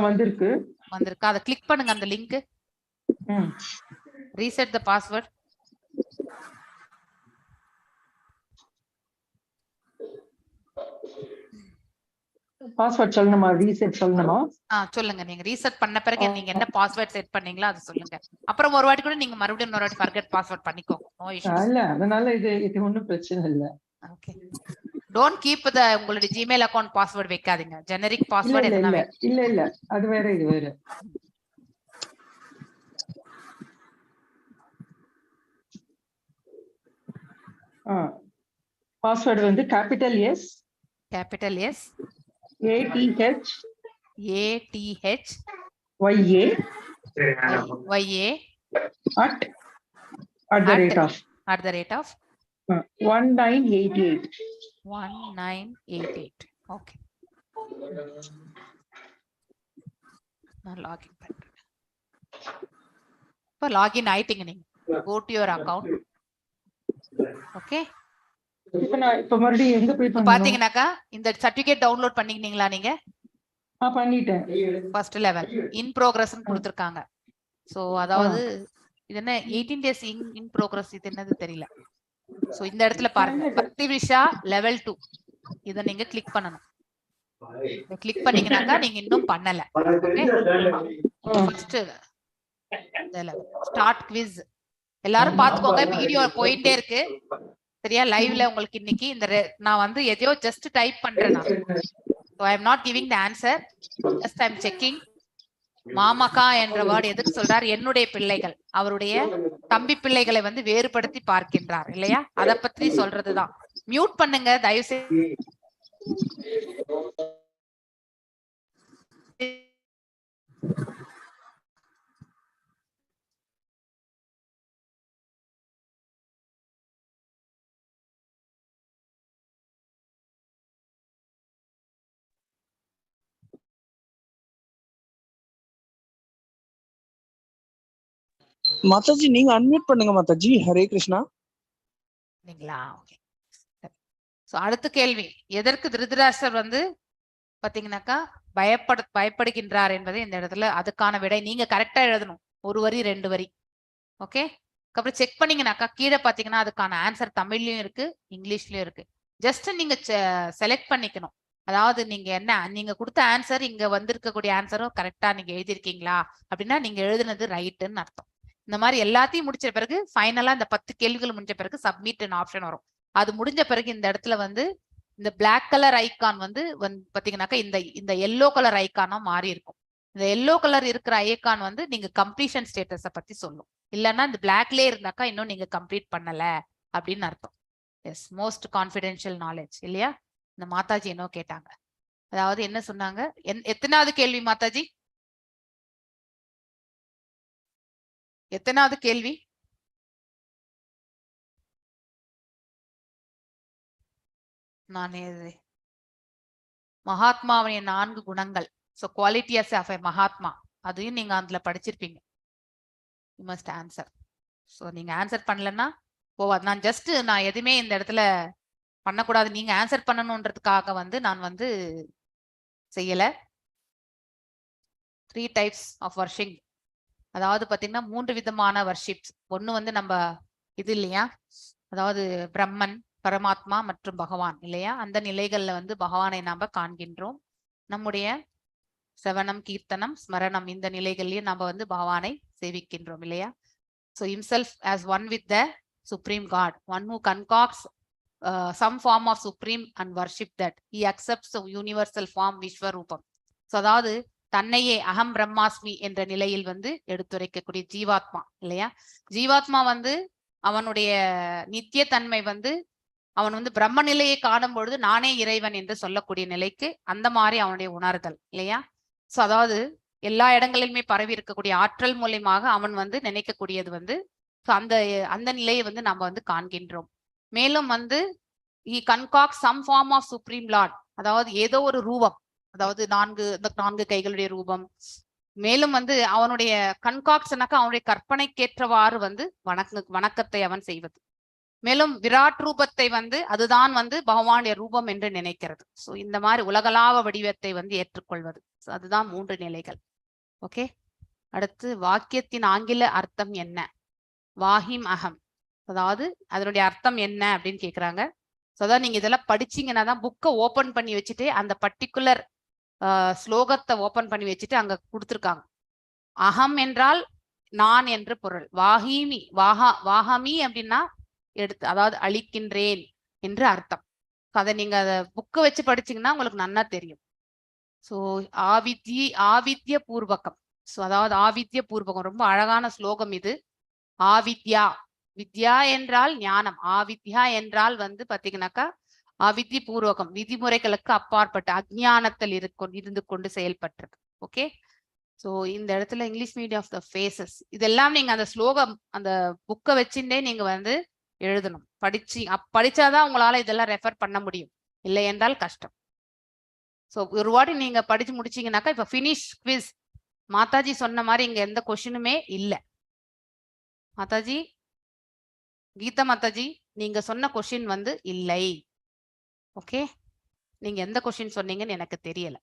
வந்திருக்கு. அதை கிளிக் பண்ணுங்க அந்த லிங்க். ரீசெட் த பாஸ்வேர்ட். பாஸ்வேர்ட் சொல்லணுமா? ரீசெட் சொல்லணுமா? சொல்லுங்க. நீங்க ரீசெட் பண்ண பிறகு நீங்க என்ன பாஸ்வேர்ட் செட் பண்ணீங்களோ அது சொல்லுங்க. அப்புறம் ஒரு வாட்டி கூட நீங்க மறுபடியும் ஒரு வாட்டி ஃபர்கெட் பாஸ்வேர்ட் பண்ணிக்கோ. No issues. இல்ல, அதனால இது ஒண்ணும் பிரச்சனை இல்ல. ஓகே. டோன்ட் கீப் த உங்களுடைய ஜிமெயில் அக்கவுண்ட் பாஸ்வேர்ட் வைக்காதீங்க. ஜெனரிக் பாஸ்வேர்ட் எதுனா இல்ல அது வேற, இது வேற. பாஸ்வேர்ட் வந்து capital S ATH YA at the rate of 1988. Okay. நான் லாகின் பண்றேன். இப்போ லாகின் ஆயிட்டீங்க நீங்க. Go to your account. Okay. இப்ப மறுபடியும் எங்க போய் பண்ணனும்? பாத்தீங்கன்னாக்கா இந்த சர்டிபிகேட் டவுன்லோட் பண்ணிட்டீங்களா நீங்க? பண்ணிட்டேன். ஃபர்ஸ்ட் லெவல் இன் ப்ரோக்ரஸ் கொடுத்திருக்காங்க. சோ அதாவது இது என்ன 18 days இன் ப்ரோக்ரஸ், இது என்னது தெரியல. சோ இந்த இடத்துல பாருங்க, பக்தி விஷா லெவல் 2 இத நீங்க கிளிக் பண்ணனும். கிளிக் பண்ணீங்கன்னாக்கா நீங்க இன்னும் பண்ணல. ஓகே. ஃபர்ஸ்ட் ஸ்டார்ட் குவிஸ் எல்லாரும் பாத்துக்கோங்க. வீடியோ போயிட்டே இருக்கு சரியா? லைவ்ல உங்களுக்கு இன்னைக்கு இந்த நான் வந்து எதையோ ஜஸ்ட் டைப் பண்றேன். So I am not giving the answer, just I am checking. மாமகா என்ற வேர்ட் எதுக்கு சொல்றார்? என்னுடைய பிள்ளைகள், அவருடைய தம்பி பிள்ளைகளை வந்து வேறுபடுத்தி பார்க்கின்றார் இல்லையா? அத பத்தி சொல்றதுதான். மியூட் பண்ணுங்க தயவு செய்து. மாதாஜி நீங்க அன்மியூட் பண்ணுங்க மாதாஜி. ஹரே கிருஷ்ணா. ஓகே. சோ அடுத்த கேள்வி, எதற்கு திருதராஷ்டிரர் வந்து பாத்தீங்கன்னாக்கா பயப்படுகின்றார் என்பதை இந்த இடத்துல அதுக்கான விடை நீங்க கரெக்டா எழுதணும். ஒரு வரி 2 வரி. ஓகே. அப்புறம் செக் பண்ணீங்கன்னாக்கா கீழே பாத்தீங்கன்னா அதுக்கான ஆன்சர் தமிழ்லயும் இருக்கு, இங்கிலீஷ்லயும் இருக்கு. ஜஸ்ட் நீங்க செலக்ட் பண்ணிக்கணும். அதாவது நீங்க கொடுத்த ஆன்சர் இங்க வந்திருக்கக்கூடிய ஆன்சரும் கரெக்டா நீங்க எழுதிருக்கீங்களா அப்படின்னா நீங்க எழுதுனது ரைட்டுன்னு அர்த்தம். இந்த மாதிரி எல்லாத்தையும் முடிச்ச பிறகு ஃபைனலா இந்த 10 கேள்விகள் முடிஞ்ச பிறகு சப்மிட் ஆப்ஷன் வரும். அது முடிஞ்ச பிறகு இந்த இடத்துல வந்து இந்த பிளாக் கலர் ஐக்கான் வந்து பாத்தீங்கன்னாக்கா இந்த எல்லோ கலர் ஐக்கானா மாறி இருக்கும். இந்த எல்லோ கலர் இருக்கிற ஐக்கான் வந்து நீங்க கம்ப்ளீஷன் ஸ்டேட்டஸ பத்தி சொல்லும். இல்லைன்னா இந்த பிளாக்லயே இருந்தாக்கா இன்னும் நீங்க கம்ப்ளீட் பண்ணல அப்படின்னு அர்த்தம். எஸ், மோஸ்ட் கான்ஃபிடென்ஷியல் நாலேஜ் இல்லையா? இந்த மாதாஜி என்ன கேட்டாங்க, அதாவது என்ன சொன்னாங்க? எத்தனாவது கேள்வி மாதாஜி? எத்தனாவது கேள்வி? மகாத்மாவுடைய 4 குணங்கள். So qualities of a mahatma, அதையும் நீங்க அதுல படிச்சிருப்பீங்க. You must answer. சோ நீங்க ஆன்சர் பண்ணலன்னா நான் எதுவுமே இந்த இடத்துல பண்ணக்கூடாது, நீங்க ஆன்சர் பண்ணணும்ன்றதுக்காக வந்து நான் வந்து செய்யல. 3 types ஆஃப் வர்ஷிங், அதாவது பாத்தீங்கன்னா 3 விதமான வர்ஷிப்ஸ். ஒண்ணு வந்து நம்ம இது இல்லையா, அதாவது பிரம்மன், பரமாத்மா மற்றும் பகவான் இல்லையா? அந்த நிலைகள்ல வந்து பகவானை நாம காண்கின்றோம். நம்முடைய சவனம், கீர்த்தனம், ஸ்மரணம் இந்த நிலைகள்லயும் நாம வந்து பகவானை சேவிக்கின்றோம் இல்லையா? So himself as one with the supreme God, one who concocts some form of supreme and worship that. He accepts the universal form Vishwarupam. So அதாவது தன்னையே அகம் பிரம்மாஸ்மி என்ற நிலையில் வந்து எடுத்துரைக்கக்கூடிய ஜீவாத்மா இல்லையா? ஜீவாத்மா வந்து அவனுடைய நித்திய தன்மை வந்து அவன் வந்து பிரம்ம நிலையை காணும் பொழுது நானே இறைவன் என்று சொல்லக்கூடிய நிலைக்கு அந்த மாதிரி அவனுடைய உணர்தல் இல்லையா? சோ அதாவது எல்லா இடங்களிலுமே பரவி இருக்கக்கூடிய ஆற்றல் மூலியமாக அவன் வந்து நினைக்கக்கூடியது வந்து ஸோ அந்த நிலையை வந்து நம்ம வந்து காண்கின்றோம். மேலும் வந்து he concocts some form of supreme lord, அதாவது ஏதோ ஒரு ரூபம், அதாவது 4 கைகளுடைய ரூபம். மேலும் வந்து அவனுடைய கன்காக்ஷனாக்க அவனுடைய கற்பனைக்கேற்றவாறு வந்து வணக்கத்தை அவன் செய்வது. மேலும் விராட் ரூபத்தை வந்து அதுதான் வந்து பகவானுடைய ரூபம் என்று நினைக்கிறது. ஸோ இந்த மாதிரி உலகளாவ வடிவத்தை வந்து ஏற்றுக்கொள்வது. அதுதான் 3 நிலைகள். ஓகே, அடுத்து வாக்கியத்தின் ஆங்கில அர்த்தம் என்ன? வாஹிம் அகம், அதாவது அதனுடைய அர்த்தம் என்ன அப்படின்னு கேக்குறாங்க. ஸோ அதான் நீங்க இதெல்லாம் படிச்சீங்கன்னா தான் புக்கை ஓபன் பண்ணி வச்சுட்டு அந்த பர்டிகுலர் ஸ்லோகத்தை ஓபன் பண்ணி வச்சுட்டு அங்க கொடுத்துருக்காங்க. அகம் என்றால் நான் என்று பொருள். வாஹிமி வாஹமி அப்படின்னா அதாவது அழிக்கின்றேன் என்று அர்த்தம். அதை நீங்க அதை புக்கை வச்சு படிச்சீங்கன்னா உங்களுக்கு நன்னா தெரியும். ஸோ ஆவித்ய பூர்வகம். ஸோ அதாவது ஆவித்ய பூர்வகம் ரொம்ப அழகான ஸ்லோகம் இது. ஆவித்யா, வித்யா என்றால் ஞானம், ஆவித்யா என்றால் வந்து பாத்தீங்கன்னாக்கா அவித்ய பூர்வகம், விதிமுறைகளுக்கு அப்பாற்பட்ட அஜ்ஞானத்தில் இருந்து கொண்டு செயல்பட்டது. ஓகே, ஸோ இந்த இடத்துல English medium of the phases இதெல்லாம் நீங்க அந்த ஸ்லோகம் அந்த புக்கை வச்சுட்டே நீங்க வந்து எழுதணும். படிச்சாதான் உங்களால இதெல்லாம் ரெஃபர் பண்ண முடியும், இல்லை என்றால் கஷ்டம். ஸோ ஒரு வாட்டி நீங்க படிச்சு முடிச்சீங்கன்னாக்கா இப்ப ஃபினிஷ் குவிஸ் மாதாஜி சொன்ன மாதிரி இங்க எந்த கொஸ்டினுமே இல்லை. மாதாஜி, கீதா மாதாஜி, நீங்க சொன்ன கொஸ்டின் வந்து இல்லை. ஓகே, நீங்க எந்த கொஸ்டின் சொன்னீங்கன்னு எனக்கு தெரியல.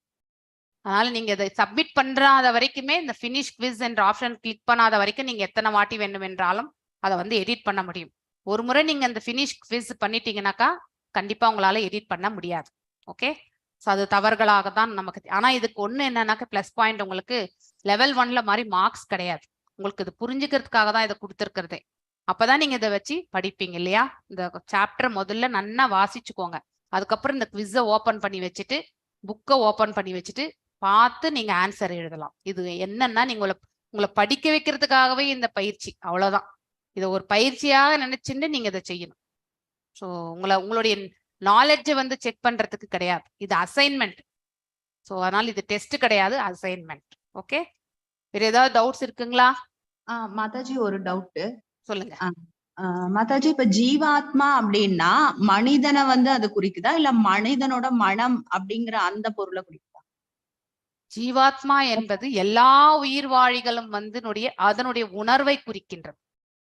அதனால நீங்க இதை சப்மிட் பண்றாத வரைக்குமே இந்த ஃபினிஷ் குவிஸ் என்ற ஆப்ஷன் கிளிக் பண்ணாத வரைக்கும் நீங்க எத்தனை வாட்டி வேண்டும் என்றாலும் அதை வந்து எடிட் பண்ண முடியும். ஒரு முறை நீங்க அந்த ஃபினிஷ் குவிஸ் பண்ணிட்டீங்கன்னாக்கா கண்டிப்பா உங்களால எடிட் பண்ண முடியாது. ஓகே, ஸோ அது தவறுகளாக தான் நமக்கு. ஆனா இதுக்கு ஒண்ணு என்னன்னாக்கா பிளஸ் பாயிண்ட், உங்களுக்கு லெவல் 1ல மாதிரி மார்க்ஸ் கிடையாது. உங்களுக்கு இது புரிஞ்சுக்கிறதுக்காக தான் இதை கொடுத்துருக்கிறதே. அப்பதான் நீங்க இதை வச்சு படிப்பீங்க இல்லையா? இந்த சாப்டர் முதல்ல நல்லா வாசிச்சுக்கோங்க. அதுக்கப்புறம் இந்த குவிஸை ஓபன் பண்ணி வச்சுட்டு புக்கை ஓபன் பண்ணி வச்சுட்டு பார்த்து நீங்க ஆன்சர் எழுதலாம். இது என்னன்னா நீங்க உங்களை படிக்க வைக்கிறதுக்காகவே இந்த பயிற்சி, அவ்வளவுதான். இதை ஒரு பயிற்சியாக நினைச்சுட்டு நீங்க இதை செய்யணும். ஸோ உங்களுடைய நாலேஜை வந்து செக் பண்றதுக்கு கிடையாது, இது அசைன்மெண்ட். ஸோ அதனால இது டெஸ்ட் கிடையாது, அசைன்மெண்ட். ஓகே, வேற ஏதாவது டவுட்ஸ் இருக்குங்களா? மாதாஜி ஒரு டவுட் சொல்லுங்க. மாதாஜி, இப்ப ஜீவாத்மா அப்படின்னா மனிதனை வந்து அது குறிக்குதா, இல்ல மனிதனோட மனம் அப்படிங்கிற அந்த பொருளை குறிக்குதா? ஜீவாத்மா என்பது எல்லா உயிர்வாழிகளும் வந்து அதனுடைய உணர்வை குறிக்கின்றது.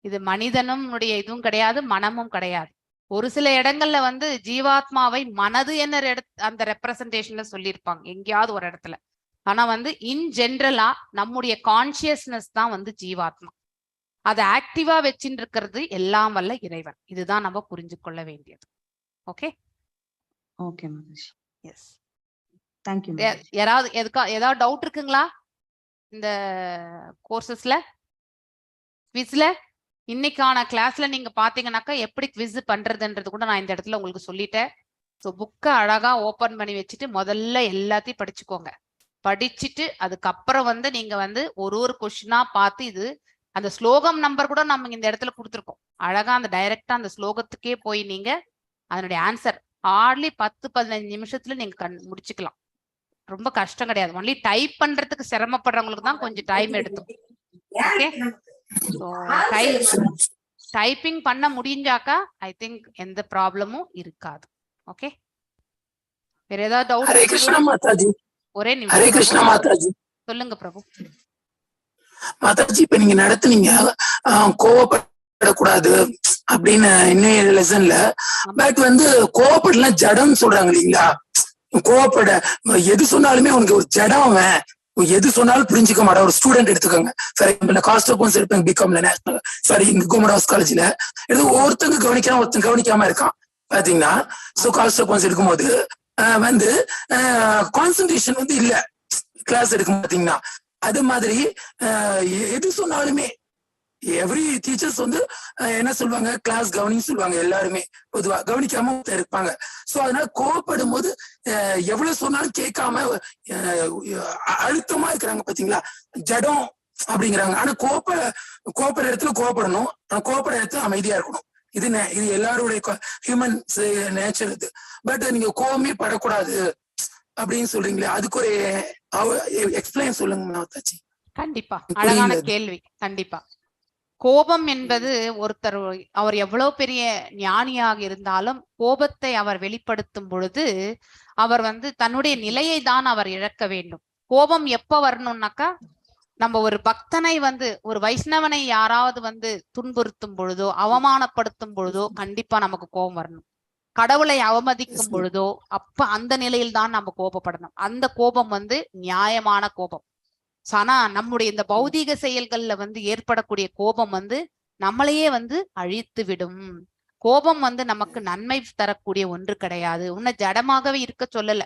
இது மனிதனும் இதுவும் கிடையாது, மனமும் கிடையாது. ஒரு சில இடங்கள்ல வந்து ஜீவாத்மாவை மனது என்ன அந்த ரெப்ரசன்டேஷன்ல சொல்லியிருப்பாங்க எங்கேயாவது ஒரு இடத்துல. ஆனா வந்து இன் ஜென்ரலா நம்முடைய கான்சியஸ்னஸ் தான் வந்து ஜீவாத்மா. அதை ஆக்டிவா வச்சுட்டு இருக்கிறது எல்லாம் வல்ல இறைவன். இதுதான் நம்ம புரிஞ்சு கொள்ள வேண்டியது. ஓகே, ஓகே மாதாஜி. Yes, thank you. ஏதாவது டவுட் இருக்குங்களா இந்த கோர்சஸ்ல, குவிஸ்ல? இன்னைக்கான கிளாஸ்ல நீங்க பாத்தீங்கன்னாக்கா எப்படி குவிஸ் பண்றதுன்றது கூட நான் இந்த இடத்துல உங்களுக்கு சொல்லிட்டேன். ஸோ புக்கை அழகா ஓபன் பண்ணி வச்சுட்டு முதல்ல எல்லாத்தையும் படிச்சுக்கோங்க. படிச்சுட்டு அதுக்கப்புறம் வந்து நீங்க வந்து ஒரு கொஸ்டினா பார்த்து இது அந்த ஸ்லோகம் நம்பர் கூட நம்ம இந்த இடத்துல கொடுத்துருக்கோம். அழகா அந்த டைரக்டா அந்த ஸ்லோகத்துக்கே போய் நீங்க அதனுடைய ஆன்சர் ஹார்ட்லி 10-15 நிமிஷத்துல நீங்க முடிச்சுக்கலாம். ரொம்ப கஷ்டம் கிடையாது. ஒன்லி டைப் பண்றதுக்கு சிரமப்படுறவங்களுக்கு தான் கொஞ்சம் டைம் எடுக்கும். ஓகே, ஸோ டைப்பிங் பண்ண முடிஞ்சாக்கா ஐ திங்க் எந்த ப்ராப்ளமும் இருக்காது. ஓகே, வேற ஏதாவது டவுட்? ஒரே நிமிஷம் சொல்லுங்க பிரபு. மாதாஜி, இப்ப நீங்க நடத்துனீங்க கோவப்படக்கூடாது அப்படின்னு இன்னும் லெசன்ல, பட் வந்து கோவப்படலாம் ஜடம்னு சொல்றாங்க இல்லைங்களா? கோவப்பட எது சொன்னாலுமே உனக்கு ஒரு ஜடம், அவன் எது சொன்னாலும் புரிஞ்சுக்க மாட்டான். ஒரு ஸ்டூடெண்ட் எடுத்துக்கோங்க, ஃபார் எக்ஸாம்பிள் காஸ்ட் அக்கௌண்ட்ஸ் எடுப்பேன் பிகாம்ல, நேஷனல் சாரி இங்க கவர்மெண்ட் காலேஜ்ல. ஒருத்தங்க கவனிக்காம ஒருத்தங்க கவனிக்காம இருக்கான் பாத்தீங்கன்னா. சோ காஸ்ட் அக்கௌண்ட்ஸ் எடுக்கும்போது வந்து கான்சென்ட்ரேஷன் வந்து இல்ல கிளாஸ் எடுக்கும் பாத்தீங்கன்னா. அது மாதிரி எது சொன்னாலுமே எவ்ரி டீச்சர்ஸ் வந்து என்ன சொல்லுவாங்க, கிளாஸ் கவனின்னு சொல்லுவாங்க. எல்லாருமே பொதுவா கவனிக்காம இருப்பாங்க. சோ அதனால கோவப்படும் போது எவ்வளவு சொன்னாலும் கேட்காம அழுத்தமா இருக்கிறாங்க பாத்தீங்களா, ஜடம் அப்படிங்கிறாங்க. ஆனா கோவப்படுற இடத்துல கோவப்படணும், கோவப்படுற இடத்துல அமைதியா இருக்கணும். இது எல்லாருடைய ஹியூமன் நேச்சர் இது. பட் நீங்க கோவமே படக்கூடாது அப்படின்னு சொல்றீங்களே, அதுக்கு ஒரு எக்ஸ்பிளைன் சொல்லுங்க மாதாஜி. கண்டிப்பா, அழகான கேள்வி. கண்டிப்பா கோபம் என்பது ஒருத்தர் அவர் எவ்வளவு பெரிய ஞானியாக இருந்தாலும் கோபத்தை அவர் வெளிப்படுத்தும் பொழுது அவர் வந்து தன்னுடைய நிலையை தான் அவர் இழக்க வேண்டும். கோபம் எப்ப வரணும்னாக்கா, நம்ம ஒரு பக்தனை வந்து ஒரு வைஷ்ணவனை யாராவது வந்து துன்புறுத்தும் பொழுதோ அவமானப்படுத்தும் பொழுதோ கண்டிப்பா நமக்கு கோபம் வரணும். கடவுளை அவமதிக்கும் பொழுதோ அப்ப அந்த நிலையில் தான் நம்ம கோபப்படணும். அந்த கோபம் வந்து நியாயமான கோபம். ஆனா நம்முடைய இந்த பௌதீக செயல்கள்ல வந்து ஏற்படக்கூடிய கோபம் வந்து நம்மளையே வந்து அழித்து விடும். கோபம் வந்து நமக்கு நன்மை தரக்கூடிய ஒன்று கிடையாது. உன்னை ஜடமாகவே இருக்க சொல்லல.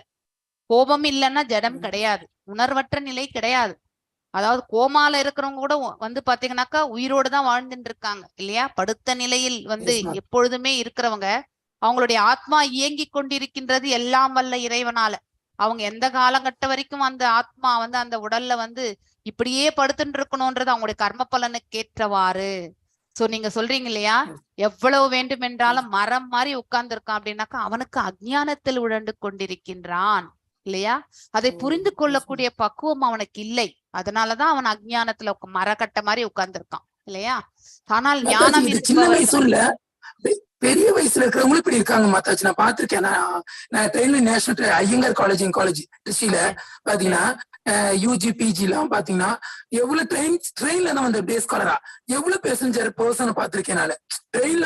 கோபம் இல்லைன்னா ஜடம் கிடையாது, உணர்வற்ற நிலை கிடையாது. அதாவது கோமால இருக்கிறவங்க கூட வந்து பாத்தீங்கன்னாக்கா உயிரோடு தான் வாழ்ந்துட்டு இருக்காங்க இல்லையா? படுத்த நிலையில் வந்து எப்பொழுதுமே இருக்கிறவங்க அவங்களுடைய ஆத்மா இயங்கி கொண்டிருக்கின்றது எல்லாம் வல்ல இறைவனால. அவங்க எந்த காலகட்ட வரைக்கும் அந்த ஆத்மா வந்து அந்த உடல்ல வந்து இப்படியே படுத்துட்டு இருக்கணும்ன்றது அவங்களுடைய கர்ம பலனுக்கு ஏற்றவாறு. சோ நீங்க சொல்றீங்க இல்லையா, எவ்வளவு வேண்டும் என்றாலும் மரம் மாதிரி உட்கார்ந்து இருக்கான் அப்படின்னாக்கா அவனுக்கு அஞ்ஞானத்தில் உழண்டு கொண்டிருக்கின்றான் இல்லையா? அதை புரிந்து கொள்ளக்கூடிய பக்குவம் அவனுக்கு இல்லை. அதனாலதான் அவன் அஞ்ஞானத்துல மரக்கட்ட மாதிரி உட்கார்ந்து இருக்கான் இல்லையா? ஆனால் ஞானம் பெரிய வயசுல இருக்கிறவங்களும் இப்படி இருக்காங்க மாதாஜி. நான் பாத்திருக்கேன். நான் ட்ரெயின்ல நேஷனல் ஐயங்கார் காலேஜ் திருச்சியில பாத்தீங்கன்னா யூஜி பிஜி எல்லாம் பாத்தீங்கன்னா எவ்வளவு ட்ரெயின்ல தான் வந்து டே ஸ்காலரா எவ்வளவு பேசஞ்சர் பர்சன் பாத்திருக்கேன். நான் ட்ரெயின்ல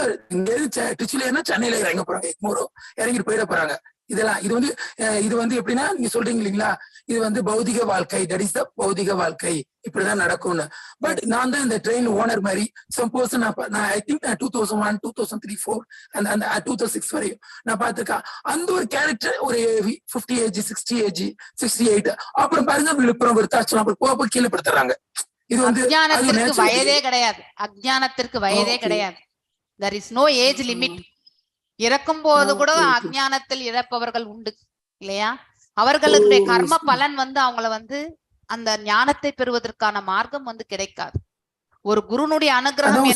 திருச்சியில இருந்தா சென்னையில இறங்க போறாங்க, எக்மோரோ இறங்கிட்டு போயிட போறாங்க. இதெல்லாம் இது வந்து எப்படின்னா நீங்க சொல்றீங்க இல்லைங்களா, இது வந்து பௌதிக வாழ்க்கை, தட் இஸ் த பௌதிக வாழ்க்கை, இப்படிதான் நடக்கும்னு. பட் நான் தான் இந்த ட்ரெயின் ஓனர் மாதிரி சம் பர்சன் நான் ஐ திங்க் 2001, 2003, 2004 அந்த 2006 வரையும் நான் பார்த்திருக்கேன். அந்த ஒரு கேரக்டர் ஒரு 50 ஏஜ் 60 ஏஜ் 68 அப்புறம் பாருங்க விழுப்புரம் விருத்தாச்சலம் அப்புறம் போக கீழே படுத்துறாங்க. இது வந்து அஞ்ஞானத்திற்கு வயதே கிடையாது. அஞ்ஞானத்திற்கு வயதே கிடையாது. there is no age limit. இறக்கும் போது கூட அஞ்ஞானத்தில் இறப்பவர்கள் உண்டு இல்லையா? அவர்களுடைய கர்ம பலன் வந்து அவங்கள வந்து அந்த ஞானத்தை பெறுவதற்கான மார்க்கம் வந்து கிடைக்காது. ஒரு குருனுடைய அனுகிரகம்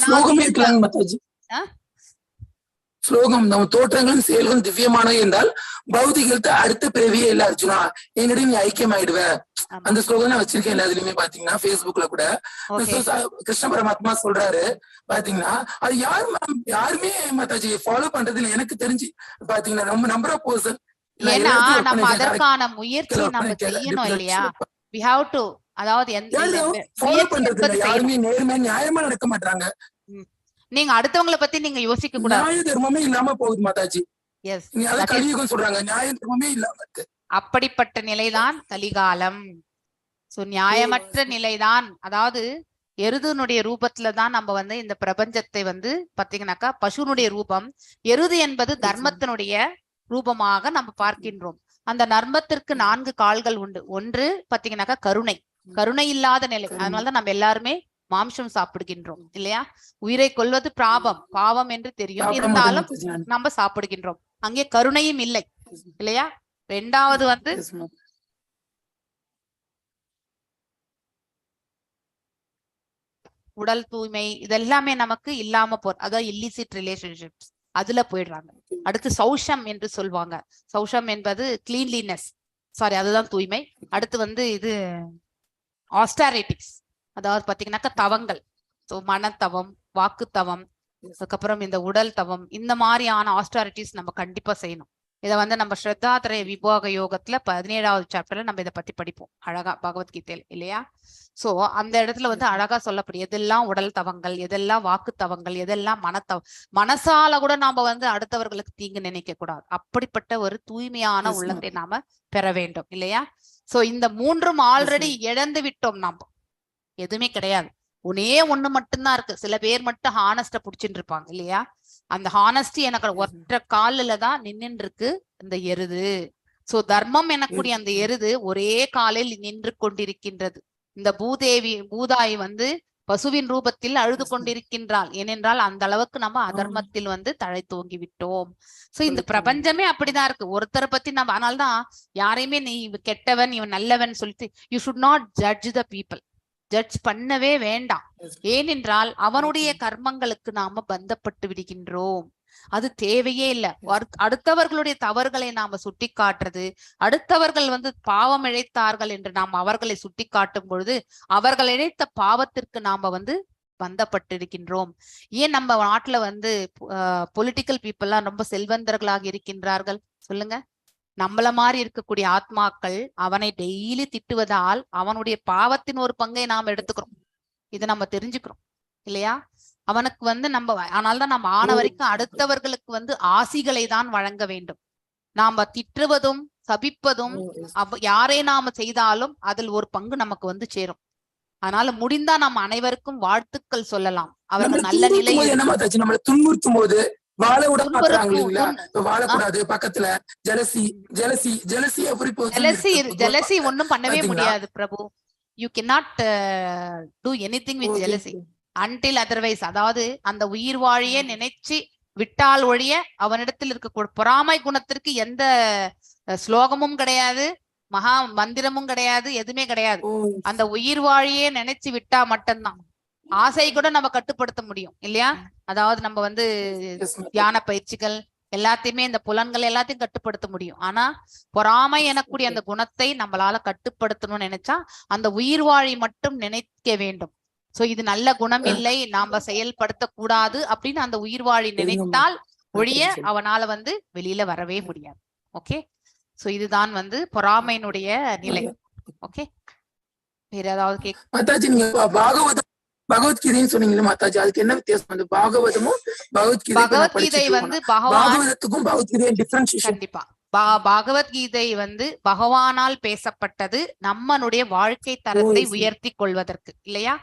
ஸ்லோகம் நம்ம தோற்றங்களும் செயல்களும் திவ்யமானவை என்றால் பௌதிகத்தை அடுத்த பிறவியே இல்ல அர்ஜுனா, என்னுடைய நீ ஐக்கியமாயிடுவ. அந்த ஸ்லோகம் நான் வச்சிருக்கேன் எல்லாத்துலயுமே பாத்தீங்கன்னா பேஸ்புக்ல கூட கிருஷ்ண பரமாத்மா சொல்றாரு பாத்தீங்கன்னா. அது யாருமே மாதாஜி ஃபாலோ பண்றது இல்லை எனக்கு தெரிஞ்சு பாத்தீங்கன்னா. நம்ம நம்பர் ஆஃப் பர்சன் ஏன்னா நம்ம அதற்கான முயற்சி நம்ம செய்யணும் இல்லையா? we have to, அதாவது ஃபாலோ பண்றது யாருமே நேர்மை நியாயமா நடக்க மாட்டாங்க. நீங்க அடுத்தவங்களை பத்தி நீங்க யோசிக்க கூடாது. நியாய தர்மமே இல்லாம போகுது மாதாஜி. கலியுகம் சொல்றாங்க, நியாய தர்மமே இல்லாம இருக்கு. அப்படிப்பட்ட நிலைதான் கலிகாலம். சோ நியாயமற்ற நிலைதான். அதாவது எருதுனுடைய ரூபத்துலதான் நம்ம வந்து இந்த பிரபஞ்சத்தை வந்து பாத்தீங்கன்னாக்கா பசுனுடைய ரூபம். எருது என்பது தர்மத்தினுடைய ரூபமாக நம்ம பார்க்கின்றோம். அந்த நர்மத்திற்கு 4 கால்கள் உண்டு. ஒன்று பாத்தீங்கன்னாக்கா கருணை, கருணை இல்லாத நிலை. அதனாலதான் நம்ம எல்லாருமே மாம்சம் சாப்பிடுகின்றோம் இல்லையா? உயிரை கொல்வது பாவம் என்று தெரியும், இருந்தாலும் நம்ம சாப்பிடுகின்றோம். அங்கே கருணையும் இல்லை இல்லையா? 2வது வந்து உடல் தூய்மை, இதெல்லாமே நமக்கு இல்லாம அதாவது இல்லிசிட் ரிலேஷன்ஷிப்ஸ் அதுல போயிடுறாங்க. அடுத்து சௌஷம் என்று சொல்வாங்க. சௌஷம் என்பது கிளீன்லினஸ், சாரி அதுதான் தூய்மை. அடுத்து வந்து இது ஆஸ்டாரிட்டிஸ், அதாவது பாத்தீங்கன்னாக்கா தவங்கள். ஸோ மனத்தவம், வாக்கு தவம், அதுக்கப்புறம் இந்த உடல் தவம், இந்த மாதிரியான ஆஸ்டாரிட்டிஸ் நம்ம கண்டிப்பா செய்யணும். இதை வந்து நம்ம ஸ்ரத்தாத்ரய விபாக யோகத்துல 17வது சாப்டர்ல நம்ம இதை பத்தி படிப்போம் அழகா பகவத்கீதையில இல்லையா? சோ அந்த இடத்துல வந்து அழகா சொல்லப்படும் எதெல்லாம் உடல் தவங்கள், எதெல்லாம் வாக்கு தவங்கள், எதெல்லாம் மனசால கூட நாம வந்து அடுத்தவர்களுக்கு தீங்கு நினைக்க கூடாது. அப்படிப்பட்ட ஒரு தூய்மையான உள்ளத்தை நாம பெற வேண்டும் இல்லையா? சோ இந்த 3ம் ஆல்ரெடி இழந்து விட்டோம். நாம எதுவுமே கிடையாது, ஒண்ணு மட்டும்தான் இருக்கு. சில பேர் மட்டும் ஹானஸ்ட புடிச்சுட்டு இருப்பாங்க இல்லையா? அந்த ஹானஸ்டி எனக்கு ஒற்ற காலில தான் நின்று இருக்கு இந்த எருது. சோ தர்மம் எனக்கூடிய அந்த எருது ஒரே காலில் நின்று கொண்டிருக்கின்றது. இந்த பூதாய் வந்து பசுவின் ரூபத்தில் அழுது கொண்டிருக்கின்றாள். ஏனென்றால் அந்த அளவுக்கு நம்ம அதர்மத்தில் வந்து தழை தூங்கி விட்டோம். சோ இந்த பிரபஞ்சமே அப்படிதான் இருக்கு. ஒருத்தரை பத்தி நம்ம, அதனால்தான் யாரையுமே நீ கெட்டவன் இவன் நல்லவன் சொல்லிட்டு you should not judge the people. Judge பண்ணவே வேண்டாம். ஏனென்றால் அவனுடைய கர்மங்களுக்கு நாம பந்தப்பட்டு விடுகின்றோம். அது தேவையே இல்லை. அடுத்தவர்களுடைய தவறுகளை நாம சுட்டி காட்டுறது, அடுத்தவர்கள் வந்து பாவம் இழைத்தார்கள் என்று நாம் அவர்களை சுட்டி காட்டும் பொழுது அவர்கள் இழைத்த பாவத்திற்கு நாம வந்து பந்தப்பட்டிருக்கின்றோம். ஏன் நம்ம நாட்டுல வந்து பொலிட்டிக்கல் பீப்புள்லாம் ரொம்ப செல்வந்தர்களாக இருக்கின்றார்கள் சொல்லுங்க? நம்மள மாதிரி இருக்கக்கூடிய ஆத்மாக்கள் அவனை டெய்லி திட்டுவதால் அவனுடைய பாவத்தின் ஒரு பங்கை நாம் எடுத்துக்கிறோம். இதை நம்ம தெரிஞ்சுக்கிறோம் இல்லையா? அவனுக்கு வந்து நம்ம ஆனால்தான் நம்ம ஆன வரைக்கும் அடுத்தவர்களுக்கு வந்து ஆசிகளை தான் வழங்க வேண்டும். நாம திட்டுவதும் சபிப்பதும் யாரை நாம செய்தாலும் அதில் ஒரு பங்கு நமக்கு வந்து சேரும். அதனால முடிந்தா நம்ம அனைவருக்கும் வாழ்த்துக்கள் சொல்லலாம். அவர்கள் நல்ல நிலையில் நம்மளை துன்புறுத்தும் போது வாழ விட மாட்டாங்க இல்லைங்களா? வாழக்கூடாது, பக்கத்துல ஜெலசி ஜெலசி ஜெலசி ஜெலசி ஒண்ணும் பண்ணவே முடியாது prabhu. You cannot do anything with jealousy until otherwise. அதாவது அந்த உயிர் வாழியே நினைச்சு விட்டால் ஒழிய அவனிடத்தில் இருக்க பொறாமை குணத்திற்கு எந்த ஸ்லோகமும் கிடையாது, மகா மந்திரமும் கிடையாது, எதுவுமே கிடையாது. அந்த உயிர் வாழியே நினைச்சு விட்டா மட்டும்தான் ஆசை கூட நம்ம கட்டுப்படுத்த முடியும் இல்லையா? அதாவது நம்ம வந்து தியான பயிற்சிகள் எல்லாத்தையுமே இந்த புலன்கள் எல்லாத்தையும் கட்டுப்படுத்த முடியும். ஆனா பொறாமை எனக்கூடிய அந்த குணத்தை நம்மளால கட்டுப்படுத்தணும்னு நினைச்சா அந்த உயிர் வாழி மட்டும் நினைக்க வேண்டும். சோ இது நல்ல குணம் இல்லை, நாம செயல்படுத்த கூடாது அப்படின்னு அந்த உயிர் வாழி நினைத்தால் ஒழிய அவனால வந்து வெளியில வரவே முடியாது. ஓகே, சோ இதுதான் வந்து பொறாமையினுடைய நிலை. ஓகே, வேற ஏதாவது பகவத்கீதைன்னு சொன்னீங்களா மாதாஜி? அதுக்கு என்ன வித்தியாசம்? வந்து பாகவதமும் பகவத்கீதை வந்து பாகவதத்துக்கும் பகவத்கீதை டிஃபரன்ஷியேஷன். கண்டிப்பா பகவத்கீதை வந்து பகவானால் பேசப்பட்டது நம்மளுடைய வாழ்க்கை தரத்தை உயர்த்தி கொள்வதற்கு இல்லையா?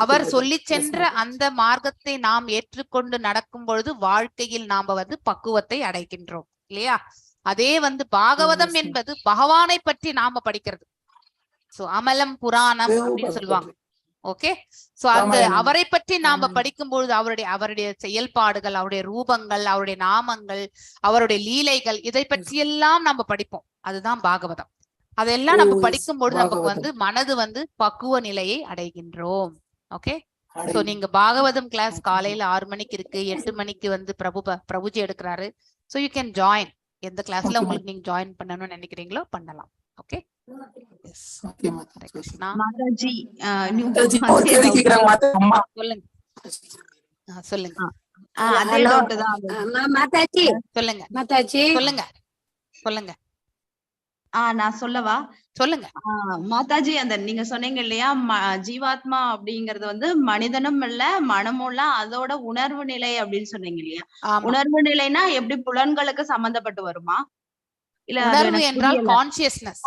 அவர் சொல்லி சென்ற அந்த மார்க்கத்தை நாம் ஏற்றுக்கொண்டு நடக்கும் பொழுது வாழ்க்கையில் நாம வந்து பக்குவத்தை அடைகின்றோம் இல்லையா? அதே வந்து பாகவதம் என்பது பகவானை பற்றி நாம படிக்கிறது. சோ அமலம் புராணம் அப்படின்னு சொல்லுவாங்க. ஓகே, சோ அந்த அவரை பற்றி நாம படிக்கும்பொழுது அவருடைய செயல்பாடுகள், அவருடைய ரூபங்கள், அவருடைய நாமங்கள், அவருடைய லீலைகள், இதை பற்றியெல்லாம் நம்ம படிப்போம். அதுதான் பாகவதம். அதெல்லாம் நம்ம படிக்கும்பொழுது நமக்கு வந்து மனது வந்து பக்குவ நிலையை அடைகின்றோம். ஓகே, சோ நீங்க பாகவதம் கிளாஸ் காலையில 6 மணிக்கு இருக்கு, 8 மணிக்கு வந்து பிரபுஜி எடுக்கிறாரு. So you can join. எந்த கிளாஸ்ல உங்களுக்கு நீங்க ஜாயின் பண்ணணும்னு நினைக்கிறீங்களோ பண்ணலாம். ஓகே, மாதாஜி சொல்லுங்க. நான் சொல்லவா? சொல்லுங்க மாதாஜி. அந்த நீங்க சொன்னீங்க இல்லையா, ஜீவாத்மா அப்படிங்கறது வந்து மனிதனும் இல்ல மனமும் இல்ல, அதோட உணர்வு நிலை அப்படின்னு சொன்னீங்க இல்லையா? உணர்வு நிலைனா எப்படி புலன்களுக்கு சம்பந்தப்பட்டு வருமா? இல்ல உணர்வு என்றால் கான்சியஸ்னஸ்,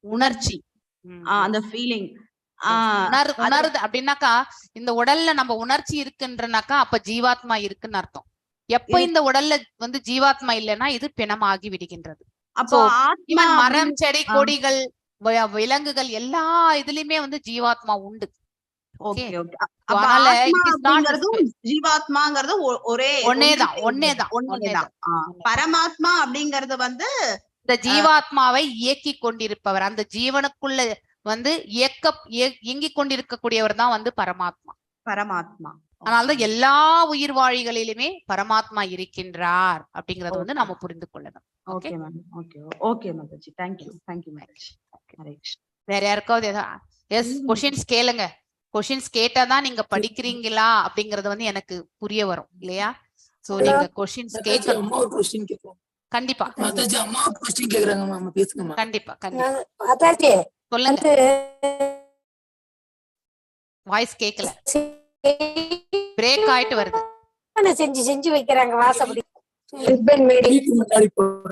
உணர்ச்சி, அந்த ஃபீலிங் உணர்வு அப்படின்னாக்கா இந்த உடல்ல நம்ம உணர்ச்சி இருக்குன்றனாக்கா அப்ப ஜீவாத்மா இருக்குன்னு அர்த்தம். எப்ப இந்த உடல்ல வந்து ஜீவாத்மா இல்லைன்னா இது பிணமாகி விடுகின்றது. அப்போ மரம், செடி, கொடிகள், விலங்குகள் எல்லா இதுலயுமே வந்து ஜீவாத்மா உண்டு. ஜீவாத்மாங்கிறது ஒன்னேதான். பரமாத்மா அப்படிங்கறது வந்து இந்த ஜீவாத்மாவை இயக்கி கொண்டிருப்பவர், அந்த ஜீவனுக்குள்ள வந்து இயங்கிக் கொண்டிருக்கக்கூடியவர் தான் வந்து பரமாத்மா. அதனாலதான் எல்லா உயிர் வாழிகளிலுமே பரமாத்மா இருக்கின்றார் அப்படிங்கறது வந்து நம்ம புரிந்து கொள்ளணும். வேற யாருக்காவது கொஸ்டின்ஸ் கேளுங்க. கொஸ்டின்ஸ் கேட்டாதான் நீங்க படிக்கிறீங்களா அப்படிங்கறது வந்து எனக்கு புரிய வரும் இல்லையா? சோ நீங்க கொஸ்டின்ஸ் கேட்கணும். கண்டிப்பா கண்டிப்பா சொல்லுங்க. வாய்ஸ் கேட்கல, பிரேக் ஆயிட்டு வருது. செஞ்சு வைக்கிறாங்க வாசப்படி.